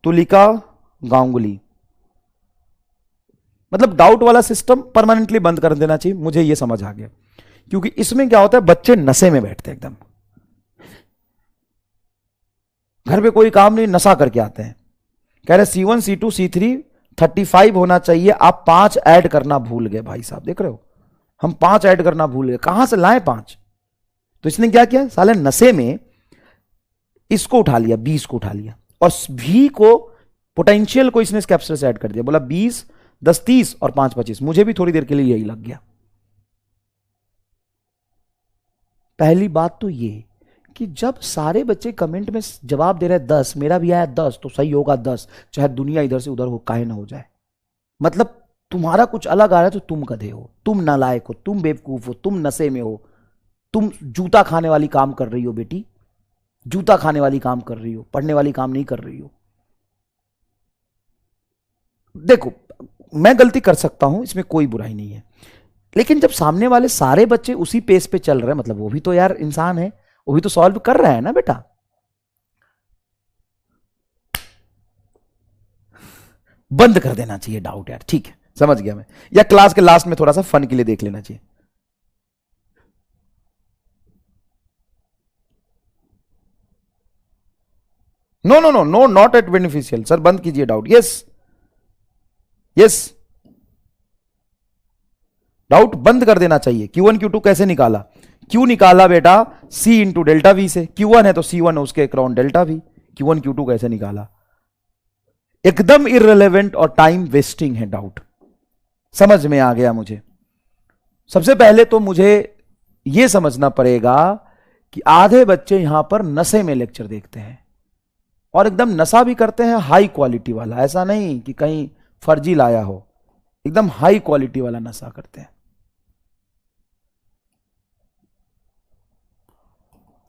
तुलिका गांगुली। मतलब डाउट वाला सिस्टम परमानेंटली बंद कर देना चाहिए, मुझे यह समझ आ गया। क्योंकि इसमें क्या होता है, बच्चे नशे में बैठते हैं एकदम, घर पे कोई काम नहीं, नशा करके आते हैं। कह रहे C1 C2 C3 35 होना चाहिए, आप 5 ऐड करना भूल गए। भाई साहब देख रहे हो, हम 5 ऐड करना भूल गए, कहां से लाए 5? तो इसने क्या किया, साले नशे में इसको उठा लिया, 20 को उठा लिया, और V को पोटेंशियल को इसने इस कैपेसिटर से ऐड कर दिया। बोला 20 10 30 और 5 25। मुझे भी थोड़ी देर के लिए यही लग गया। पहली बात तो ये कि जब सारे बच्चे कमेंट में जवाब दे रहे हैं 10, मेरा भी आया 10, तो सही होगा 10, चाहे दुनिया इधर से उधर हो, काहे ना हो जाए। मतलब तुम्हारा कुछ अलग आ रहा है तो तुम गधे हो, तुम नालायक हो, तुम बेवकूफ हो, तुम नशे में हो, तुम जूता खाने वाली काम कर रही हो बेटी, जूता खाने वाली काम कर रही हो, पढ़ने वाली काम नहीं कर रही हो। देखो मैं गलती कर सकता हूं, इसमें कोई बुराई नहीं है, लेकिन जब सामने वाले सारे बच्चे उसी पेस पे चल रहे हैं, मतलब वो भी तो यार इंसान है, वो भी तो सॉल्व कर रहा है ना बेटा। बंद कर देना चाहिए डाउट यार, ठीक है समझ गया मैं, या क्लास के लास्ट में थोड़ा सा फन के लिए देख लेना चाहिए। No no no no, not at beneficial sir, बंद कीजिए डाउट। यस यस, डाउट बंद कर देना चाहिए। Q1 Q2 कैसे निकाला? Q निकाला बेटा C इंटू डेल्टा वी से, Q1 है तो C1 है उसके अक्रॉन डेल्टा वी। Q1 Q2 कैसे निकाला? एकदम इररिलेवेंट और टाइम वेस्टिंग है डाउट, समझ में आ गया मुझे। सबसे पहले तो मुझे यह समझना पड़ेगा कि आधे बच्चे यहां पर नशे में लेक्चर देखते हैं, और एकदम नशा भी करते हैं हाई क्वालिटी वाला, ऐसा नहीं कि कहीं फर्जी लाया हो, एकदम हाई क्वालिटी वाला नशा करते हैं।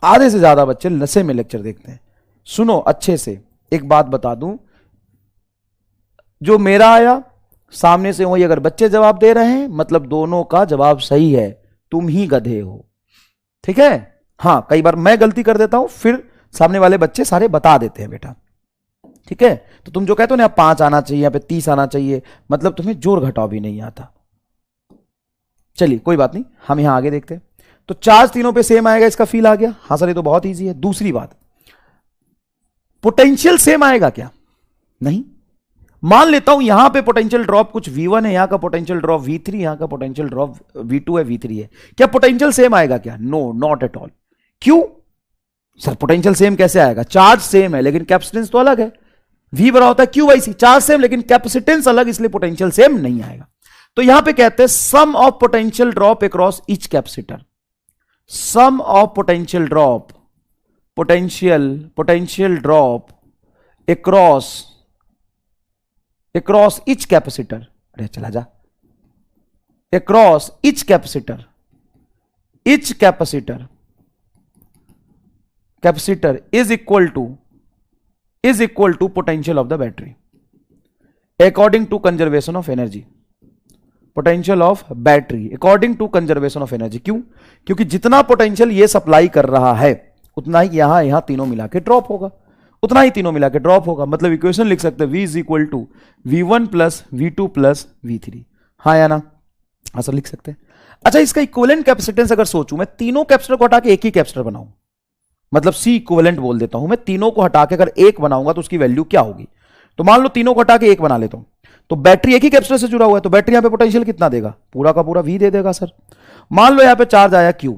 आधे से ज्यादा बच्चे नशे में लेक्चर देखते हैं। सुनो अच्छे से, एक बात बता दूं, जो मेरा आया सामने से वही अगर बच्चे जवाब दे रहे हैं, मतलब दोनों का जवाब सही है, तुम ही गधे हो, ठीक है। हां कई बार मैं गलती कर देता हूं, फिर सामने वाले बच्चे सारे बता देते हैं बेटा, ठीक है। तो तुम जो कहते हो ना 5 आना चाहिए, यहाँ पे 30 आना चाहिए, मतलब तुम्हें जोड़ घटाव भी नहीं आता। चलिए कोई बात नहीं, हम यहां आगे देखते हैं। तो चार्ज तीनों पे सेम आएगा, इसका फील आ गया। हाँ सर ये तो बहुत इजी है। दूसरी बात, पोटेंशियल सेम आएगा क्या? नहीं। मान लेता हूं यहां पे पोटेंशियल ड्रॉप कुछ V1 है, यहां का पोटेंशियल ड्रॉप V3, यहां का पोटेंशियल ड्रॉप V2 है, V3 है, क्या पोटेंशियल सेम आएगा क्या? No, not at all. क्यों सर पोटेंशियल सेम कैसे आएगा? चार्ज सेम है लेकिन कैपेसिटेंस तो अलग है। V बराबर होता है Q/C, चार्ज सेम लेकिन कैपेसिटेंस अलग, इसलिए पोटेंशियल सेम नहीं आएगा। तो यहां पे कहते हैं sum of potential drop across each capacitor, sum of potential drop, potential drop across each capacitor, अरे चला जा, across each capacitor is equal to potential of the battery according to conservation of energy, potential of battery according to conservation of energy. क्यों? क्योंकि जितना potential ये supply कर रहा है उतना ही यहां तीनों मिला के ड्रॉप होगा, उतना ही तीनों मिला के ड्रॉप होगा। मतलब इक्वेशन लिख सकते हैं V is equal to V1 plus V2 plus V3, हाँ या ना? हाँ सर लिख सकते हैं। अच्छा, इसका इक्विवेलेंट कैपेसिटेंस अगर सोचूं मैं, तीनों कैपेसिटर को हटा के एक ही कैपेसिटर बनाऊं, मतलब C इक्विवेलेंट बोल देता हूं मैं, तीनों को हटा के अगर एक बनाऊंगा तो उसकी वैल्यू क्या होगी? तो मान लो तीनों को हटा के एक बना लेता हूं, तो बैटरी एक ही कैपेसिटर से जुड़ा हुआ है, तो बैटरी यहां पे पोटेंशियल कितना देगा? पूरा का पूरा V दे देगा सर। मान लो यहां पे चार्ज आया Q,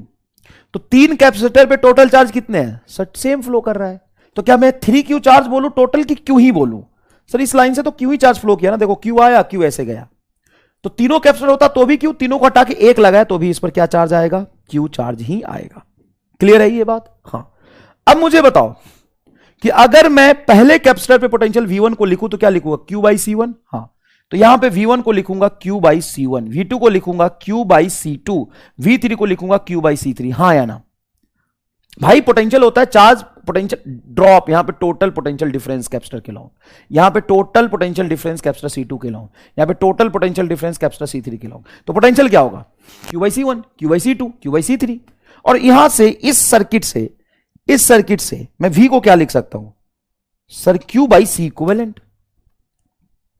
तो तीन कैपेसिटर पे टोटल चार्ज कितने हैं सर? सेम फ्लो कर रहा है, तो क्या मैं 3Q चार्ज बोलूं टोटल की Q ही बोलूं? सर इस लाइन से तो Q ही चार्ज फ्लो किया ना, देखो Q आया, Q ऐसे गया, तो तीनों कैपेसिटर होता तो भी Q, तीनों को हटा के एक लगाया तो भी इस पर क्या चार्ज आएगा? Q चार्ज ही आएगा। क्लियर है ये बात? हाँ। अब मुझे बताओ कि अगर मैं पहले कैपेसिटर पे पोटेंशियल V1 को लिखूं तो क्या लिखूंगा? Q by C1। हाँ, तो यहां पे V1 को लिखूंगा Q बाई C1, V2 को लिखूंगा Q बाई C2, V3 को लिखूंगा Q बाई C3, हाँ या ना? भाई पोटेंशियल होता है चार्ज पोटेंशियल ड्रॉप, यहां पे टोटल पोटेंशियल डिफरेंस कैपेसिटर के लॉ, यहां पे total potential difference capacitor C2 के लॉ, यहां पे total potential difference capacitor C3 के लॉ। तो पोटेंशियल क्या होगा? Q by C1, Q by C2, Q by C3। और यहां से इस सर्किट से मैं V को क्या लिख सकता हूं sir? Q by C equivalent,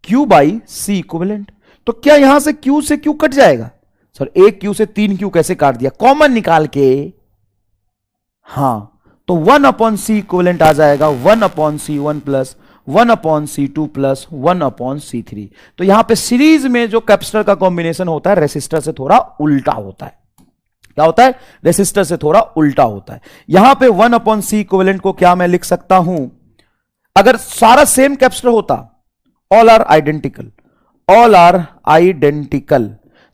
Q by C equivalent. तो क्या यहां से Q से Q कट जाएगा सर? एक Q से 3Q कैसे काट दिया? कॉमन निकाल के, हां, तो 1 अपॉन C इक्विवेलेंट आ जाएगा 1 upon C1 plus 1 upon C2 plus 1 upon C3। तो यहां पे सीरीज में जो कैपेसिटर का कॉम्बिनेशन होता है रेसिस्टर से थोड़ा उल्टा होता है। क्या होता है? रेसिस्टर से थोड़ा उल्टा होता है। यहां पे 1 अपॉन C इक्विवेलेंट को क्या मैं लिख सकता हूं? अगर सारा सेम कैपेसिटर होता, ऑल आर आइडेंटिकल,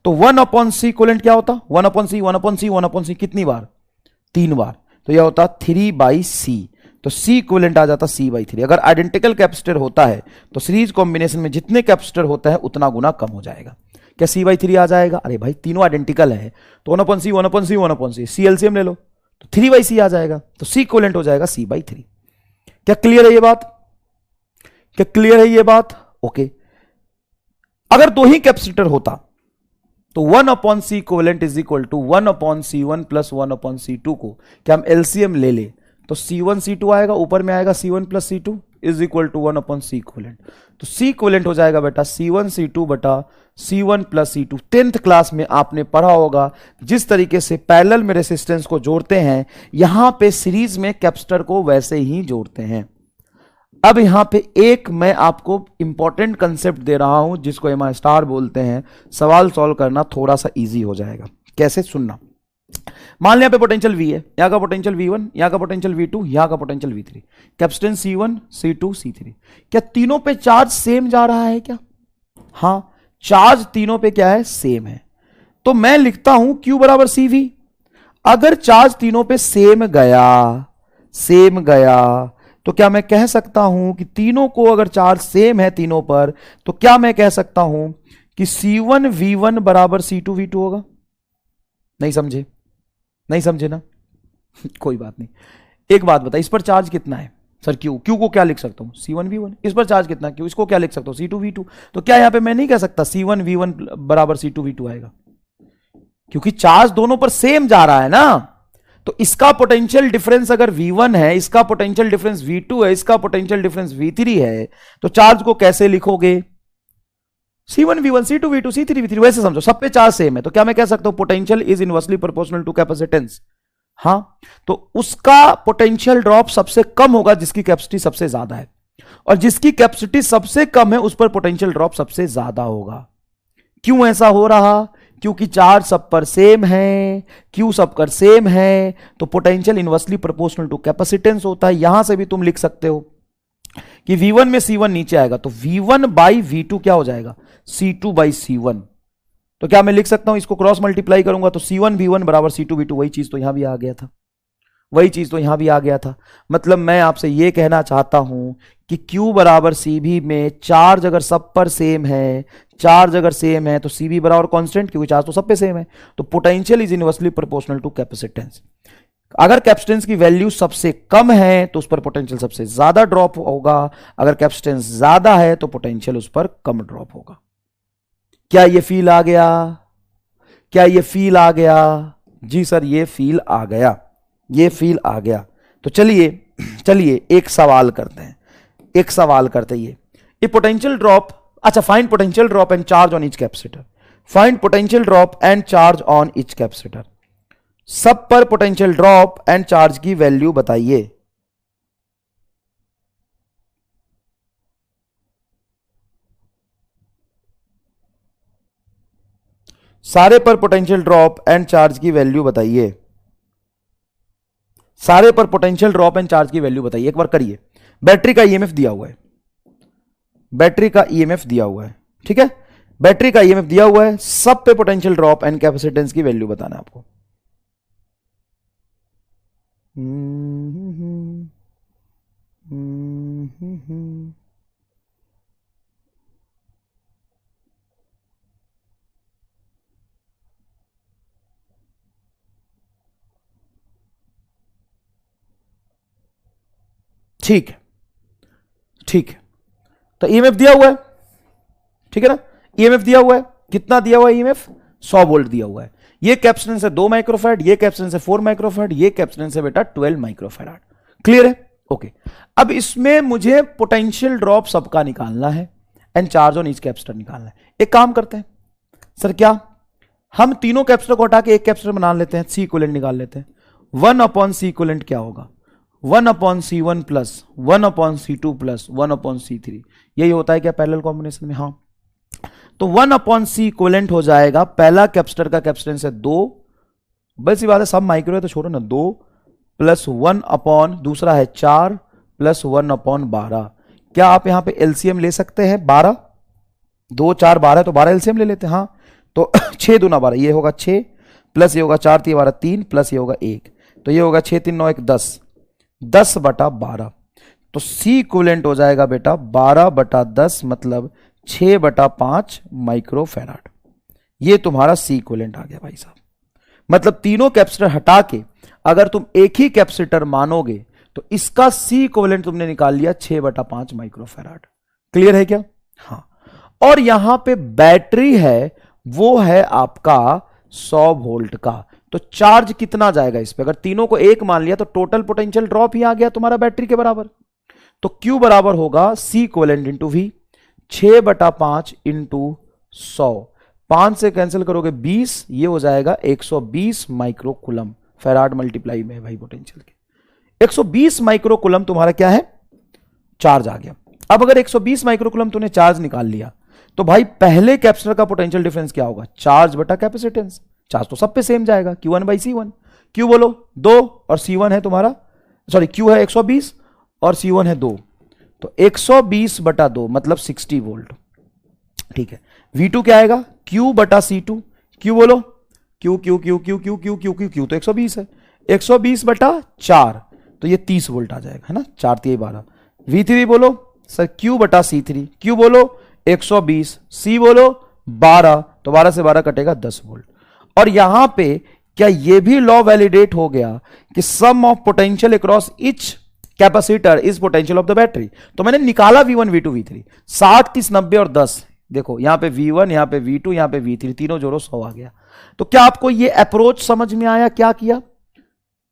तो 1 अपॉन C इक्विवेलेंट क्या होता? 1 upon C, 1 upon C, 1 upon C कितनी बार? 3 बार, तो यह होता 3 बाई C। तो C इक्विवेलेंट आ जाता C बाई 3। अगर आइडेंटिकल कैपेसिटर होता है तो सीरीज कॉम्बिनेशन में जितने कैपेसिटर होता है उतना गुना कम हो जाएगा। क्या C बाई 3 आ जाएगा? अरे भाई तीनों आइडेंटिकल है, तो 1 upon C, 1 upon C, 1 upon C, C LCM ले लो तो 3 बाई C आ जाएगा, तो C इक्विवेलेंट हो जाएगा C बाई 3। क्या क्लियर है ये बात? क्या क्लियर है ये बात? ओके। अगर दो ही कैपेसिटर होता तो 1 upon C equivalent is equal to 1 upon C1 plus 1 upon C2 को क्या हम एलसीएम ले ले तो C1 C2 आएगा, ऊपर में आएगा C1 plus C2 is equal to 1 upon C equivalent. तो C इक्विवेलेंट हो जाएगा बेटा C1 C2 बटा C1 plus C2। 10th class में आपने पढ़ा होगा जिस तरीके से पैरेलल में रेसिस्टेंस को जोड़ते हैं, यहां पे सीरीज में कैपेसिटर को वैसे ही जोड़ते हैं। अब यहां पे एक मैं आपको इंपॉर्टेंट कंसेप्ट दे रहा हूं जिसको एम स्टार बोलते हैं। सवाल सॉल्व करना थोड़ा सा इजी हो जाएगा। कैसे? सुनना। मान लिया पे पोटेंशियल V है, यहां का पोटेंशियल V1, यहां का पोटेंशियल V2, यहां का potential V3, capacitance C1 C2 C3। क्या तीनों पे चार्ज सेम जा रहा है क्या? हां, चार्ज तीनों पे क्या है? सेम है। तो मैं लिखता हूं Q बराबर CV। अगर चार्ज तीनों पे सेम गया तो क्या मैं कह सकता हूं कि तीनों को अगर चार्ज सेम है तीनों पर, तो क्या मैं कह सकता हूं कि C1 V1 बराबर C2 V2 होगा? नहीं समझे ना? कोई बात नहीं। एक बात बता, इस पर चार्ज कितना है सर? Q को क्या लिख सकता हूं? C1 V1। इस पर चार्ज कितना है Q? इसको क्या लिख सकता हूं? C2 V2। तो क्या यहां पे मैं नहीं कह सकता C1 V1 बराबर C2 V2 आएगा? क्योंकि चार्ज दोनों पर सेम जा रहा है ना। तो इसका पोटेंशियल डिफरेंस अगर V1 है, इसका पोटेंशियल डिफरेंस V2 है, इसका पोटेंशियल डिफरेंस V3 है, तो चार्ज को कैसे लिखोगे? C1 V1 C2 V2 C3 V3। वैसे समझो, सब पे चार्ज सेम है, तो क्या मैं कह सकता हूं potential is inversely proportional to capacitance. हां, तो उसका पोटेंशियल ड्रॉप सबसे कम होगा जिसकी कैपेसिटी सबसे ज्यादा है, और जिसकी कैपेसिटी सबसे कम है उस पर पोटेंशियल ड्रॉप सबसे ज्यादा होगा। क्यों ऐसा हो रहा? क्योंकि चार्ज सब पर सेम है, Q सब पर सेम है, तो potential inversely proportional to capacitance होता है। यहां से भी तुम लिख सकते हो कि V1 में C1 नीचे आएगा तो V1 बाई V2 क्या हो जाएगा? C2 by C1। तो क्या मैं लिख सकता हूं, इसको क्रॉस मल्टीप्लाई करूंगा तो C1V1 बराबर C2V2, वही चीज तो यहां भी आ गया था, वही चीज तो यहां भी आ गया था। मतलब मैं आपसे यह कहना चाहता हूं कि Q बराबर CV में चार्ज अगर सब पर सेम है, चार्ज अगर सेम है तो CV बराबर कांस्टेंट, क्योंकि चार्ज तो सब पे सेम है। तो potential is inversely proportional to capacitance. अगर कैपेसिटेंस की वैल्यू सबसे कम है तो उस पर पोटेंशियल सबसे ज्यादा ड्रॉप होगा, अगर कैपेसिटेंस ज्यादा है तो पोटेंशियल उस पर कम ड्रॉप होगा। क्या ये फील आ गया? क्या ये फील आ गया? जी सर, ये फील आ गया, ये फील आ गया। तो चलिए चलिए एक सवाल करते हैं, एक सवाल करते हैं। ये पोटेंशियल ड्रॉप, अच्छा, find potential drop and charge on each capacitor. Find potential drop and charge on each capacitor. सब पर पोटेंशियल ड्रॉप एंड चार्ज की वैल्यू बताइए। सारे पर पोटेंशियल ड्रॉप एंड चार्ज की वैल्यू बताइए। सारे पर पोटेंशियल ड्रॉप एंड चार्ज की वैल्यू बताइए, एक बार करिए। बैटरी का ईएमएफ दिया हुआ है, बैटरी का ईएमएफ दिया हुआ है, ठीक है, बैटरी का ईएमएफ दिया हुआ है, सब पे पोटेंशियल ड्रॉप एंड कैपेसिटेंस की वैल्यू बताना है आपको। ठीक है, ठीक है, तो ईएमएफ दिया हुआ है, ठीक है ना, ईएमएफ दिया हुआ है, कितना दिया हुआ है ईएमएफ? 100 वोल्ट दिया हुआ है। ये कैपेसिटेंस है 2 माइक्रोफैराड, ये कैपेसिटेंस है 4 माइक्रोफैराड, ये कैपेसिटेंस है बेटा 12 माइक्रोफैराड। क्लियर है? ओके। अब इसमें मुझे पोटेंशियल ड्रॉप सबका निकालना है and charge on each capacitor निकालना है। एक काम करते हैं सर, क्या हम तीनों कैपेसिटर को हटा के एक कैपेसिटर बना लेते हैं, सी इक्विवेलेंट निकाल लेते हैं। 1/C इक्विवेलेंट क्या होगा? 1/C1 plus 1/C2 plus 1/C3। यही होता है क्या पैरेलल कॉम्बिनेशन में? हाँ। तो 1/C इक्विवेलेंट हो जाएगा, पहला कैपेसिटर का कैपेसिटेंस है 2, बस ये बात है, सब माइक्रो है तो छोड़ो ना, 2 प्लस 1 दूसरा है 4 प्लस 1/12। क्या आप यहां पे एलसीएम ले सकते हैं? 12, 2 4 12, तो 12 एलसीएम ले लेते हैं। हाँ, तो 6 दूना 12, ये होगा 6 प्लस ये होगा 4 3 12 3 प्लस ये होगा 1, तो ये होगा 6 3 9 1 10, 10/12। तो सी इक्विवेलेंट हो जाएगा बेटा 12/10, मतलब 6/5 माइक्रोफैराड। ये तुम्हारा सी इक्विवेलेंट आ गया भाई साहब। मतलब तीनों कैपेसिटर हटा के अगर तुम एक ही कैपेसिटर मानोगे तो इसका सी इक्विवेलेंट तुमने निकाल लिया 6/5 माइक्रोफैराड। क्लियर है क्या? हाँ। और यहां पे बैटरी है, वो है आपका 100 वोल्ट का। तो चार्ज कितना जाएगा इस पे? अगर तीनों को एक मान लिया तो टोटल पोटेंशियल ड्रॉप ही आ गया तुम्हारा बैटरी के बराबर। तो Q बराबर होगा C equivalent into V, 6/5 into 100, 5 से कैंसिल करोगे 20, ये हो जाएगा 120 माइक्रो कूलम। फैराड मल्टीप्लाई में है भाई पोटेंशियल के। 120 माइक्रो कूलम तुम्हारा क्या है? चार्ज आ गया। अब अगर 120 माइक्रो कूलम तूने चार्ज निकाल लिया तो भाई पहले कैपेसिटर का पोटेंशियल डिफरेंस क्या होगा? चार्ज बटा कैपेसिटेंस। चार्ज तो सब पे सेम जाएगा, Q1/C1। Q बोलो 2 और C1 है तुम्हारा, सॉरी Q है 120 और C1 है 2, तो 120/2 मतलब 60 वोल्ट। ठीक है। V2 क्या आएगा? Q/C2। Q बोलो, Q तो 120 है, 120/4 तो ये 30 वोल्ट आ जाएगा, है ना, 4 3 12। V3 बोलो सर Q/C3। Q बोलो 120, C बोलो 12, तो 12 से 12 कटेगा 10 वोल्ट। और यहां पे क्या ये भी लॉ वैलिडेट हो गया कि sum of potential across each capacitor is potential of the battery? तो मैंने निकाला V1 V2 V3, 60 30 90 और 10। देखो यहां पे V1, यहां पे V2, यहां पे V3, तीनों जोड़ो 100 आ गया। तो क्या आपको ये अप्रोच समझ में आया? क्या किया?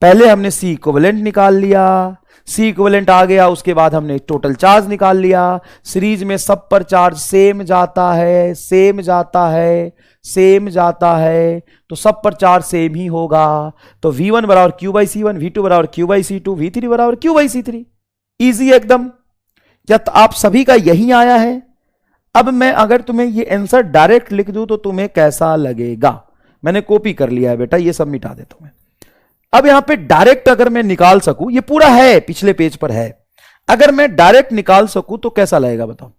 पहले हमने सी इक्विवेलेंट निकाल लिया, सी इक्विवेलेंट आ गया, उसके बाद हमने टोटल चार्ज निकाल लिया। सीरीज में सब पर चार्ज सेम जाता है, सेम जाता है, सेम जाता है, तो सब पर चार्ज सेम ही होगा। तो V1 बराबर Q/C1, V2 बराबर Q/C2, V3 बराबर Q/C3। इजी एकदम। क्या आप सभी का यही आया है? अब मैं अगर तुम्हें ये आंसर डायरेक्ट लिख दूं तो तुम्हें कैसा लगेगा? मैंने कॉपी कर लिया है बेटा, ये सब मिटा देता हूं मैं। अब यहां पे डायरेक्ट अगर मैं निकाल सकूं, ये पूरा है पिछले पेज पर है, अगर मैं डायरेक्ट निकाल सकूं तो कैसा लगेगा बताओ?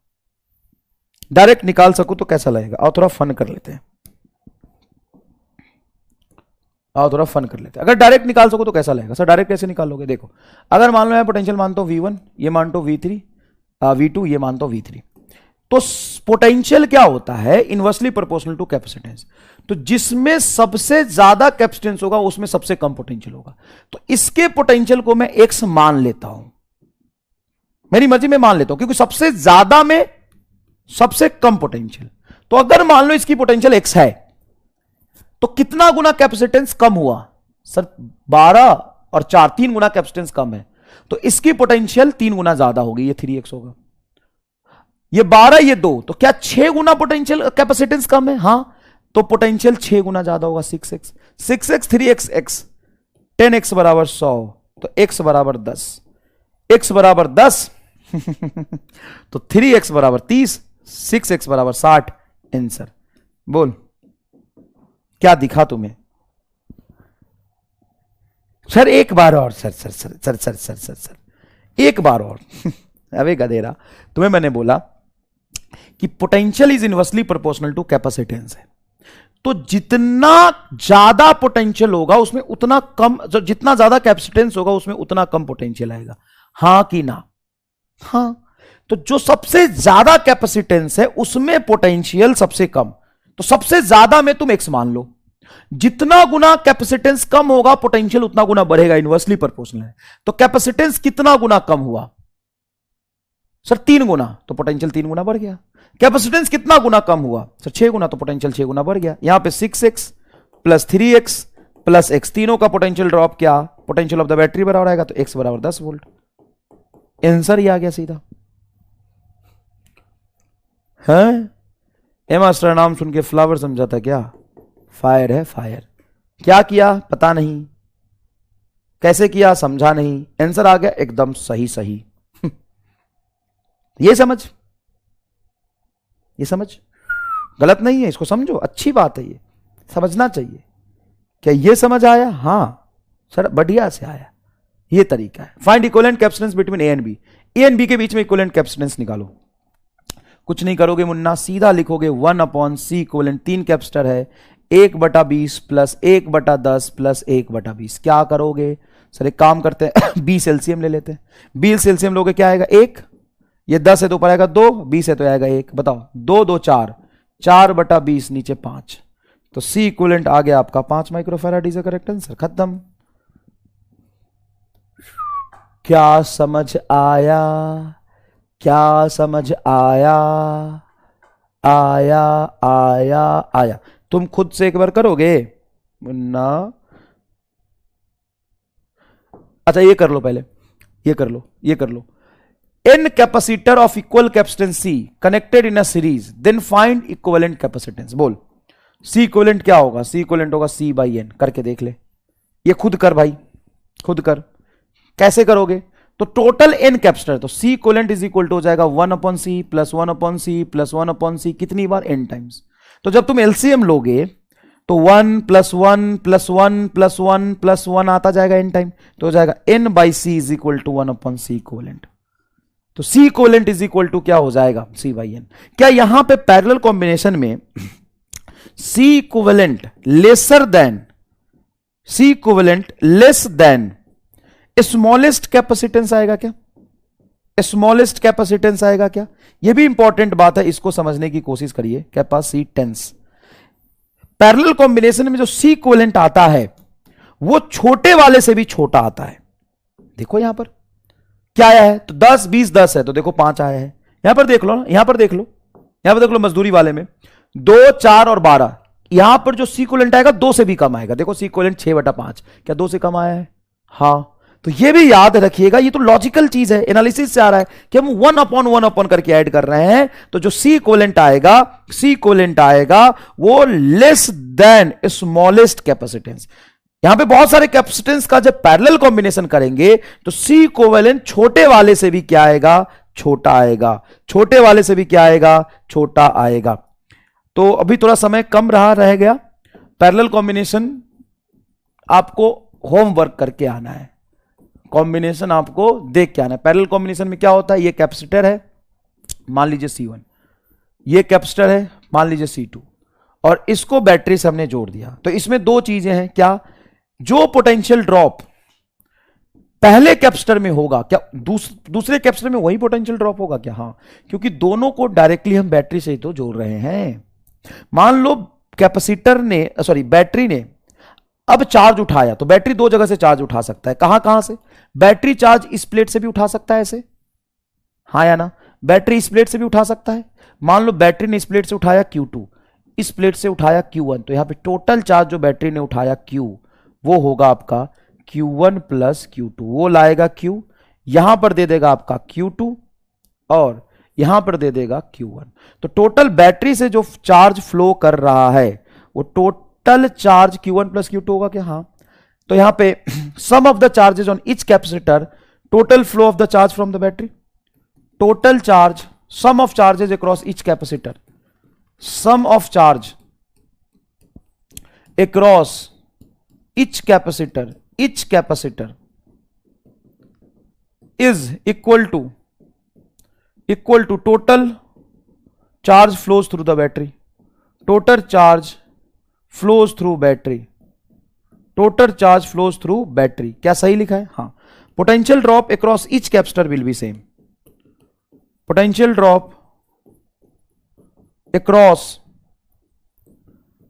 डायरेक्ट निकाल सकूं तो कैसा लगेगा? और थोड़ा फन कर लेते हैं। आओ थोड़ा फन कर लेते हैं। अगर डायरेक्ट निकाल सको तो कैसा लगेगा सर? डायरेक्ट कैसे निकालोगे? देखो, अगर मान लो मैं पोटेंशियल मानता हूं V1, ये मानता हूं V3, V2, ये मानता हूं V3, तो पोटेंशियल क्या होता है? Inversely proportional to capacitance. तो जिसमें सबसे ज्यादा कैपेसिटेंस होगा उसमें सबसे कम पोटेंशियल होगा। तो इसके पोटेंशियल को मैं x मान लेता हूं, मेरी मर्जी में मान लेता हूं, क्योंकि सबसे ज्यादा में सबसे कम पोटेंशियल। तो अगर मान लो इसकी पोटेंशियल x है, तो कितना गुना कैपेसिटेंस कम हुआ सर? 12 और 4, 3 गुना कैपेसिटेंस कम है, तो इसकी पोटेंशियल 3 गुना ज्यादा होगी, ये 3x होगा। ये 12, ये 2, तो क्या 6 गुना पोटेंशियल कैपेसिटेंस कम है? हां, तो पोटेंशियल 6 गुना ज्यादा होगा, 6x, 6x 3x x, 10x बराबर 100, तो x बराबर 10, x बराबर 10 तो 3x बराबर 30, 6x बराबर 60। आंसर बोल, क्या दिखा तुम्हें? सर एक बार और, sir sir sir sir sir sir sir sir एक बार और अबे गधेरा, तुम्हें मैंने बोला कि potential is inversely proportional to capacitance है। तो जितना ज्यादा पोटेंशियल होगा उसमें उतना कम, जितना ज्यादा कैपेसिटेंस होगा उसमें उतना कम पोटेंशियल आएगा। हां कि ना? हां। तो जो सबसे ज्यादा कैपेसिटेंस है उसमें पोटेंशियल सबसे कम, तो सबसे ज्यादा में तुम x मान लो। जितना गुना कैपेसिटेंस कम होगा पोटेंशियल उतना गुना बढ़ेगा, इनवर्सली प्रोपोर्शनल है। तो कैपेसिटेंस कितना गुना कम हुआ सर? 3 गुना, तो पोटेंशियल 3 गुना बढ़ गया। कैपेसिटेंस कितना गुना कम हुआ सर? 6 गुना, तो पोटेंशियल 6 गुना बढ़ गया। यहां पे 6x plus 3x plus x, तीनों का पोटेंशियल ड्रॉप, क्या पोटेंशियल ऑफ द बैटरी बराबर आएगा? तो x बराबर 10 वोल्ट। आंसर ही आ गया सीधा। है ए मास्टर, नाम सुन के फ्लावर समझा था क्या? फायर है फायर। क्या किया पता नहीं, कैसे किया समझा नहीं, आंसर आ गया एकदम सही सही। ये समझ, ये समझ गलत नहीं है, इसको समझो, अच्छी बात है, ये समझना चाहिए। क्या ये समझ आया? हां सर, बढ़िया से आया। ये तरीका है। Find equivalent capacitance between A and B. A and B के बीच में इक्विवेलेंट कैपेसिटेंस निकालो। कुछ नहीं करोगे मुन्ना, सीधा लिखोगे 1/c इक्विवेलेंट, 3 कैपेसिटर है, 1/20 प्लस 1/10 प्लस 1/20। क्या करोगे सर? एक काम करते हैं 20 एलसीएम ले लेते हैं। 20 एलसीएम लोगे, क्या आएगा? 1, ये 10 है तो ऊपर आएगा 2, 20 है तो आएगा 1। बताओ, 2 2 4, 4/20 नीचे 5, तो सी इक्विवेलेंट आ गया आपका 5 माइक्रोफैराड। Is correct answer. खत्म। क्या समझ आया? क्या समझ आया? आया आया आया। तुम खुद से एक बार करोगे मुन्ना? अच्छा ये कर लो पहले, ये कर लो, ये कर लो। n capacitor of equal capacitance C connected in a series, then find equivalent capacitance. बोल, C इक्विवेलेंट क्या होगा? C इक्विवेलेंट होगा C/n। करके देख ले, ये खुद कर भाई, खुद कर। कैसे करोगे? तो टोटल n कैपेसिटर, तो C equivalent is equal to हो जाएगा 1/c plus 1/c plus 1/c, कितनी बार? n times. तो जब तुम एलसीएम लोगे तो 1 प्लस 1 प्लस 1 प्लस 1 प्लस 1 आता जाएगा n टाइम, तो हो जाएगा n/c is equal to 1/c equivalent. तो C equivalent is equal to क्या हो जाएगा? C/n। क्या यहां पे पैरेलल कॉम्बिनेशन में C equivalent lesser than, C equivalent less than smallest capacitance आएगा क्या? स्मॉलेस्ट कैपेसिटेंस आएगा क्या? यह भी इंपॉर्टेंट बात है, इसको समझने की कोशिश करिए। कैपेसिटेंस पैरेलल कॉम्बिनेशन में जो C इक्विवेलेंट आता है वो छोटे वाले से भी छोटा आता है। देखो यहां पर क्या आया है? तो 10 20 10 है, तो देखो 5 आया है। यहां पर देख लो ना, यहां पर देख लो, यहां पर देख लो मजदूरी वाले में 2 4 और 12, यहां पर जो C इक्विवेलेंट आएगा 2 से भी कम आएगा। देखो C इक्विवेलेंट 6/5, क्या 2 से कम आया है? हां। तो ये भी याद रखिएगा, ये तो लॉजिकल चीज है, एनालिसिस से आ रहा है कि हम 1/1 करके ऐड कर रहे हैं। तो जो C इक्विवेलेंट आएगा, C इक्विवेलेंट आएगा वो लेस देन स्मॉलेस्ट कैपेसिटेंस। यहां पे बहुत सारे कैपेसिटेंस का जब पैरेलल कॉम्बिनेशन करेंगे तो C इक्विवेलेंट छोटे वाले से भी क्या आएगा? छोटा आएगा। छोटे वाले से भी क्या आएगा? छोटा आएगा। तो अभी थोड़ा समय कम रह गया। पैरेलल कॉम्बिनेशन आपको होमवर्क करके आना है, कॉम्बिनेशन आपको देख के आना है। पैरेलल कॉम्बिनेशन में क्या होता है? ये कैपेसिटर है मान लीजिए C1, ये कैपेसिटर है मान लीजिए C2, और इसको बैटरी से हमने जोड़ दिया। तो इसमें 2 चीजें हैं, क्या? जो पोटेंशियल ड्रॉप पहले कैपेसिटर में होगा क्या दूसरे कैपेसिटर में वही पोटेंशियल ड्रॉप होगा क्या? हाँ, क्योंकि दोनों को डायरेक्टली हम बैटरी से ही तो जोड़ रहे हैं। मान लो कैपेसिटर ने बैटरी ने अब चार्ज उठाया, तो बैटरी दो जगह से चार्ज उठा सकता है। कहां कहां से? बैटरी चार्ज इस प्लेट से भी उठा सकता है ऐसे, हाँ या ना? बैटरी इस प्लेट से भी उठा सकता है। मान लो बैटरी ने इस प्लेट से उठाया Q2, इस प्लेट से उठाया Q1, तो यहां पे टोटल चार्ज जो बैटरी ने उठाया Q, वो होगा आपका Q1 प्लस Q2। वो लाएगा Q, यहां पर दे देगा आपका Q2 और यहां पर दे देगा Q1। तो टोटल बैटरी से जो चार्ज फ्लो कर रहा है वो total charge Q1 plus Q2 होगा क्या? हाँ। तो यहां पे sum of the charges on each capacitor, total flow of the charge from the battery, total charge, sum of charges across each capacitor, sum of charge across each capacitor is equal to total charge flows through the battery, total charge flows through battery, total charge flows through battery. क्या सही लिखा है? हाँ। Potential drop across each capacitor will be same, potential drop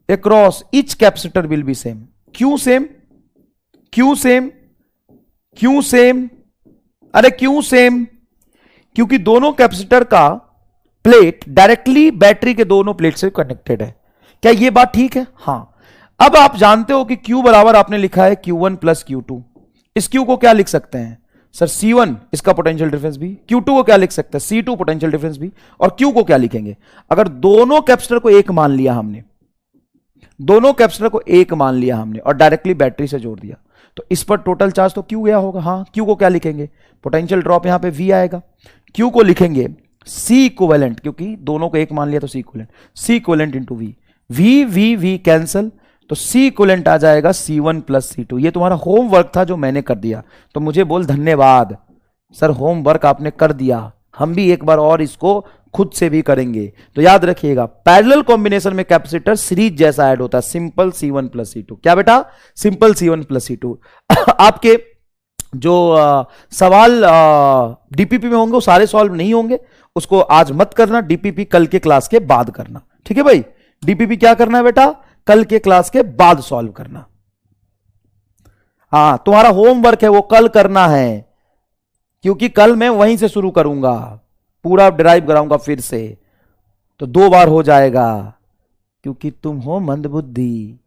across each capacitor will be same। क्यों same? अरे क्यों same? क्योंकि दोनों कैपेसिटर का प्लेट डायरेक्टली बैटरी के दोनों प्लेट से कनेक्टेड है। क्या यह बात ठीक है? हां। अब आप जानते हो कि Q बराबर आपने लिखा है Q1 प्लस Q2। इस Q को क्या लिख सकते हैं सर? C1 इसका पोटेंशियल डिफरेंस भी। Q2 को क्या लिख सकते हैं? C2 पोटेंशियल डिफरेंस भी। और Q को क्या लिखेंगे? अगर दोनों कैपेसिटर को एक मान लिया हमने, दोनों कैपेसिटर को एक मान लिया हमने और डायरेक्टली बैटरी से जोड़ दिया, तो इस पर टोटल चार्ज तो Q गया होगा। हाँ, Q को क्या लिखेंगे? पोटेंशियल ड्रॉप यहां पे V आएगा। Q को लिखेंगे C इक्विवेलेंट, क्योंकि दोनों को एक मान लिया तो C equivalent, C equivalent into V। V cancel, तो C इक्विवेलेंट आ जाएगा C1 प्लस C2। ये तुम्हारा होमवर्क था जो मैंने कर दिया, तो मुझे बोल धन्यवाद सर, होमवर्क आपने कर दिया। हम भी एक बार और इसको खुद से भी करेंगे। तो याद रखिएगा, पैरेलल कॉम्बिनेशन में कैपेसिटर सीरीज जैसा ऐड होता है, सिंपल C1 प्लस C2। क्या बेटा? Simple C1 plus C2। आपके जो सवाल डीपीपी में होंगे वो सारे सॉल्व नहीं होंगे, उसको आज मत करना, डीपीपी कल के क्लास के बाद करना। ठीक है भाई? डीपीपी क्या करना है बेटा? कल के क्लास के बाद सॉल्व करना। हाँ, तुम्हारा होमवर्क है वो कल करना है, क्योंकि कल मैं वहीं से शुरू करूंगा, पूरा डिराइव कराऊंगा फिर से, तो 2 बार हो जाएगा, क्योंकि तुम हो मंदबुद्धि।